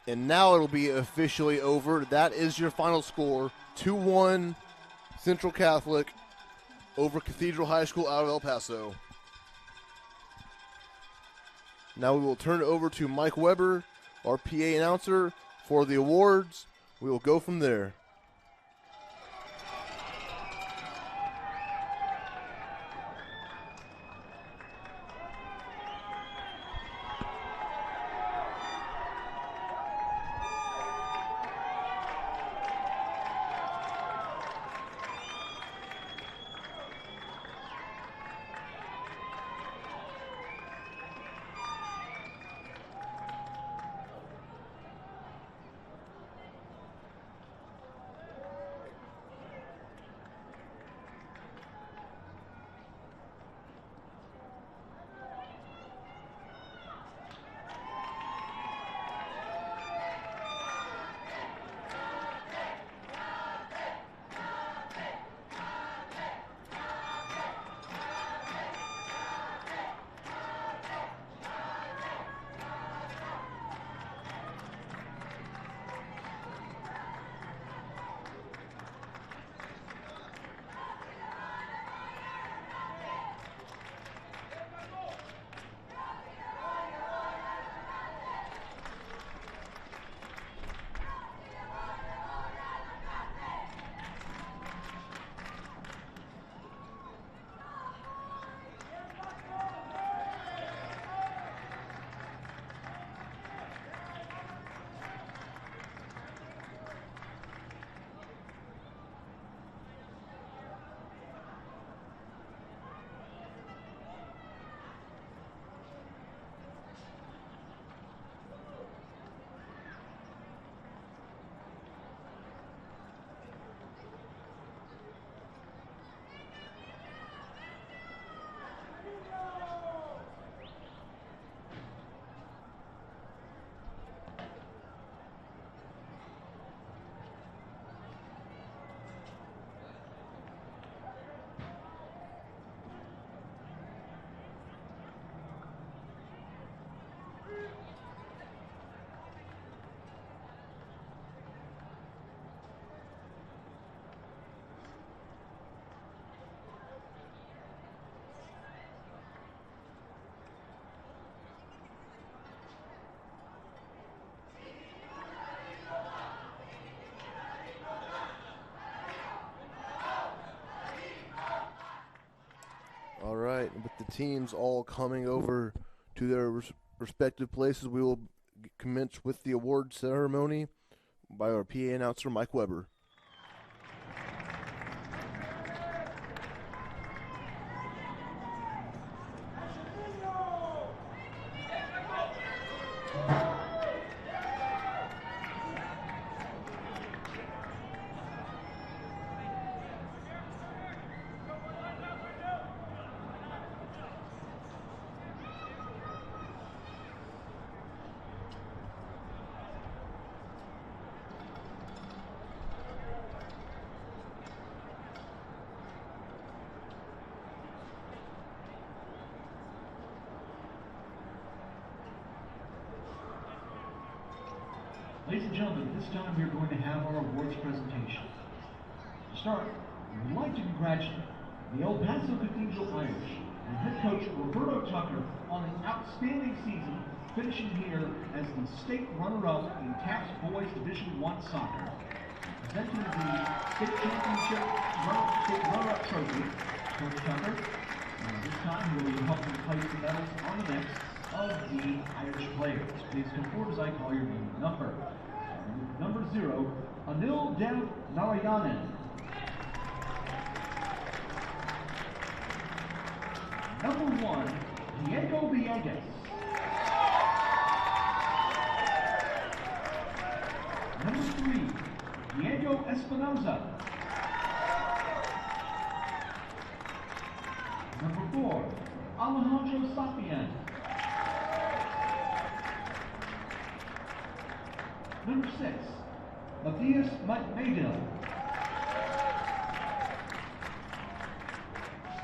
Speaker 3: And now it'll be officially over. That is your final score. 2-1 Central Catholic over Cathedral High School out of El Paso. Now we will turn it over to Mike Weber, our PA announcer, for the awards. We will go from there. teams all coming over to their respective places, we will commence with the award ceremony by our PA announcer, Mike Weber.
Speaker 2: Ladies and gentlemen, at this time we are going to have our awards presentation. To start, we would like to congratulate the El Paso Cathedral Irish and head coach Roberto Tucker on an outstanding season, finishing here as the state runner-up in TAPS Boys Division I Soccer. Presenting the state championship state runner-up trophy, Coach Tucker. This time he will be helping place the medals on the necks of the Irish players. Please come forward as I call your name and number. Number 0, Anil Dev Narayanan. Number 1, Diego Villegas. Number 3, Diego Espinoza. Number 4, Alejandro Sapian. Number 6, Matthias Maydil.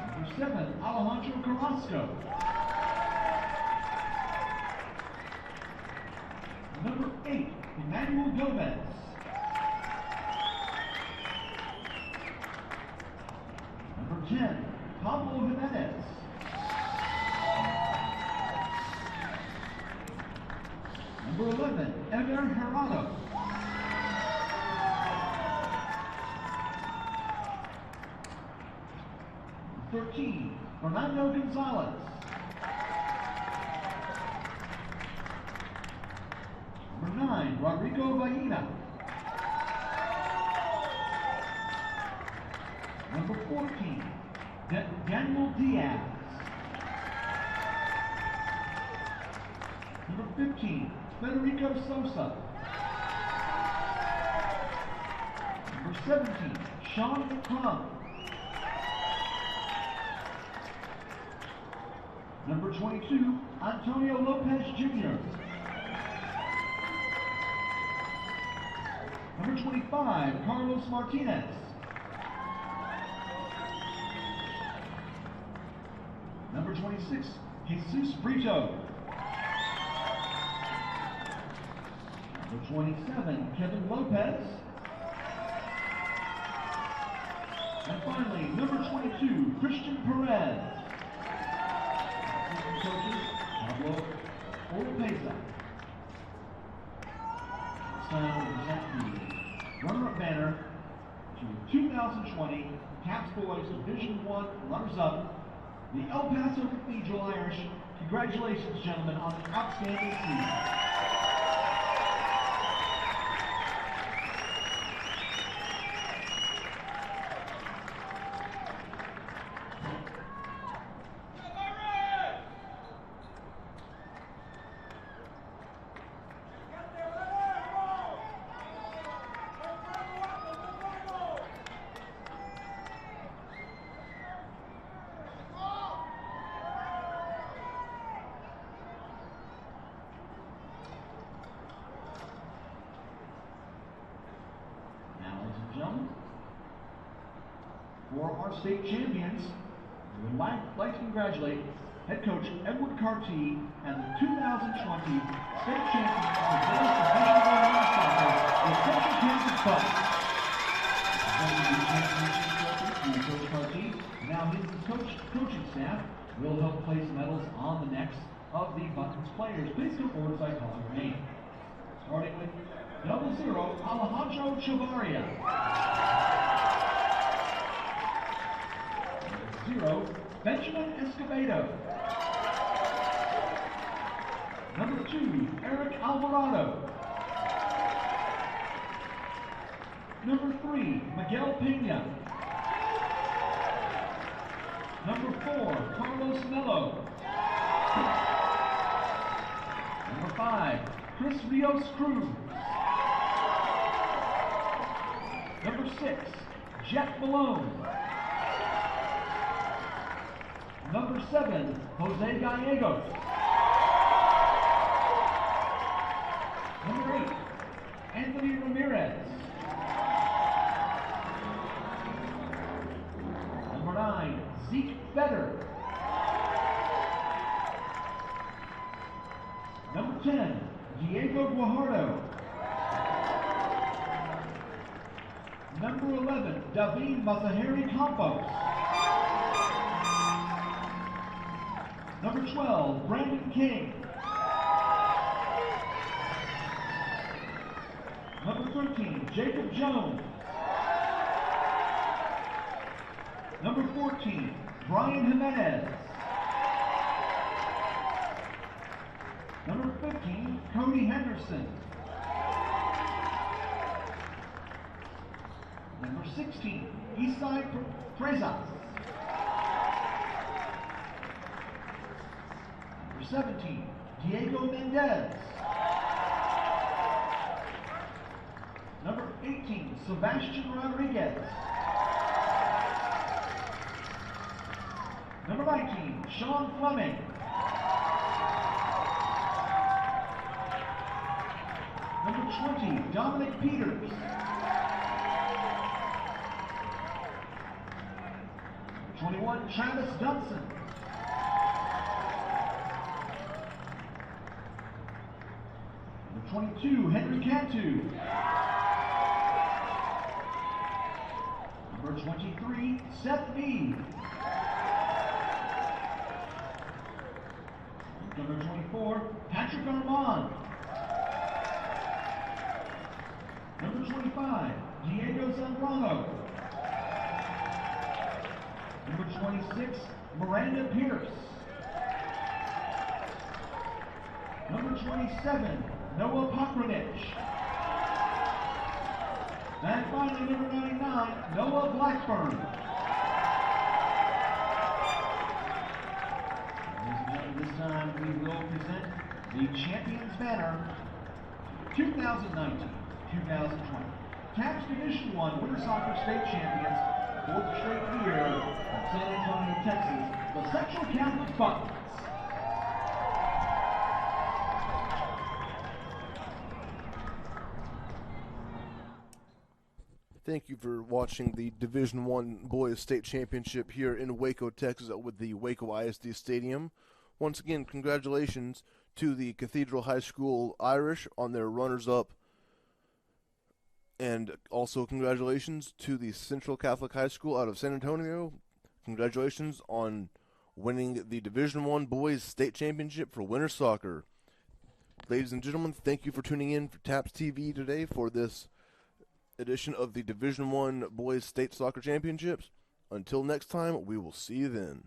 Speaker 2: Number 7, Alejandro Carrasco. Number 8, Emmanuel Gomez. Number 10, Pablo Jimenez. Number 11, Edgar Herrado. Number 13, Fernando Gonzalez. Number 9, Rodrigo Vallina. Number 14, Daniel Diaz. Number 15, Federico Sosa. Number 17, Sean Crump. Number 22, Antonio Lopez Jr. Number 25, Carlos Martinez. Number 26, Jesus Brito. Number 27, Kevin Lopez. And finally, number 22, Christian Perez. Assistant coaches, Pablo Oropeza. This time we'll present the runner-up banner to 2020 TAPS Boys Division I runners-up, the El Paso Cathedral Irish. Congratulations, gentlemen, on an outstanding season. For our state champions, we would like to congratulate head coach Edward Carty and the 2020 state champions of the Boys Division I Women's Soccer, the Central Kansas Bucks. Presenting the championship trophy to Coach Carty, now his coaching staff will help place medals on the necks of the Buckets players. Please come forward as I call your name. Starting with 00, Alejandro Chavarria. 0, Benjamin Escobedo. Number 2, Eric Alvarado. Number 3, Miguel Pena. Number 4, Carlos Mello. Number 5, Chris Rios Cruz. Number 6, Jeff Malone. Number 7, Jose Gallegos. Number 8, Anthony Ramirez. Number 9, Zeke Fetter. Number 10, Diego Guajardo. Number 11, David Mazaheri Campos. Number 12, Brandon King. Number 13, Jacob Jones. Number 14, Brian Jimenez. Number 15, Cody Henderson. Number 16, Isai Prezas. Number 17, Diego Mendez. Number 18, Sebastian Rodriguez. Number 19, Sean Fleming. Number 20, Dominic Peters. Number 21, Travis Dunson. Number 22, Henry Cantu. Number 23, Seth Mead. Number 24, Patrick Armand. Number 25, Diego Zambrano. Number 26, Miranda Pierce. Number 27, Noah Pokranich. And finally, number 99, Noah Blackburn. This time we will present the Champions Banner 2019-2020. TAPS Division I Winter Soccer State Champions, 4th straight year in San Antonio, Texas, the Central Catholic Buckeyes.
Speaker 3: Thank you for watching the Division I Boys State Championship here in Waco, Texas with the Waco ISD Stadium. Once again, congratulations to the Cathedral High School Irish on their runners-up. And also congratulations to the Central Catholic High School out of San Antonio. Congratulations on winning the Division I Boys State Championship for winter soccer. Ladies and gentlemen, thank you for tuning in for TAPS TV today for this edition of the Division I Boys State Soccer Championships. Until next time, we will see you then.